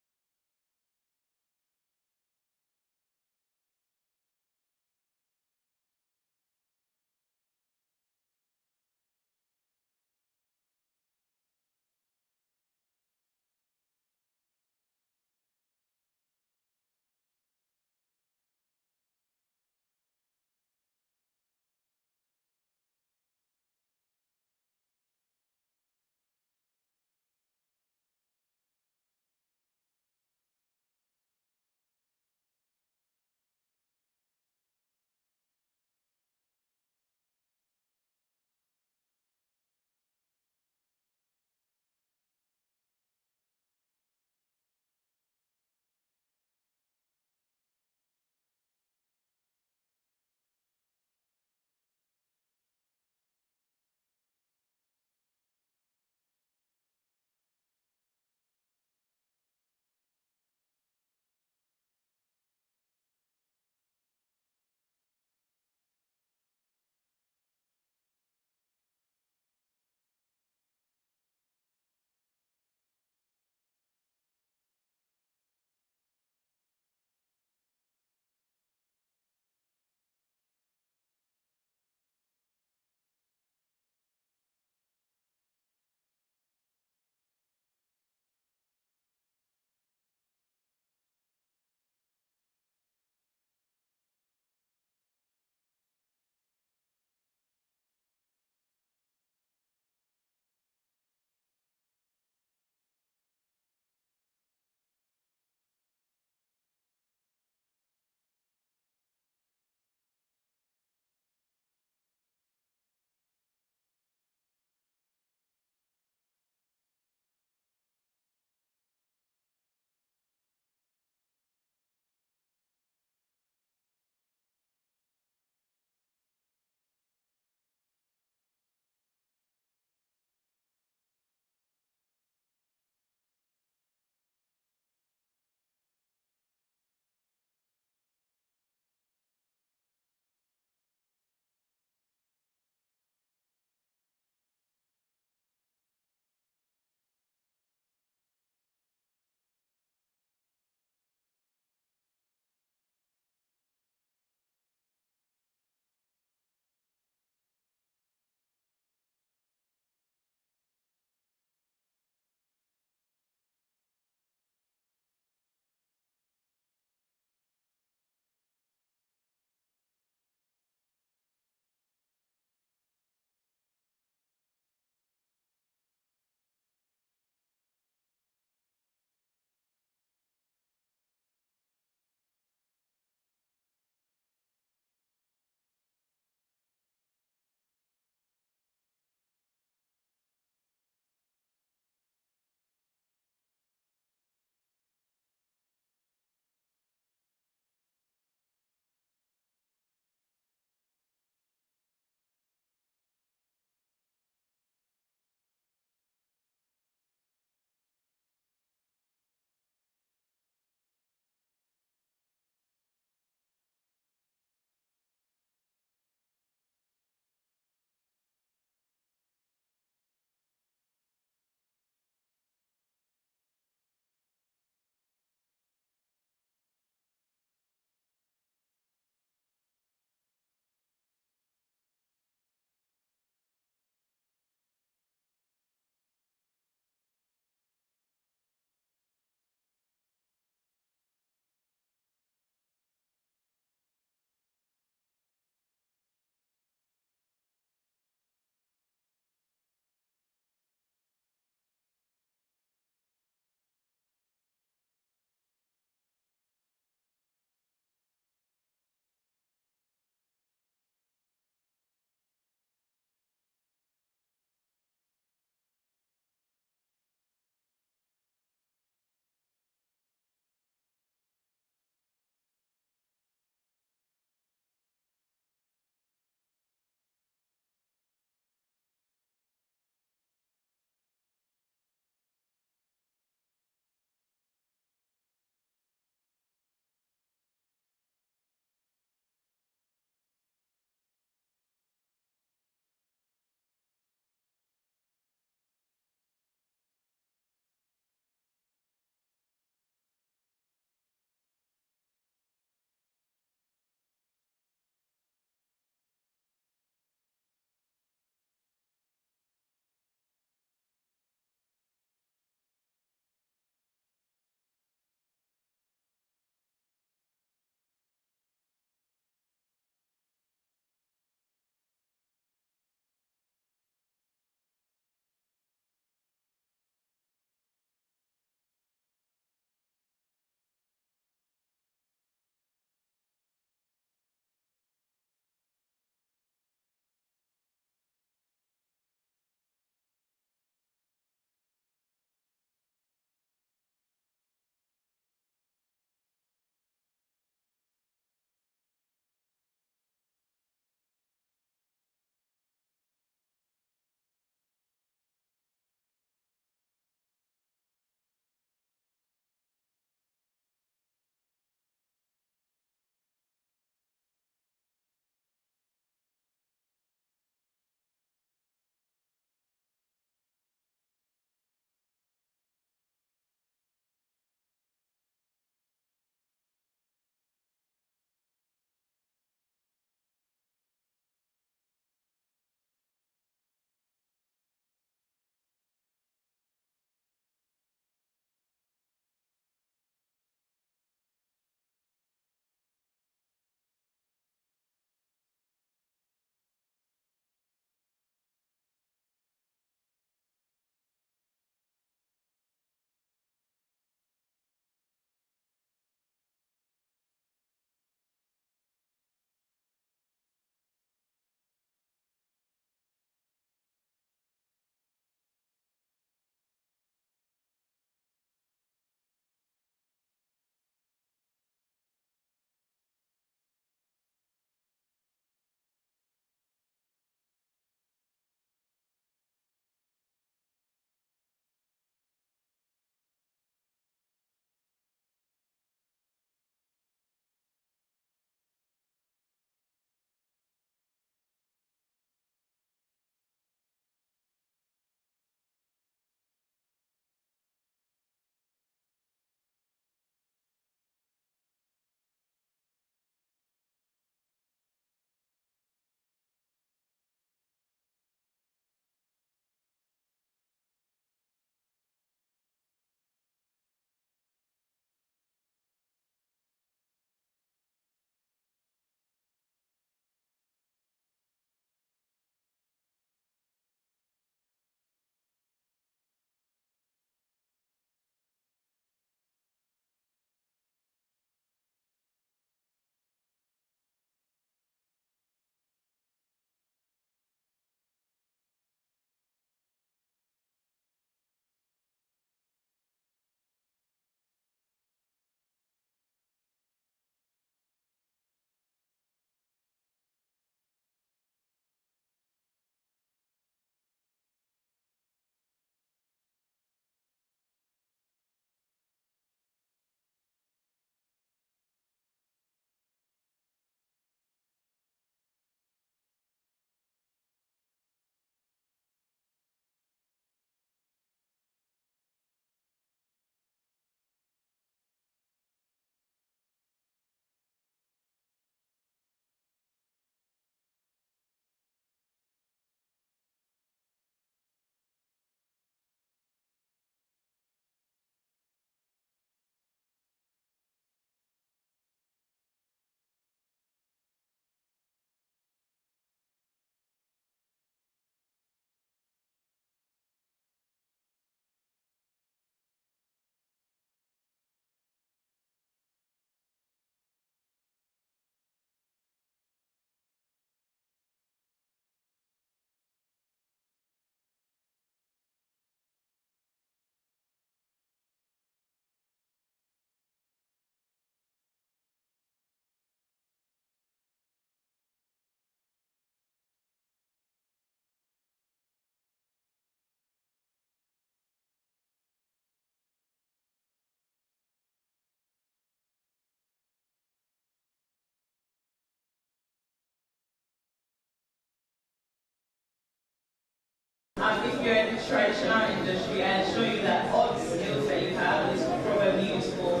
traditional industry and show you that all the skills that you have is probably useful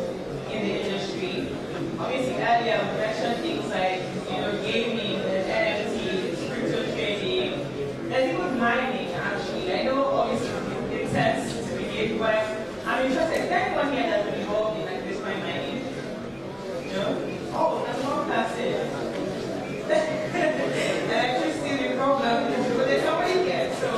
in the industry. Obviously, earlier we mentioned things like, gaming, NFTs, crypto trading, there's even mining actually. I know obviously it tends to be good, but I'm interested. Is there anyone here that's been involved in like Bitcoin mining? No? Oh, that's one person. Electricity is a problem, but there's nobody here, so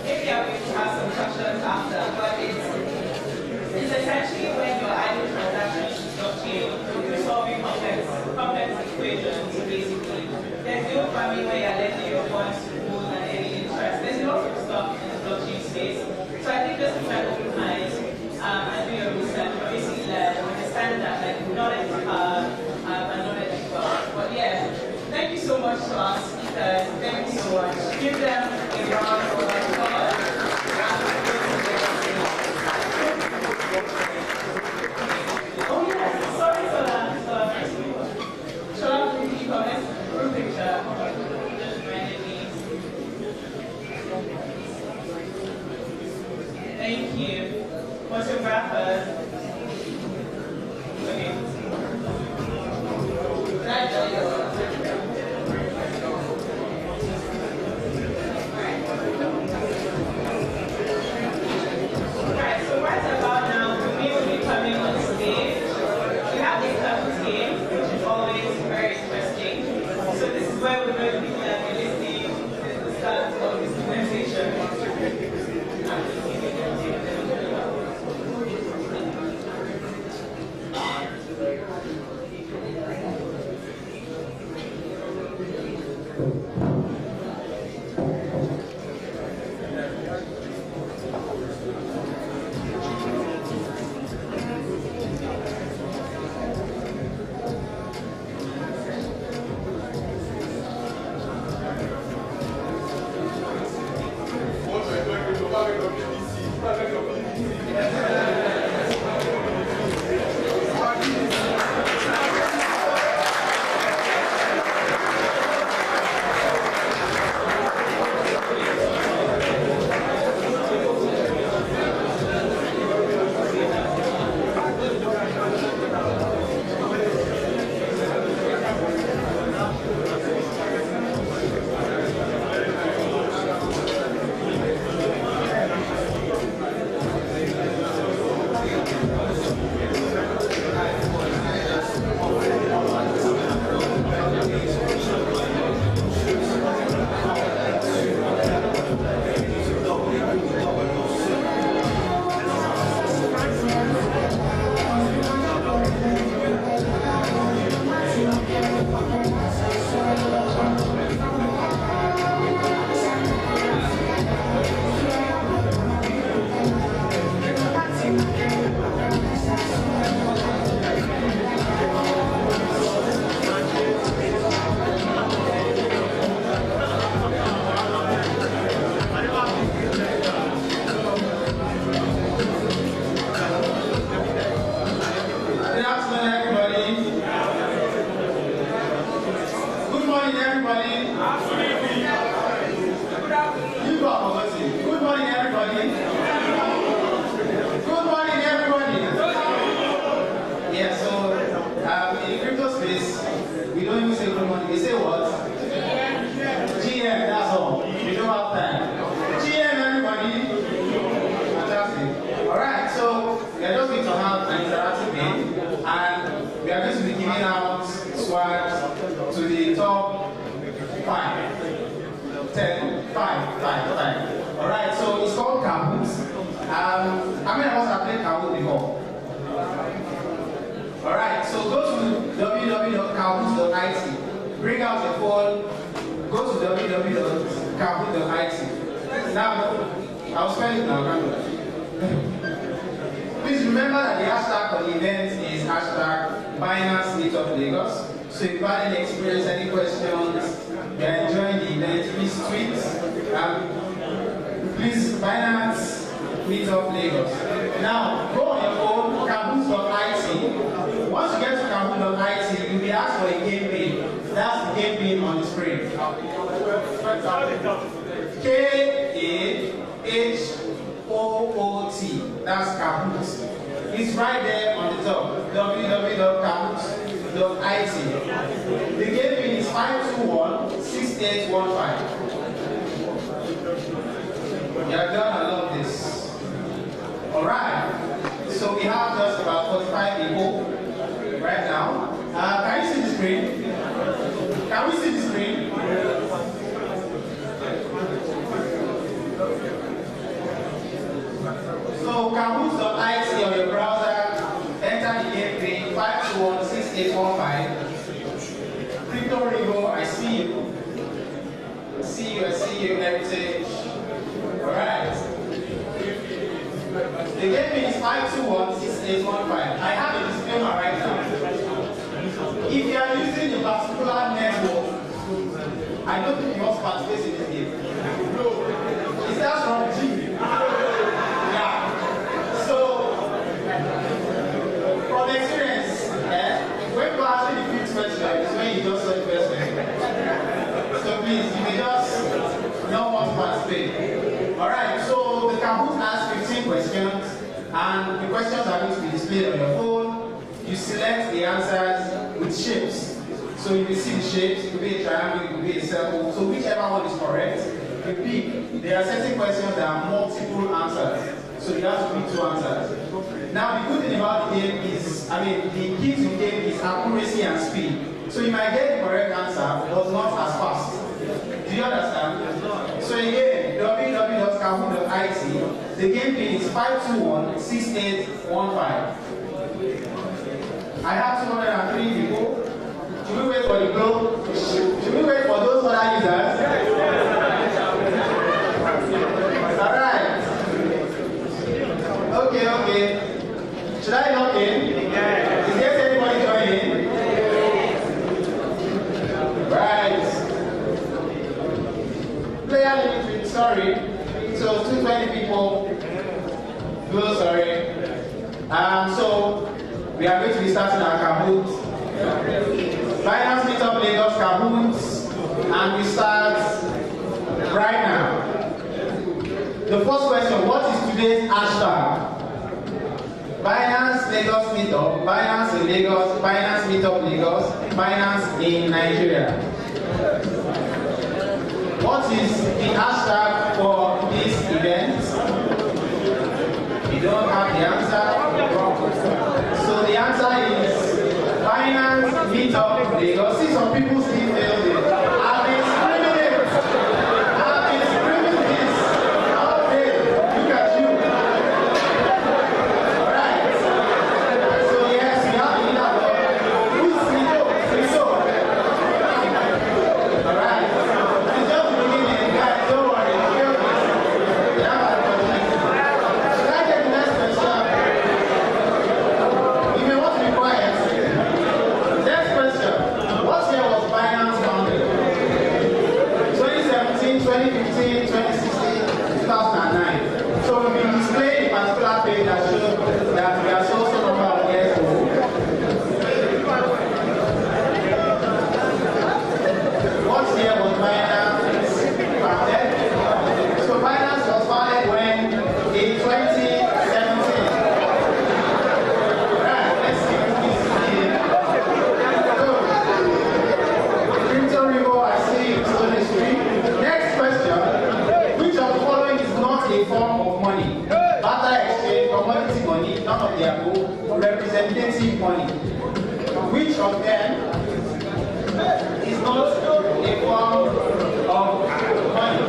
maybe I will have some questions after. But it's essentially when you're adding transactions to blockchain, you're solving complex equations basically. There's no farming where you're letting your funds pool and any interest. There's lots of stuff in the blockchain space. So I think just to try to open minds and do your research, obviously understand that like knowledge is hard and knowledge is wealth. But yeah, thank you so much to our speakers. Thank you so much. Give them a round of applause. Oh yes, sorry for that. Shall I quickly comment? Group picture. Just reminded me. Thank you. Photographers. Okay. Alright, so right about now, we will be coming on stage. We have the Clubs game, which is always very interesting. So this is where we're going to be listening to the start of this presentation.
Please remember that the hashtag for the event is hashtag Binance Meetup Lagos. So if you have any experience, any questions, you are enjoying the event, please tweet. Please Binance Meetup Lagos. Now go on your phone, kahoot.it. Once you get to kahoot.it, you'll be asked for a game pin. That's the game pin on the screen. Kahoot.it. That's Kahoot. It's right there on the top, www.kahoot.it. The game pin is 521-6815. You are done along this. Alright, so we have just about 45 people right now. Can you see the screen? Can we see the screen? So Kahoot.it on your browser, enter the game pin 521-6815. Crypto Rigo, I see you. I see you, Heritage. Alright. The game pin is 521-6815. I have a disclaimer right now. If you are using a particular network, I don't think you must participate in this game. No. It starts from G. Yeah. So, from experience, when people ask you the fifth question, it's when you just saw the first question. So please, you may just not want to participate. Alright, so the Kahoot has 15 questions, and the questions are going to be displayed on your phone. You select the answers with shapes. So you will see the shapes, it could be a triangle, it could be a circle. So whichever one is correct, you pick. There are certain questions that are multiple answers. So you have to pick 2 answers. Now the good thing about the game is, the key to the game is accuracy and speed. So you might get the correct answer, but not as fast. Do you understand? So again, www.kahoot.it, the game pin is 521-6815. I have 203 people. Should we wait for the globe? Should we wait for those other users? Alright. Okay. Should I log in? Is there anybody joining? Right. Player limit, sorry. So 220 people. Blue, sorry. So we are going to be starting our Kahoot. Binance Meetup Lagos Kahoot, and we start right now. The first question, what is today's hashtag? Binance Lagos Meetup, Binance in Lagos, Binance Meetup Lagos, Binance in Nigeria. What is the hashtag for this event? You don't have the answer? So the answer is Binance Meetup Lagos. See, some people still fail it. I've been screaming it. I've been screaming this all day. Look at you. Alright. So yes, we have the leaderboard. Who's Friso? Alright. It's just the beginning, guys. Don't worry. We have our opportunity. Should I get the next question? You may want to be quiet. Next question. What year was Binance founded? 2017, 2015, 2016, 2009. So we've been displaying a particular page that shows that we are so number of years old. What year was Binance founded? So Binance was founded when in 2017. Right, let's see who is here. Crypto Rigo, I see you on the screen. Next question. Which of the following is not a form of money? Barter exchange, commodity money, none of the above, representative money. Which of them is not a form of money?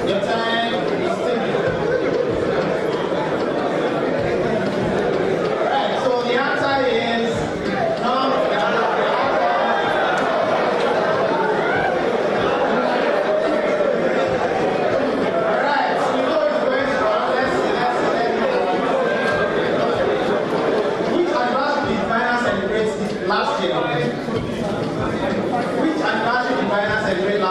Your time is ticking. Right, so the answer is none of the above. Last year. Which anniversary did Binance celebrate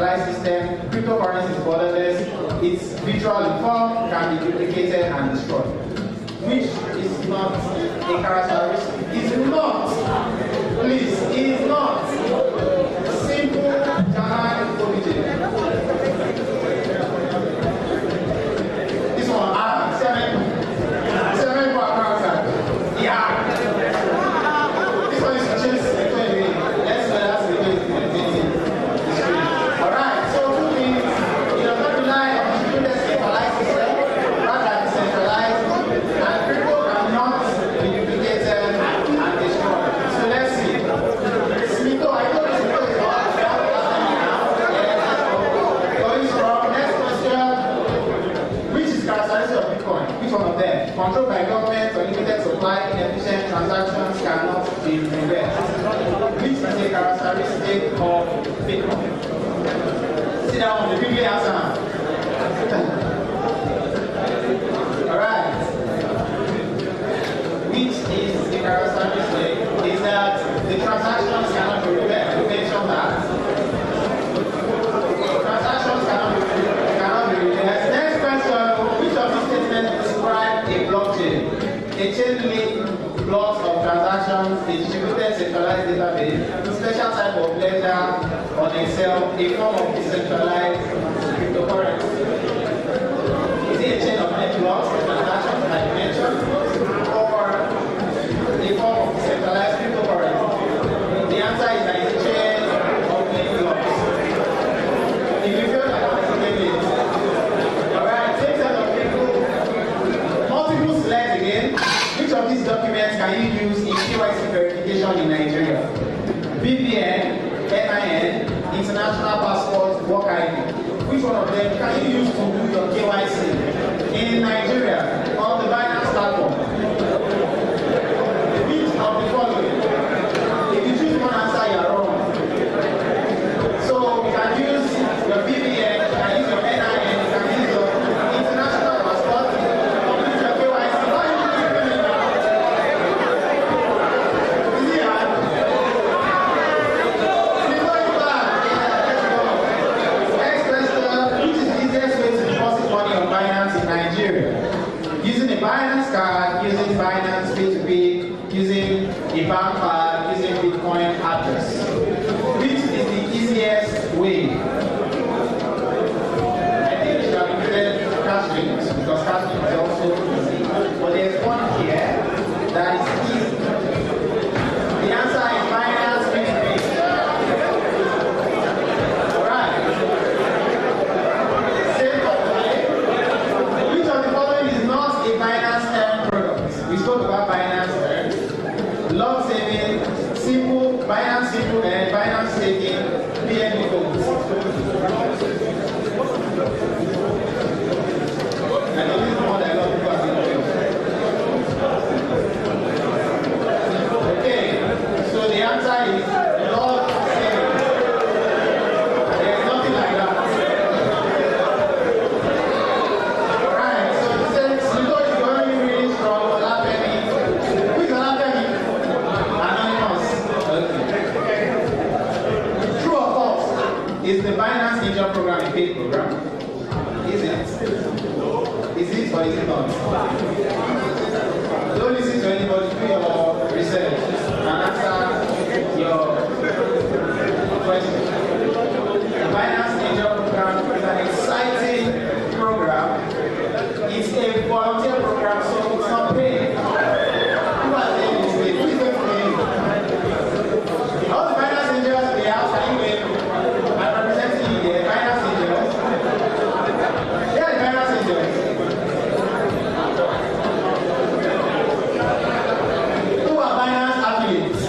decentralized system, cryptocurrency is borderless, its virtual form can be duplicated and destroyed. Which is not a characteristic. Is not. Please, is not. Simple German origin. This one, seven for Transak. Yeah. This one is just between. Let's say that's between. Alright, so two things. It does not rely on distributed centralized system, rather decentralized, and crypto cannot be duplicated and destroyed. So let's see. Smito, I told you Smito is not going from next question. Which is characteristic of Bitcoin? Which one of them? Controlled by government, unlimited supply, inefficient transactions cannot be reversed. Which is a characteristic of Bitcoin? Sit down, the quickly answer. Alright. Which is the characteristic? Is that the transactions cannot be reversed. We mentioned that. Transactions cannot be reversed. Next question. Which of these statements describe a blockchain? A chain link blocks of transactions, a distributed centralized database, special type of ledger on Excel, a form of decentralized cryptocurrency. Is it a chain of net blocks of transactions like you mentioned, or a form of decentralized cryptocurrency? The answer is that it's a chain of net blocks. If you feel like I'm explaining it, alright, same set of people, multiple slides again. Which of these documents can you use in KYC verification in Nigeria? BVN, NIN, International Passport, Work ID. Which one of them can you use to do your KYC in Nigeria on the Binance platform? Which of the following? If you choose one answer, you are wrong. So you can use your BVN, you can use your NIN, you can use your International Passport, you can use your KYC. Using a Binance card, using Binance Pay, using a bank card, using Bitcoin address. Which is the easiest way? I think you should have included cash links because cash links is also easy. But there's one here that is easy. The answer is Binance Pay. Alright. Binance Earn products. We spoke about Binance Earn. Log saving, simple, Binance Simple, and Binance Staking, PNB codes. I know this is more than a lot of people have been doing. Okay, so the answer is log saving. There's nothing like that. Is the Binance Ninja program a paid program? Is it? Is it or is it not? Don't listen to anybody, do your research and answer your question. The Binance Ninja program is an exciting program. It's a volunteer program, so it's not paid. Who are saying this? Who is going to pay? All the Binance Ninjas in the house, are you in? I'm representing you there, Binance Angels. Yeah, the Binance Angels. Who are Binance affiliates?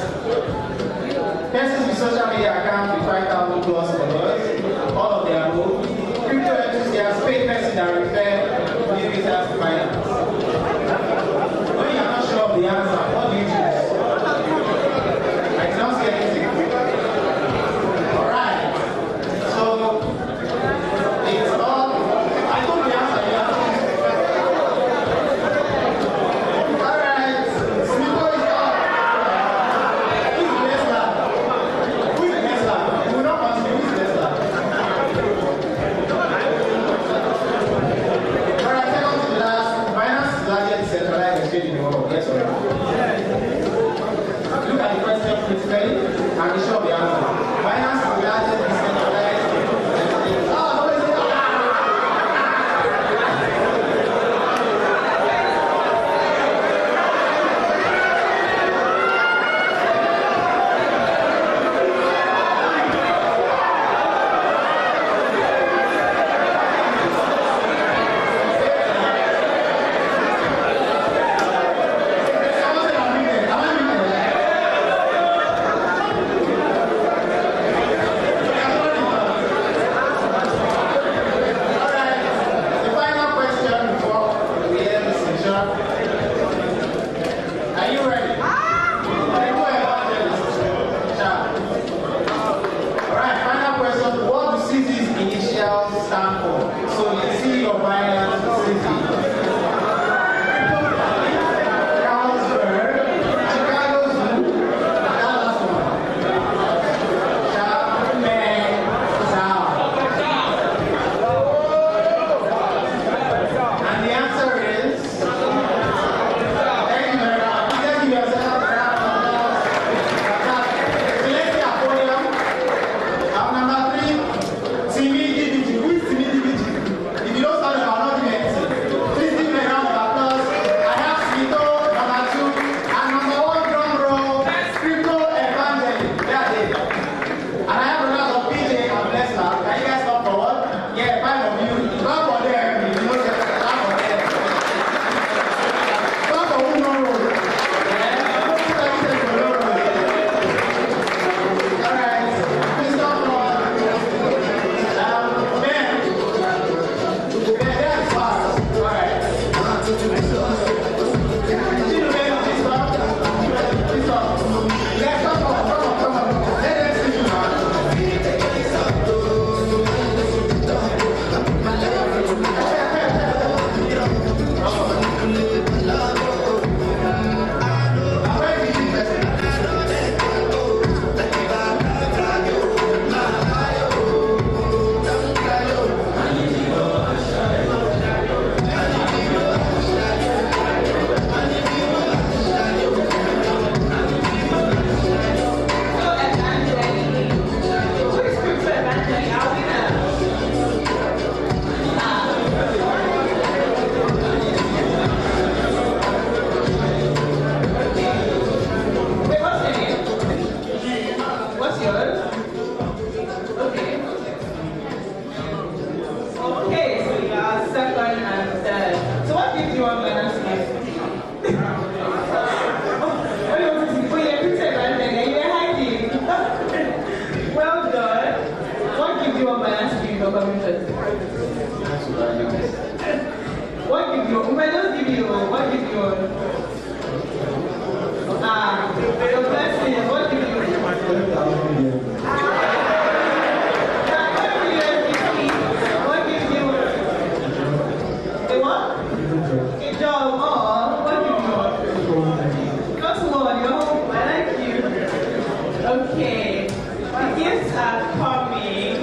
you one Binance Pay? Well done. What gives you one Binance Pay in your commission? What gives you? If I just give you one, what gives you one? Your blessing, what gives you? What gives you? A what? A job. Oh, what gives you? Just one, you're home. I like you. Okay. The gifts are coming.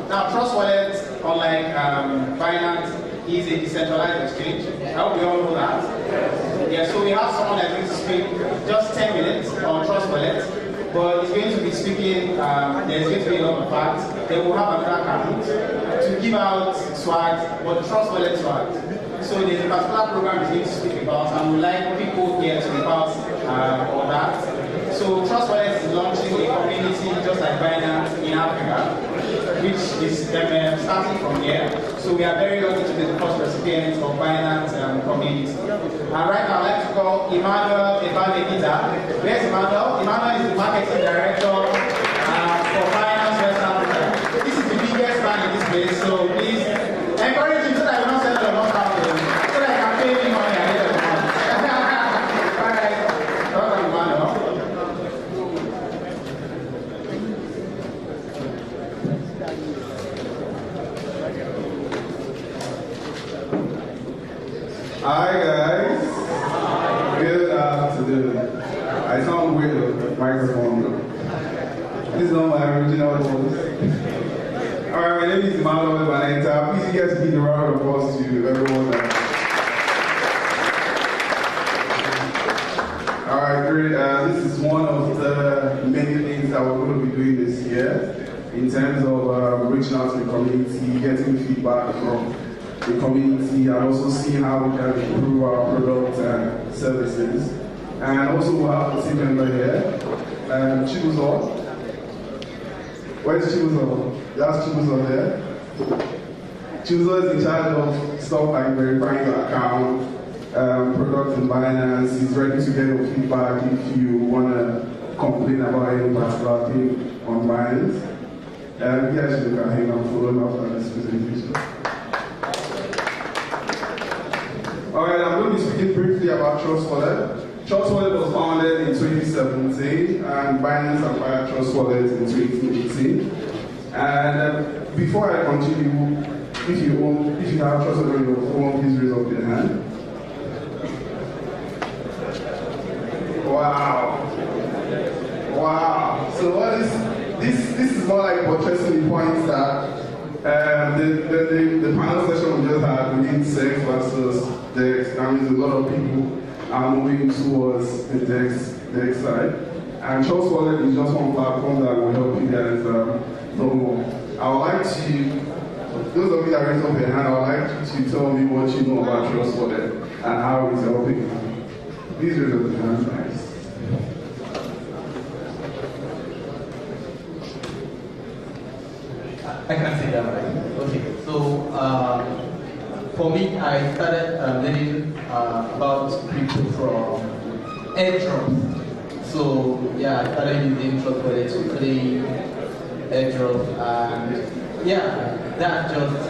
Now, Trust Wallet, unlike Binance, is a decentralized exchange. I hope we all know that. Yeah, so we have someone that's going to speak just 10 minutes on Trust Wallet, but he's going to be speaking, there's going to be a lot of facts. Then we'll have another account to give out swag, but Trust Wallet swag. So there's a particular program he's going to speak about, and we'd like people here to be part of that. So Trust Wallet is launching a community just like Binance in Africa, which is starting from here. So we are very lucky to be the first recipients of Binance community. And right now I'd like to call Emmanuel Ebamegita. Where's Emmanuel? Emmanuel is the marketing director for Binance West Africa. This is the biggest man in this place, so please encourage him so that I will not send a lot of out there, so that I can pay me money ahead of time. Alright, welcome Emmanuel.
Hi guys, good afternoon. I sound weird with the microphone. This is not my original voice. Alright, my name is Emmanuel Valenta. Please you guys give a round of applause to everyone. Alright, great. This is one of the many things that we're going to be doing this year in terms of reaching out to the community, getting feedback from the community, and also seeing how we can improve our products and services. And also we'll have a team member here. Chibuzo. Where's Chibuzo? That's Chibuzo there. Chibuzo is in charge of stuff like verifying your account, product in Binance. He's ready to get your feedback if you want to complain about any particular thing on Binance. You guys should look at him and follow him after this presentation. Alright, I'm going to be speaking briefly about Trust Wallet. Trust Wallet was founded in 2017 and Binance acquired Trust Wallet in 2018. And before I continue, if you have Trust Wallet on your phone, please raise up your hand. Wow. Wow. So what is this is more like buttressing the points that the panel session we just had within sex versus DEX. That means a lot of people are moving towards the DEX side. And Trust Wallet is just one platform that will help you guys know more. I would like to, those of you that raise up your hand, I would like you to tell me what you know about Trust Wallet and how it's helping you. Please raise up your hands, nice.
I can say that right. Okay, so for me, I started learning about crypto from airdrop. So yeah, I started using Trust Wallet to claim airdrop, and yeah, that just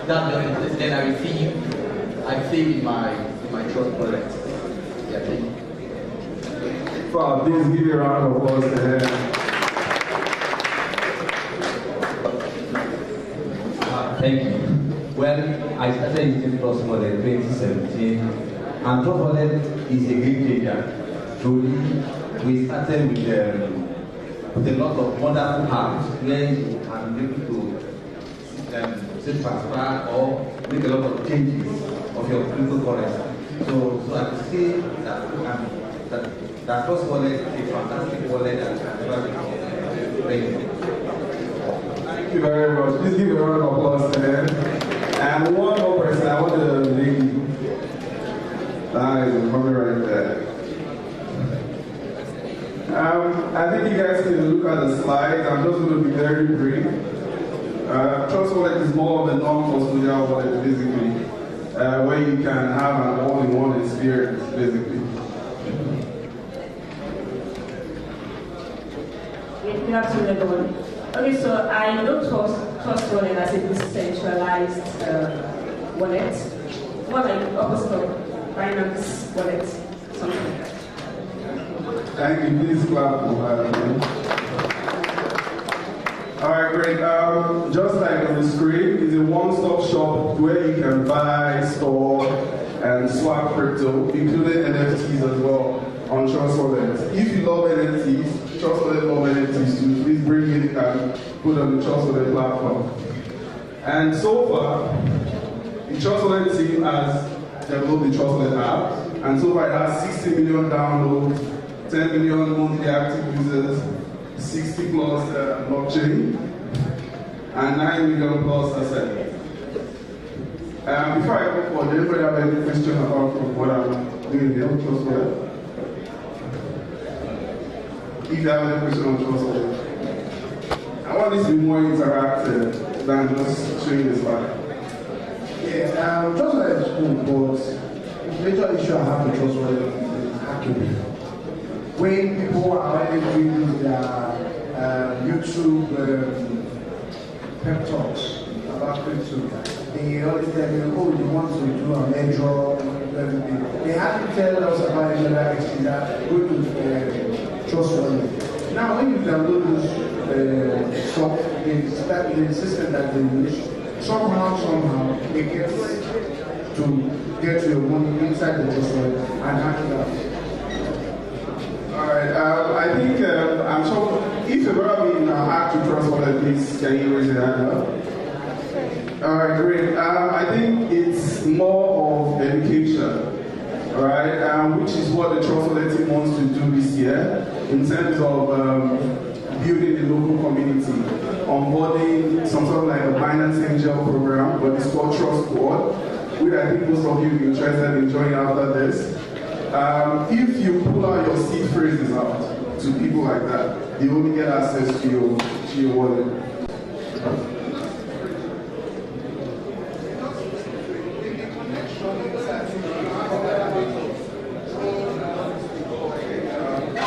then I save in my Trust Wallet. Yeah, thank you.
Wow, please give a round of applause to him.
Thank you. Well, I started using Trust Wallet in 2017, and Trust Wallet is a game changer. Truly, we started with a lot of wonderful apps where you can be able to say transfer or make a lot of changes of your cryptocurrency. So I can say that Trust Wallet is a fantastic wallet that can never be played.
Thank you very much. Please give a round of applause to them. And one more person, I want the lady. That is coming right there. I think you guys can look at the slides. I'm just going to be very brief. Trust Wallet is more of a non-fungible wallet, basically, where you can have an all-in-one experience, basically.
Good afternoon, everyone. Okay, so I know Trust Wallet as a decentralized wallet, more like opposite of Binance wallet, something like that.
Thank you. Please clap for that. All right, great. Just like on the screen, it's a one-stop shop where you can buy, store, and swap crypto, including NFTs as well on Trust Wallet. If you love NFTs, Trust Wallet love NFTs too. Please bring it and put on the Trust Wallet platform. And so far, the Trust Wallet team has developed the Trust Wallet app, and so far it has 60 million downloads, 10 million monthly active users, 60 plus blockchain, and 9 million plus assets. Before I go forward, does anybody have any question about what I'm doing here on Trust Wallet? If you have any question on Trust Wallet, I want this to be more interactive than just showing the slide.
Yeah, Trust Wallet is cool, but the major issue I have with Trust Wallet is hacking. When people are already doing their YouTube pep talks about crypto, they always tell me, oh, you want to do an airdrop, everything. They have to tell us about another exchange that go to Trust Wallet. Now, when you download this the system that they use, somehow, they get to get your money inside the Trust Wallet and hack it out.
Alright, I think, I'm sure, if you've ever been hacked to Trust Wallet, please, can you raise your hand up? Alright, great. I think it's more of education, alright, which is what the Trust Wallet team wants to do this year in terms of building the local community, onboarding some sort of like a Binance Angel program, but it's called Trust Board, which I think most of you will be interested in joining after this. If you pull out your seed phrases out, to people like that. They only get access to your wallet.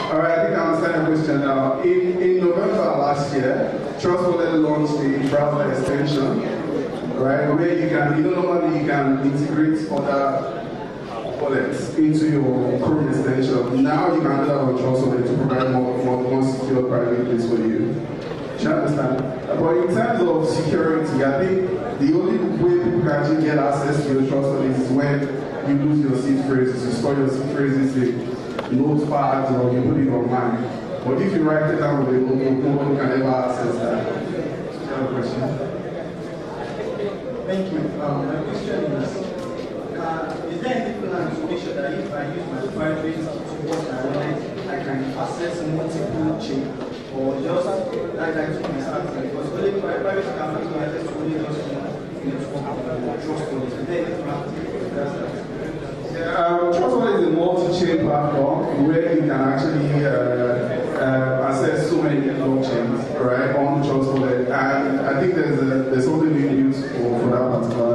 All right, I think I understand your question now. In November last year, Trust Wallet launched a browser extension, right, where you normally you can integrate other wallets into your Chrome extension. Now you can do that on Trust Wallet to provide more secure private place for you. Do you understand? But in terms of security, I think the only way people can actually get access to your Trust Wallet is when you lose your seed phrases. You store your seed phrases in notepads or you put it online. But if you write it down with a notebook, nobody can ever access that. Do you have a question?
Thank you. My question is there any plan to make sure that if I use my private to what I want, I can access multiple chains? Or just like I took my start, because only my private can access only just one network or trust wallet. Is there any plan to
Trust Wallet is a multi-chain platform where you can actually access so many blockchains, right, on Trust Wallet. And I think there's something being used for that particular.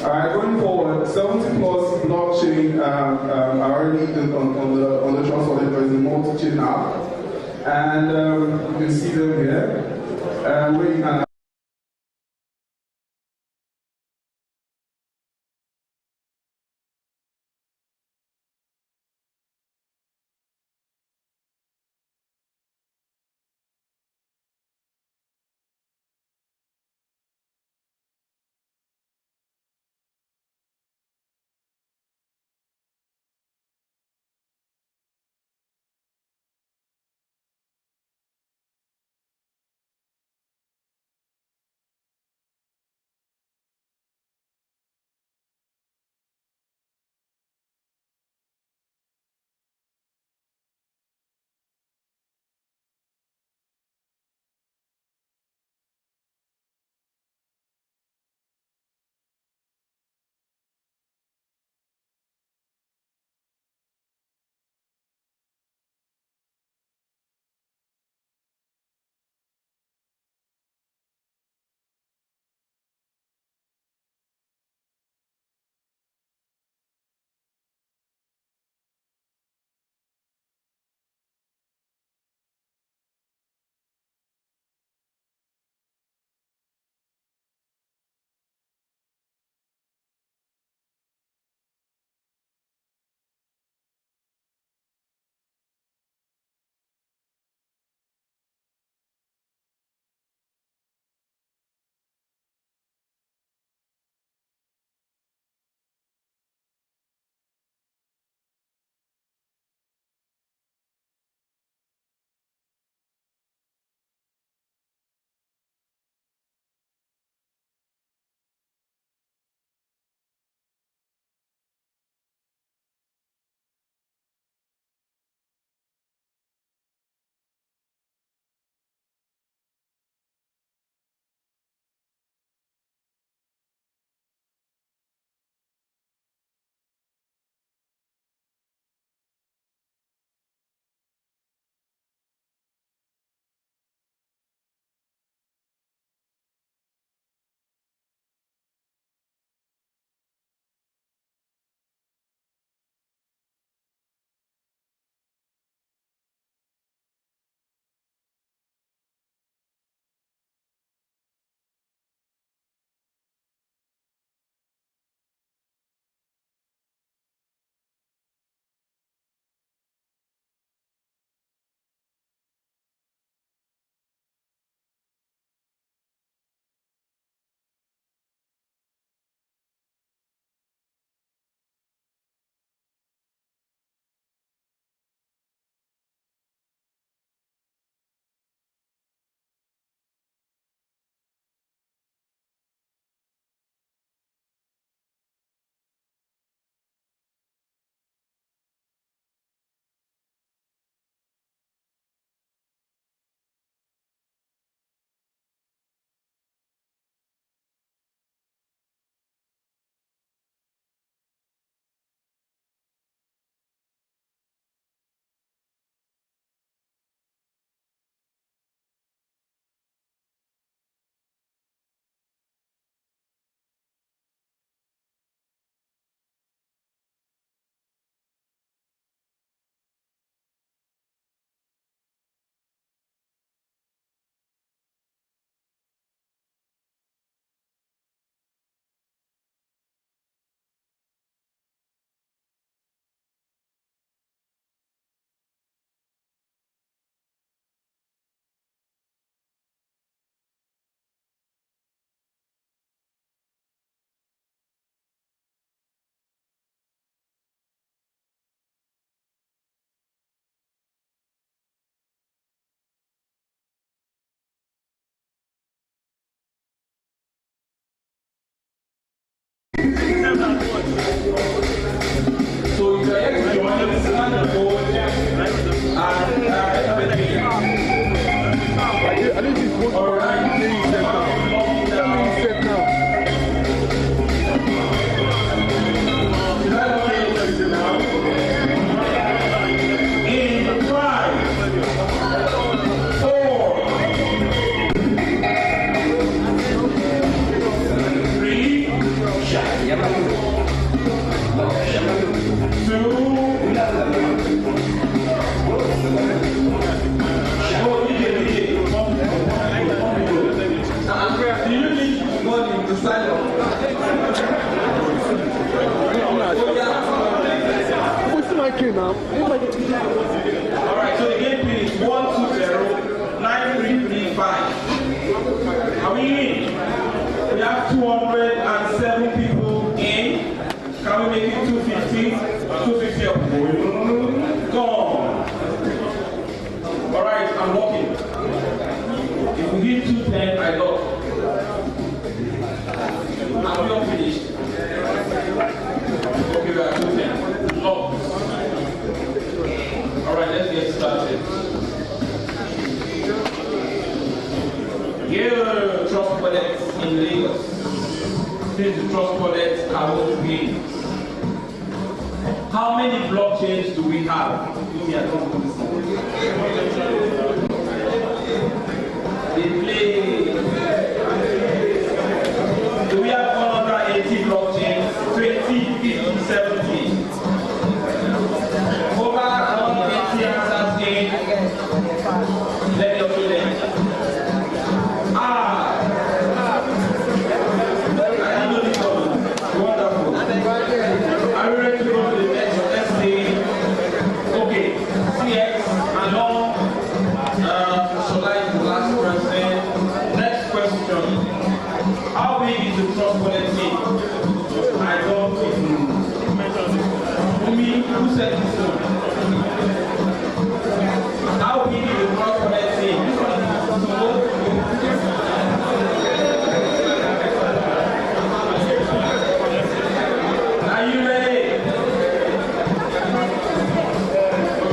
All right, going forward, 70 plus blockchain are already on the Trust Wallet. There is a multi-chain app, and you can see them here, where you can
scan the code and everything. Alright. Alright, so the game pin is 1209335. Are we in? We have 207 people in. Can we make it 250? 250 up. Gone. Alright, I'm walking. If we hit 210, I lock. Are we all finished? Okay, we are 210. Lock. Alright, let's get started. Here are the trust wallets in Lagos. This is the trust wallet I want to be. How many blockchains do we have? They play. Do we have 180 blockchains? 20, 50, 70. Over 180 answers in. Let me know them. I didn't know this one. Wonderful. Are you ready to go to the next? Let's see. Okay. CX along. Centralized, the last question. Next question. How big is the trust wallet thing? I don't even. Who said this one? How big is the trust wallet thing? Are you ready?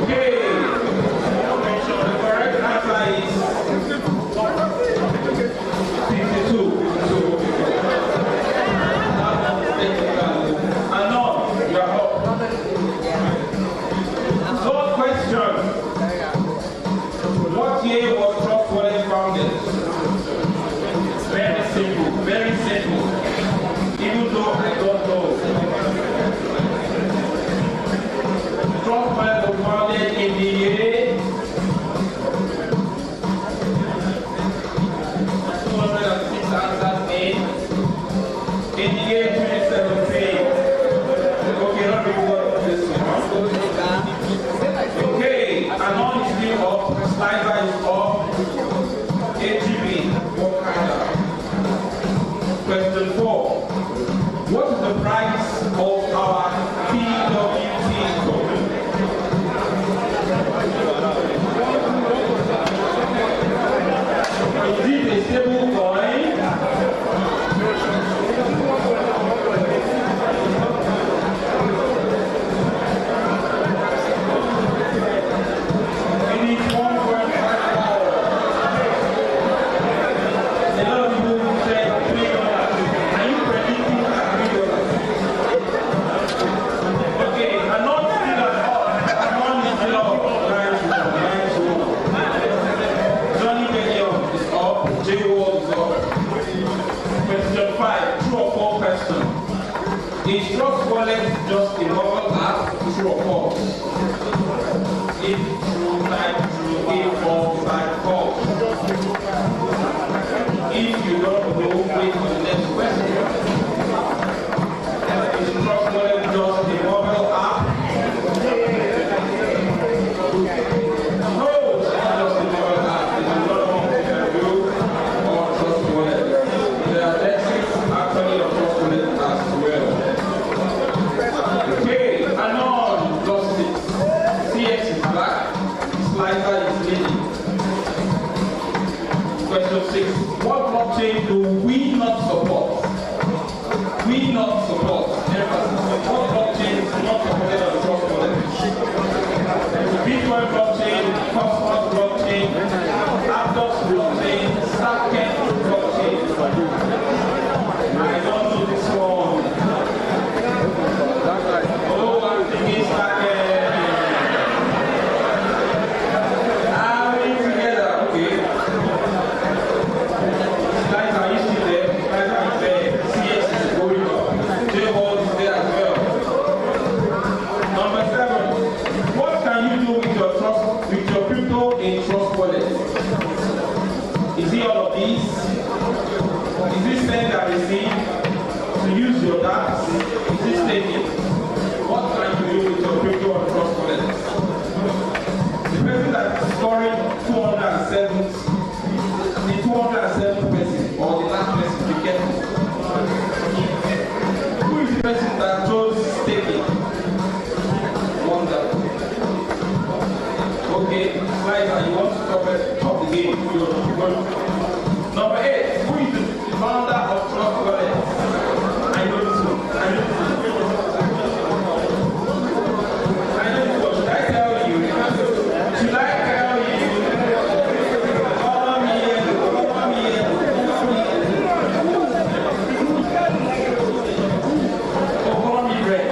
Okay. The correct answer is 52. Anon, you are up. Third question. What year was Trust Wallet founded? Very simple, very simple. Even though I don't know. Trust Wallet was founded in the year 206 answers in the year 2017. Okay, not before this one. Okay, Anon is still up, Slicer is up, AGB, what kind of? Question 4. What is the price of our PWT token? Is it a stable coin? Is Trust Wallet just a mobile app, true or false? If true, type true. If false, type false. If you don't know, wait for the next question. Is Trust Wallet just a mobile app? No, it's not just a mobile app. It's another one you can do or Trust Wallet. There are exits actually of Trust Wallet as well. Okay, Anon plus 6. CX is black. decentralized and you want to top the game, Number 8, who is the founder of Trust Wallet? I know this one. Should I tell you? Should I tell you? Follow me. Follow me, Red.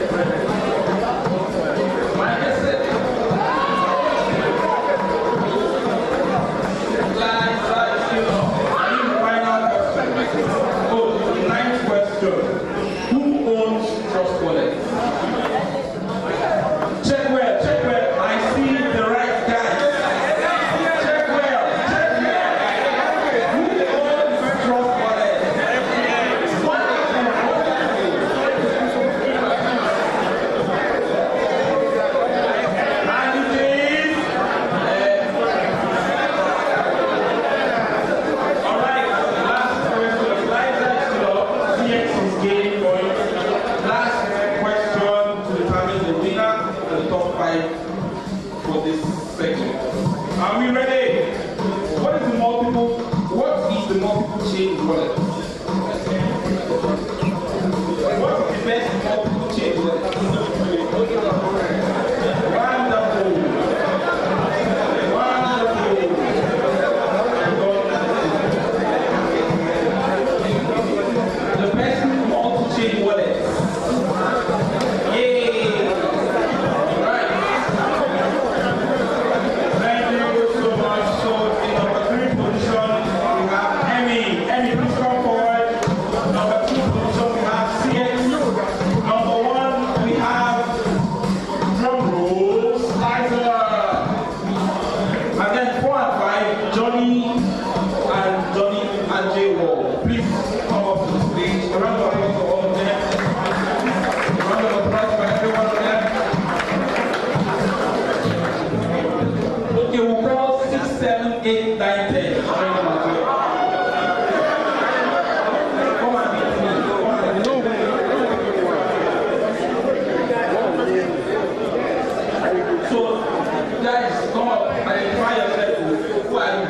Who owns Trust Wallet? Check where. I see the right guy. Check where. Who owns Trust Wallet? Alright, last question. Last question to determine the winner and the top 5 for this segment. Are we ready? What is the multiple chain wallet? What is the best multiple chain wallet? Wonderful. The best multi-chain wallet. Yay! Right. Thank you so much. So in number 3 position, we have Emmy. Emmy, please come forward. Number 2 position, we have CX. Number 1, we have drum rolls, Liza. And then 4 and 5, Johnny and J Wall. Please come up to the stage. A round of applause for all of them. A round of applause for every one of them. Okay, we'll call 6, 7, 8, 9, 10. Come and meet me. So, guys, come up. Identify yourself. Who are you?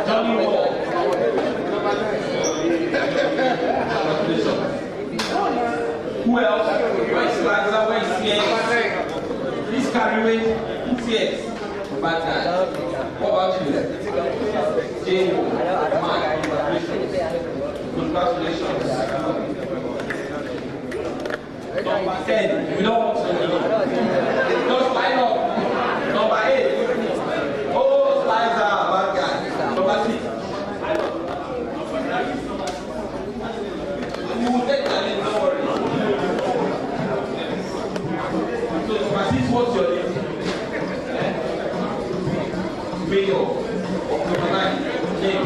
Johnny Wall. Who else? Where is Liza? Where is CX? Please carry weight. CX. Bad guy. What about you? Jane. Mark. Congratulations. Number 10. We don't want to know. Just line up. Number 8. Oh, Liza. Bad guy. Number 6. We will take that in, don't worry. So, Francis, what's your name? Mayo. Number 9. Name.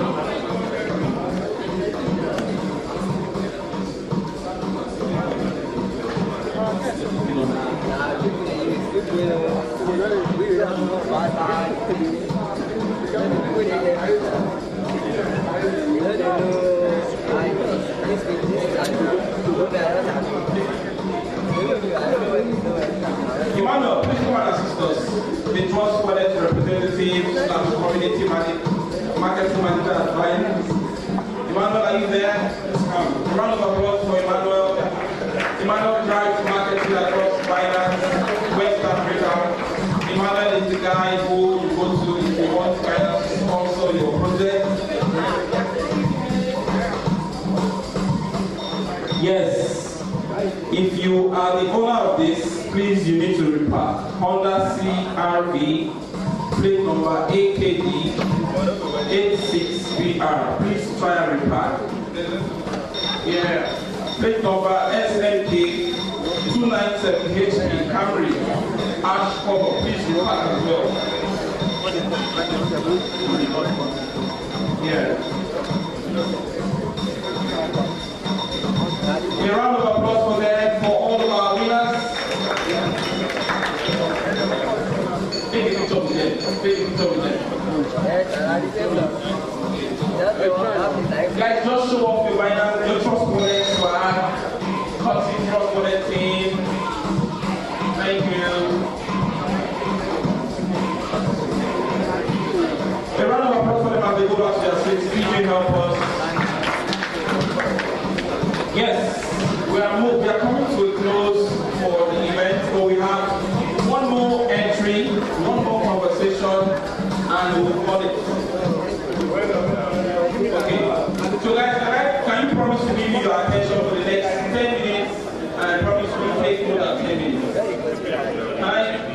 Emmanuel, please come and assist us. The Trust Wallet representative, community marketing manager at Binance. Emmanuel, are you there? Please come. A round of applause for Emmanuel. Emmanuel drives marketing across Binance, West Africa. Emmanuel is the guy who you go to if you want Binance to sponsor your project. Yes. If you are the owner of this, please you need to repark. Honda CRV, plate number AKD 86BR. Please try and repark. Yeah. Plate number SNK 297HP Camry. Ash cover. Please repark as well. Yeah. A round of applause for them, for all of our winners. Take a picture with them. Take a picture with them. Guys, just show off your Binance, your Trust Wallet swag. Cutting Trust Wallet team. Thank you.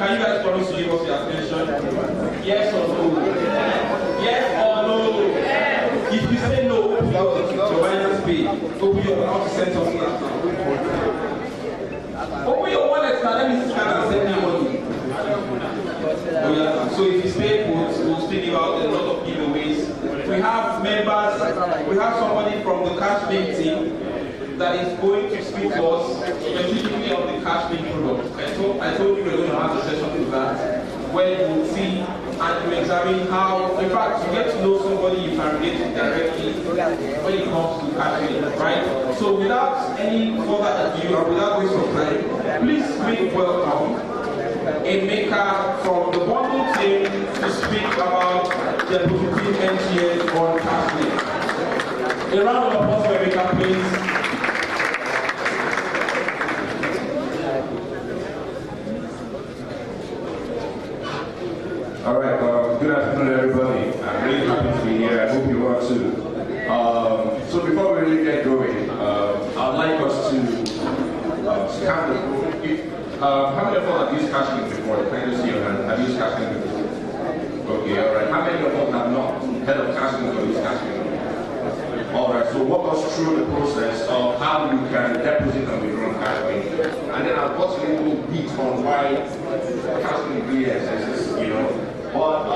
Can you guys promise to give us your attention? Yes or no? Yes or no? If you say no, open your Binance Pay. Open your account to send something out. Open your wallet now. Let me scan and send you money. Oh, yeah. So if you stay put, we'll still give out a lot of giveaways. We have members. We have somebody from the Cashmake team that is going to speak to us specifically on the Cashmake product. I told you we were going to have a session with that, where you will see and you examine how, in fact, you get to know somebody you can relate to directly when it comes to Cashmake, right? So without any further ado, or without wasting of time, please make welcome a maker from the bundle team to speak about depositing NGS on Cashmake. A round of applause for Emeka, please.
All right, good afternoon, everybody. I'm really happy to be here. I hope you are too. So before we really get going, I'd like us to scan the code. How many of us have used Cashmake before? Can I just see your hand? Have you used Cashmake before? Okay, all right. How many of us have not heard of Cashmake or used Cashmake? All right, so walk us through the process of how you can deposit and withdraw Cashmake. And then I'll put a little bit on why Cashmake really exists, you know. But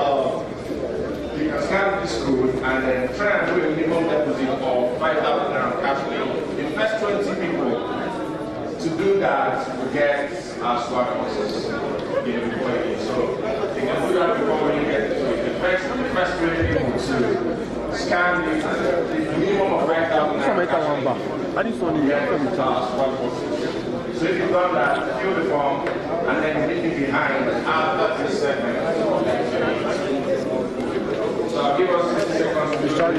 you can scan this code and then try and do a minimum deposit of 5,000 naira Cashmake. The first 20 people to do that will get our swag boxes, you know, before you. So you can do that before when you get to it. The first 20 people to scan the minimum of 5,000 naira Cashmake. So if you've done that, fill the form and then leave it behind after this segment. So I'll give us 60 seconds to start.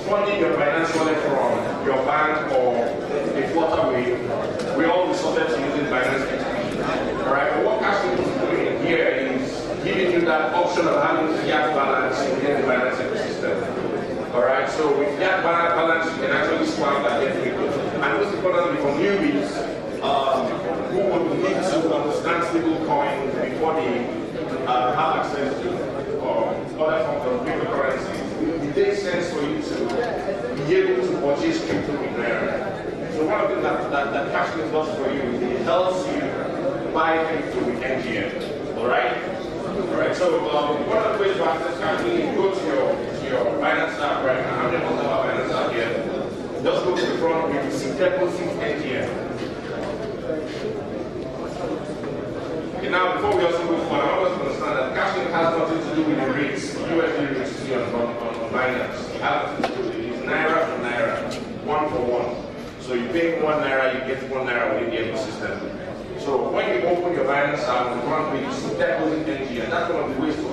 Funding your finance wallet from your bank or a waterway, we all resorted to using Binance Pay. Alright, but what Cashmake is doing here is giving you that option of having fiat balance within the Binance ecosystem. Alright, so with fiat balance, you can actually swap that get crypto. And most importantly for newbies who would need to understand stablecoin before they have access to other forms of cryptocurrency, it makes sense for you to be able to purchase crypto in there. So one of the things that Cashmake does for you is it helps you buy crypto with NGM. Alright? So one of the ways to access cash is go to your Binance app right now. I'm just going to have Binance app here. Just go to the front, you can see deposit NGN. Okay, now before we also go forward, I want us to understand that cashing has nothing to do with the rates, USD rates you see on Binance. It has nothing to do with it. It's Naira for Naira, 1 for 1. So you pay 1 Naira, you get 1 Naira within the ecosystem. So when you open your Binance app on the front page, you see deposit NG, and that's one of the ways to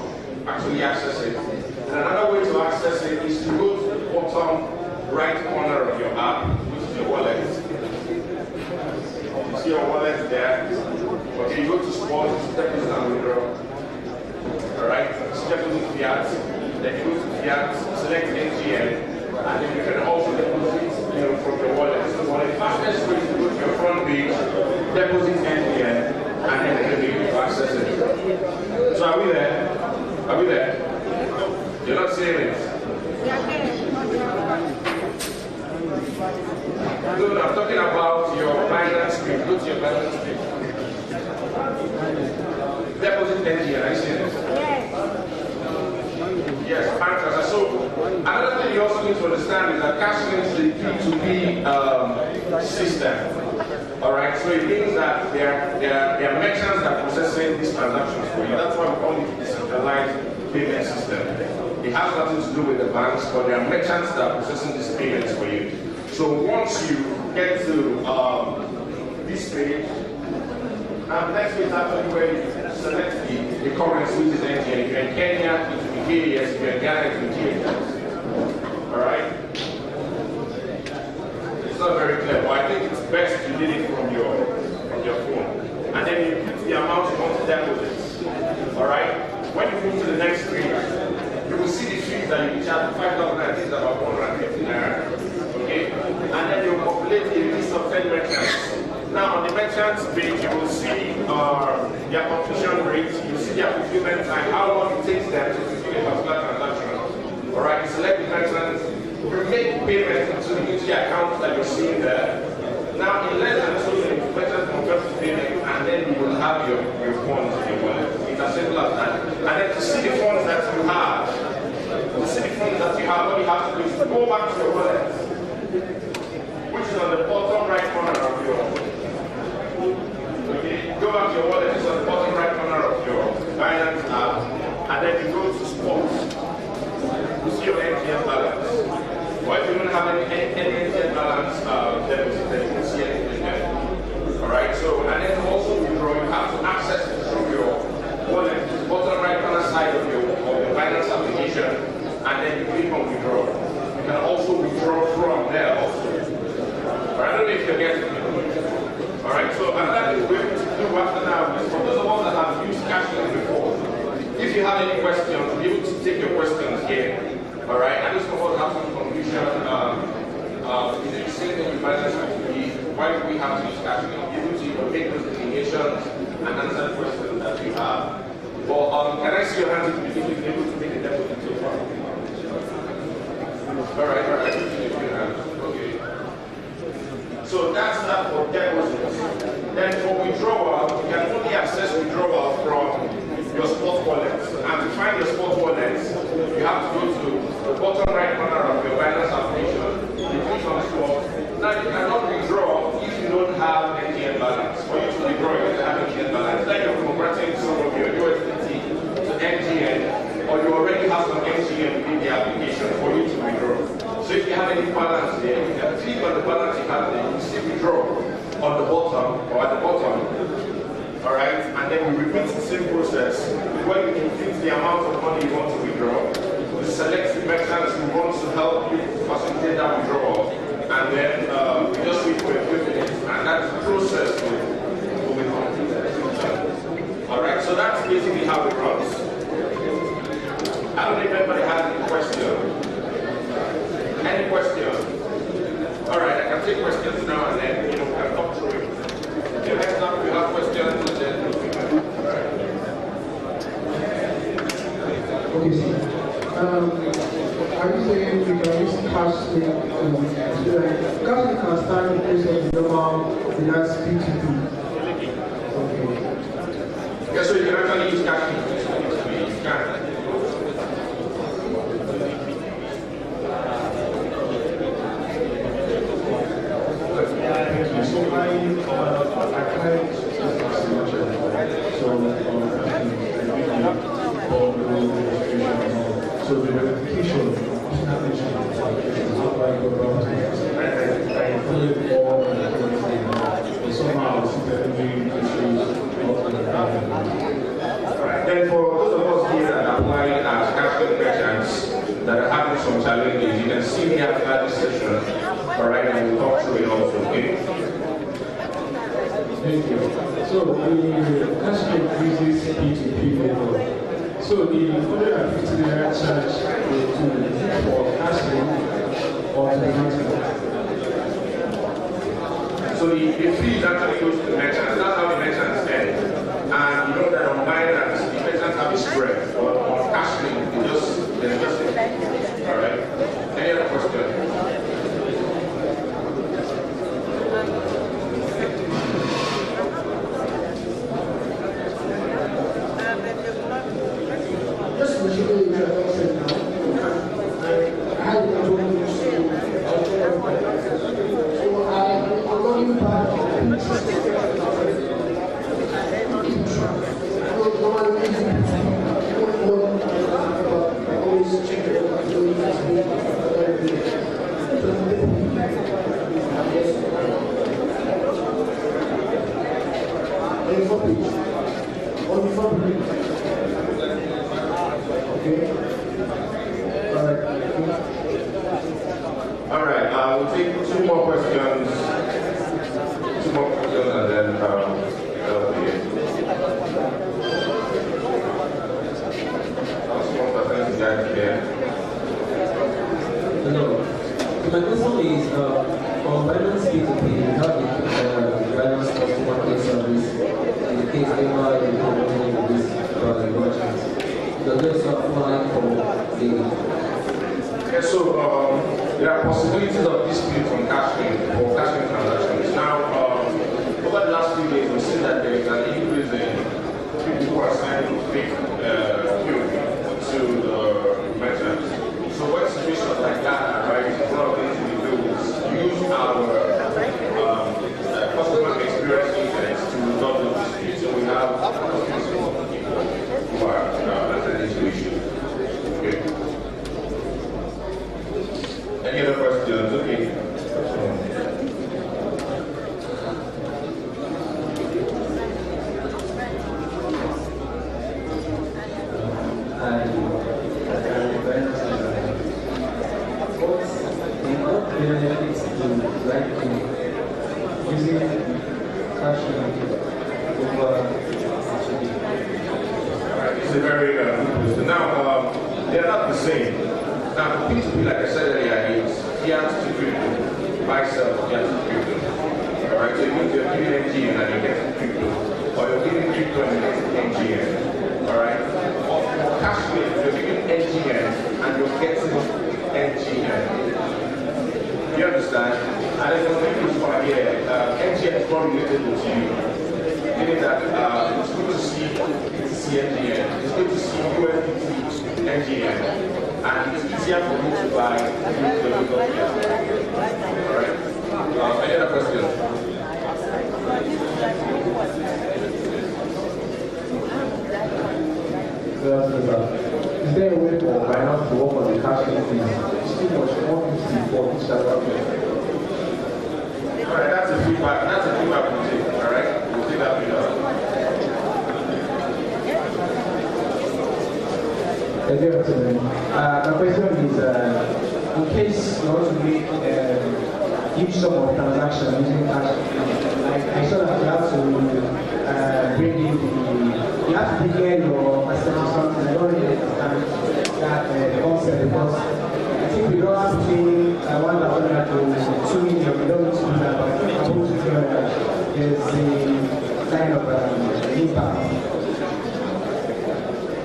actually access it. And another way to access it is to go to the bottom right corner of your app, which is your wallet. You see your wallet there. Okay, you go to sports, deposit and withdraw. Alright, deposit fiat. Then you go to fiat, select NGN, and then you can also deposit from your wallet. So the fastest way is to go to your front page, deposit NGN, and then you can access it. So are we there? Are we there? You're not seeing it? Good, I'm talking about your Binance page. Go to your Binance page. Deposit NGN, are you seeing it? Yes, bank transfer. So another thing you also need to understand is that cash links is a P2P system. Alright, so it means that there are merchants that are processing these transactions for you. That's why we call it decentralized payment system. It has nothing to do with the banks, but there are merchants that are processing these payments for you. So once you get to this page, and next page is actually where you select the currency, which is NGN. If you're in Kenya, it will be KES. If you're in Ghana, it will be KES. Alright? It's not very clear, but I think it's best you did it from your phone. And then you put the amount you want to deposit. Alright? When you move to the next screen, you will see the fees that you charge. 5,000, I think it's about 150 naira. Okay? And then you populate a list of 10 merchants. Now on the merchants page, you will see their completion rate, you see their fulfillment time, how long it takes them to fulfill a particular transaction. Alright, you select the merchant, you make payment into the account that you're seeing there. Now in less than 2 minutes, the merchant confirms the payment, and then you will have your funds in your wallet. It's as simple as that. And then to see the funds that you have, what you have to do is go back to your wallet, which is on the bottom right corner of your. Okay, go back to your wallet, it's on the bottom right corner of your Binance app, and then you go to sports. You see your NGN balance. Or if you don't have any NGN balance deposit, then you can see anything there. Alright, so, and then also withdraw, you have to access it through your wallet, the bottom right corner side of your Binance application, and then you click on withdraw. You can also withdraw from there also. Alright, I don't know if you're getting it. Alright, so another thing we're going to do after now is for those of us that have used cashless before, if you have any questions, we'll be able to take your questions here. Alright, and those of us have some confusion, the same thing with Binance Pay, why do we have to use cashless? We'll be able to make those delineations and answer the questions that you have. But can I see your hands if you've been able to make a deposit so far? Alright, okay. So that's that for deposits. Then for withdrawal, you can only access withdrawal from your spot wallet. And to find your spot wallet, you have to go to the bottom right corner of your Binance application. You click on spot. Now you cannot withdraw if you don't have NGN balance. For you to withdraw, you have to have NGN balance. Then you're converting some of your USDT to NGN, or you already have some NGN within the application for you to withdraw. So if you have any balance there, you can click on the balance you have there. You see withdraw on the bottom or at the bottom. Alright? And then we repeat the same process. When you input the amount of money you want to withdraw, you select the merchants who want to help you facilitate that withdrawal. And then we just wait for a few minutes. And that's the process moving on. Alright, so that's basically how it runs. I don't know if anybody has any questions. Any questions? Alright, I can take questions now and then, we can talk through it. Okay, next time we have questions, then
okay, are you saying we can use cash link cash link can stand in place of the normal Binance P2P? Okay.
Yeah, so you can actually use cash link.
So the verification, how do I go about it? I fill it all and but somehow it's definitely
Alright, then for those of us here that are applying as casting merchants that are having some challenges, you can see me after this session, alright, and we'll talk through it also, okay?
Thank you. So the casting uses P2P method. So the 150 naira charge for casting or the merchant.
So the fee actually goes to the merchants. That's how the merchants end. And you know that on Binance, the merchants have a spread. But on Cashlink, there's just a fee. Alright? Any other question?
Just to show you introduction now, I had a talk to so I'm not part of the always check it out.
Alright, we'll take two more questions. Two more questions and then that'll be it.
Hello. My question is on Binance Pay, we have the Binance customer care service in the case ever you have this merchant. Does this apply for the
Yeah, so there are possibilities of dispute on cashing for cashing transactions. Now, over the last few days, we've seen that there is an increase in people who are signing fake to the merchants. So when situations like that arise, one of the things we do is use our customer experience index to resolve those disputes. So we have people who are attending to issues. Okay. Any other questions? Okay. It's a very good question. Now, they're not the same. Now, P2P, like I said earlier, is fiat to crypto. Buy, sell, fiat to crypto. Alright, so you're giving NGN and you're getting crypto. Or you're giving crypto and you're getting NGN. Alright? Or Cashlink, you're giving NGN and you're getting NGN. You understand? And then the thing one here, NGN is more relatable to you. Meaning that it's good to see NGN, it's good to see USDT NGN, and it's easier for you to buy the Alright? Any other questions?
Is there a way for Binance to work on the cashlink fees? It's too much, 150 for each transaction.
Alright, that's a feedback we'll take, alright? We'll take that feedback.
My question is, in case you want to make huge sum of transaction using cash, I saw that you have to bring in you have to prepare your customer something. I don't really understand that concept because I think we don't have to pay 1,000 to 2 million. We don't need to do that, but I think there's a kind of impact.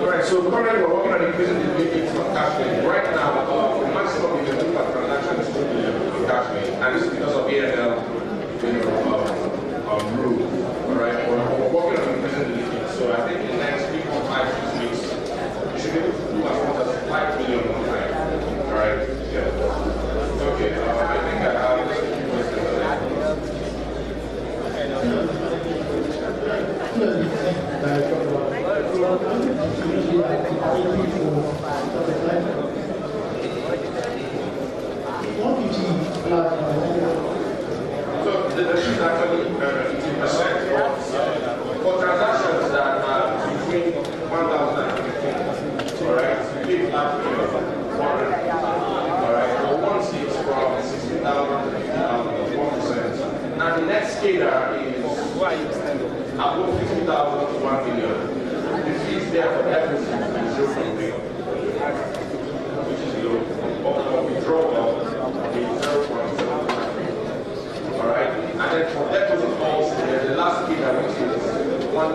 Alright, so currently we're working on increasing the limits on Cashlink. Right now, the maximum we can do per transaction is 2 million on Cashlink, and this is because of AML rule. Alright, we're working on increasing the limits. So I think in the next 3, 4, 5, 6 weeks, we should be able to do as much as 5 million on time. Alright, yeah. Okay, I think I have just a few questions
Like
KDA is above 50,000 to 1 million. The fees there for deposits is 0 something, which is low. Or withdrawal is 0.7. Alright? And then for deposits also, the last KDA, which is 1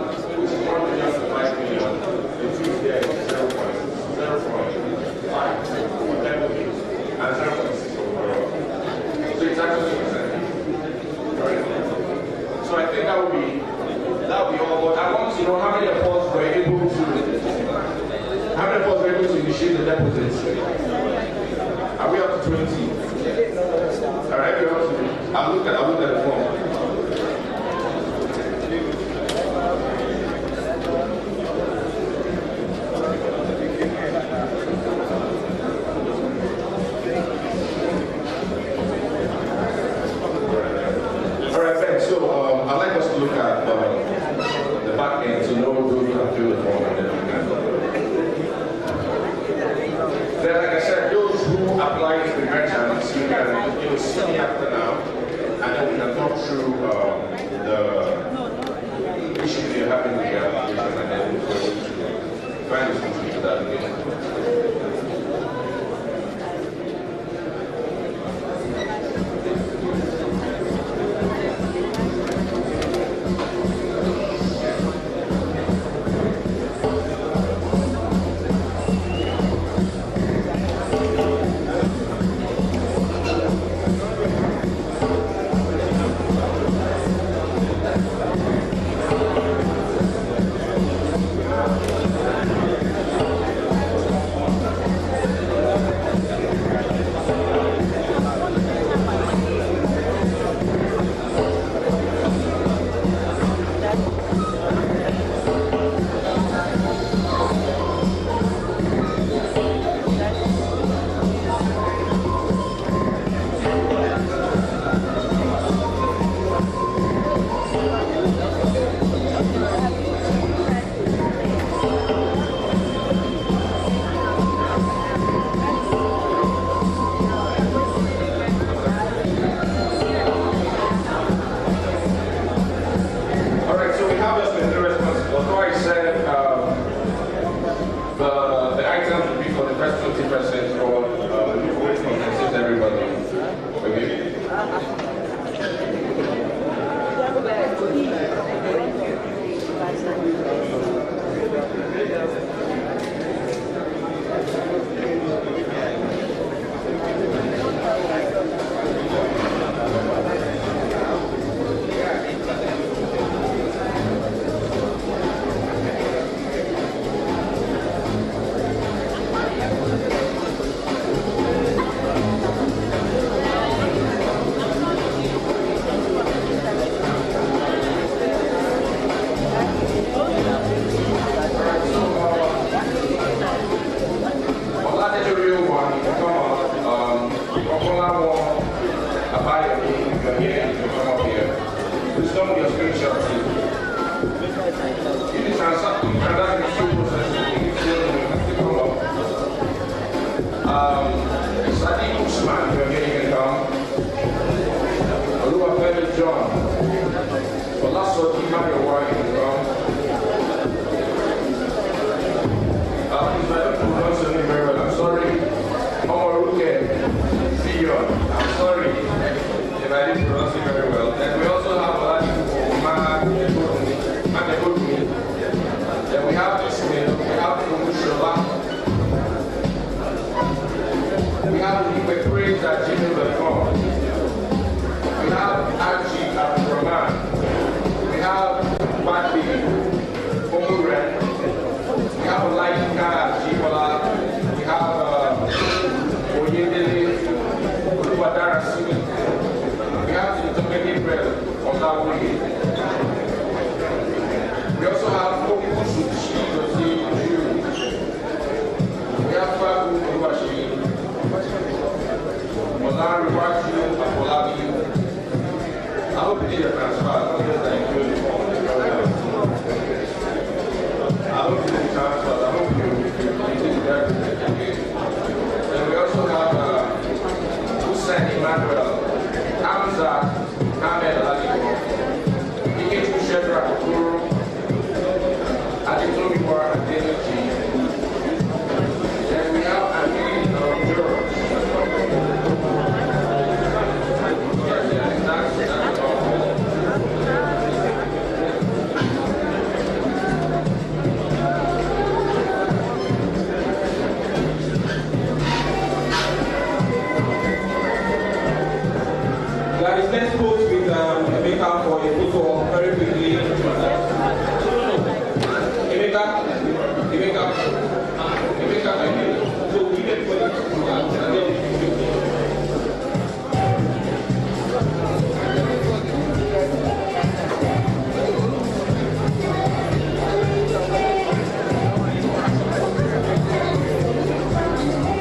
million to 5 million, the fees there is 0.05 for deposits and 0.6 overall. So it's actually percentage. Right? So I think that would be all. But I want to know how many of us were able to initiate the deposits. Are we up to 20? Alright, we're up to I looked at the form. I'd like us to look at the back end to know those who have filled the form and then we can go. Then, like I said, those who apply to the merchants, you can see me after now, and then we can talk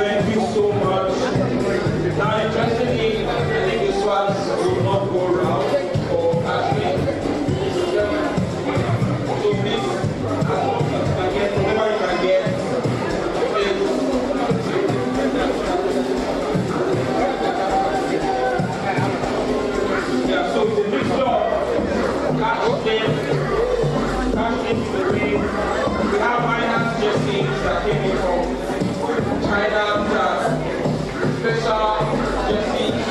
Thank you so much. Now, interestingly, I think this one will not go around or actually. So please, as much as you can get, whatever you can get, yeah, so it's a mixture of cash in the ring. We have Binance Jessings that came in from China, special Jessings.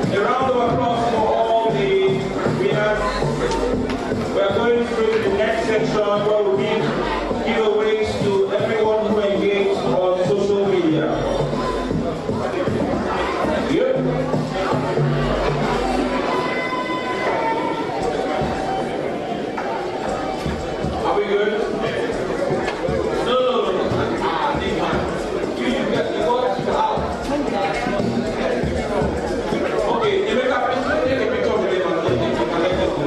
A round of applause for all the winners. We are going through the next section where we give giveaways to everyone who engaged on social media. Yep. Are we good? No. This one. You get the words out. Okay, the makeup is take a picture of them and then you can let them go.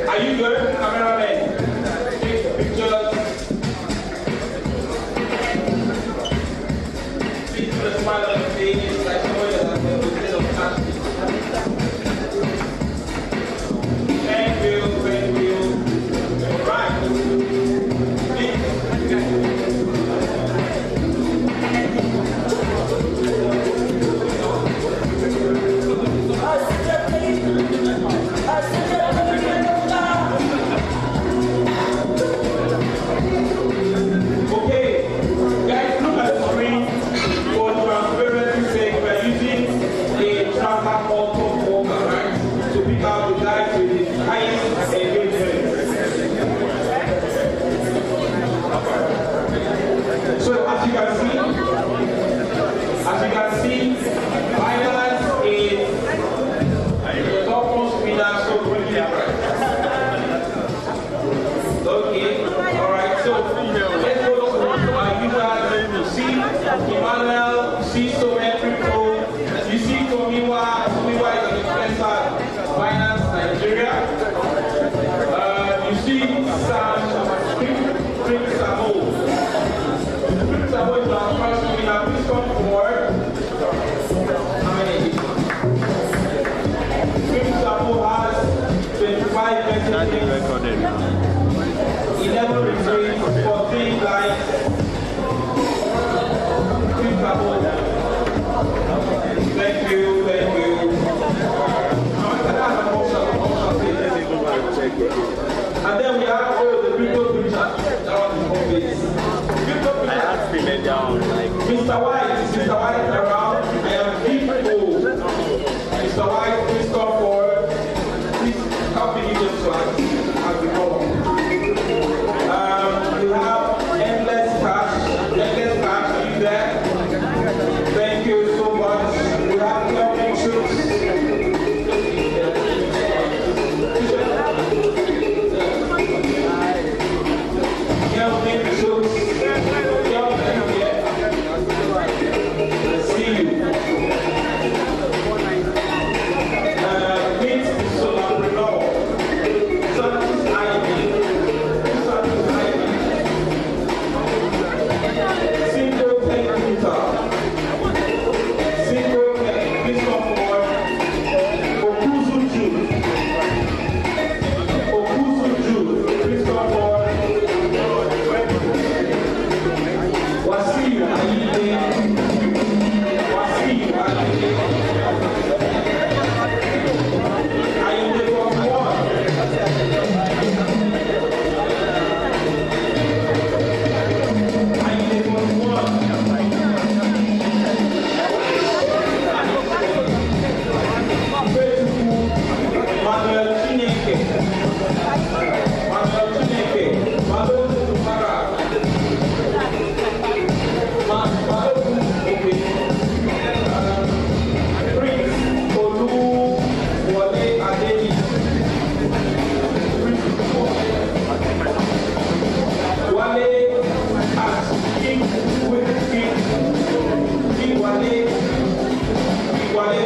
Are you good, cameraman? Take pictures. Please put a smile on your face, like someone that has been instead of casting. Thank you. Right. Okay, guys, look at the screen. For transparency's sake, we're using a Transak auto folder, right? To pick out the guys with the highest engagement. So as you can see, Binance is the topmost winner, so quickly. Okay, all right. So let's go to our users. See Emmanuel, see so every pro. You see Tomiwa is an influencer, Binance Nigeria. You see Sam Prince Samo. Prince Samo is our first winner. Please come forward. How many? Prince Samo has 25 messages. 11 retweets, 14 likes. Thank you.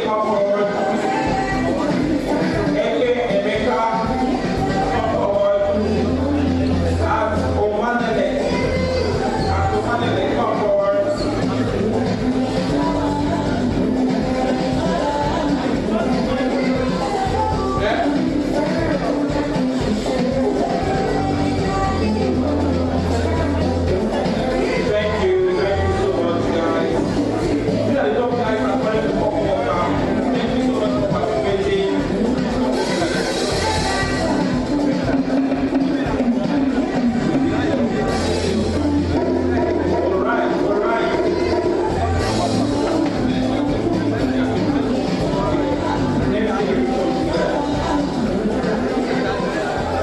come forward. Eke Emeka, come forward. As Omanele, come forward. Yeah. Thank you so much, guys. These are the top guys I'm trying to talk about now. Thank you so much for participating. All right.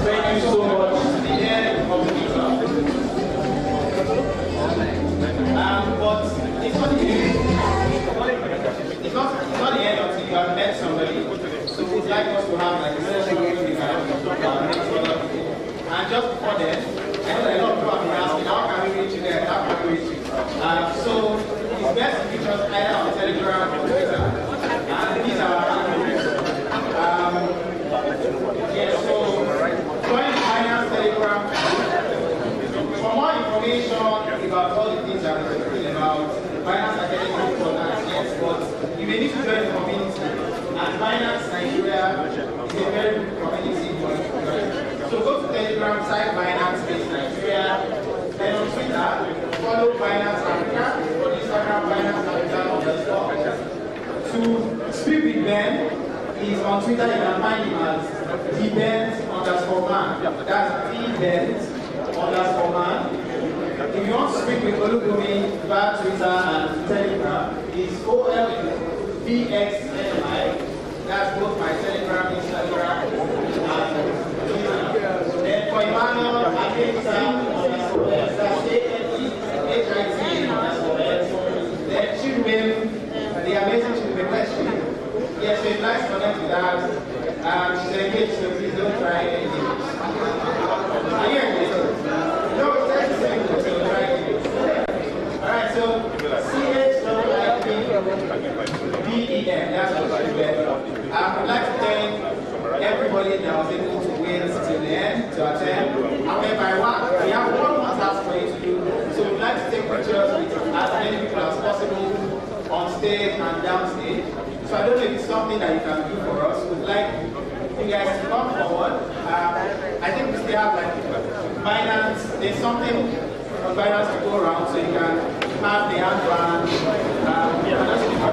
Thank you so much. The end of the meetup. But it's not the end. It's not the end until you have met somebody. So we'd like us to have like a session where we can talk about next other people. And just before then, I know that a lot of people have been asking, how can we reach you there? How can we reach you? So it's best to reach us either on Telegram or Twitter. And these are our handles. So join the Binance Telegram. For more information about all the things that we're talking about, Binance Academy is important, yes, but you may need to join the community. And Binance Nigeria is a very good community for you to join. So go to Telegram, type Binance Pay Nigeria, then on Twitter, follow Binance Africa, on Instagram, Binance Africa _ To speak with Ben, is on Twitter, you can find him as @dbent_man. That's @dbent_man. If you want to speak with Olukumi via Twitter and Telegram, it's OLBXNI. That's both my Telegram, Instagram, and Twitter. Then for Emmanuel, that's ANEHIT_S. Then Children, the amazing Children question. Yes, so it's nice to connect with that. She's engaged, so please don't try anything. Are you engaged? No, it's just the same, so try anything. Alright, so CHWIPBEN, that's what she's there. I would like to thank everybody that was able to wait till the end to attend. However, we have one more task for you to do. So we'd like to take pictures with as many people as possible on stage and downstage. So I don't know if it's something that you can do for us. We'd like you guys to come forward. I think we still have like Binance. There's something on Binance to go around so you can have the handband. And that's what you can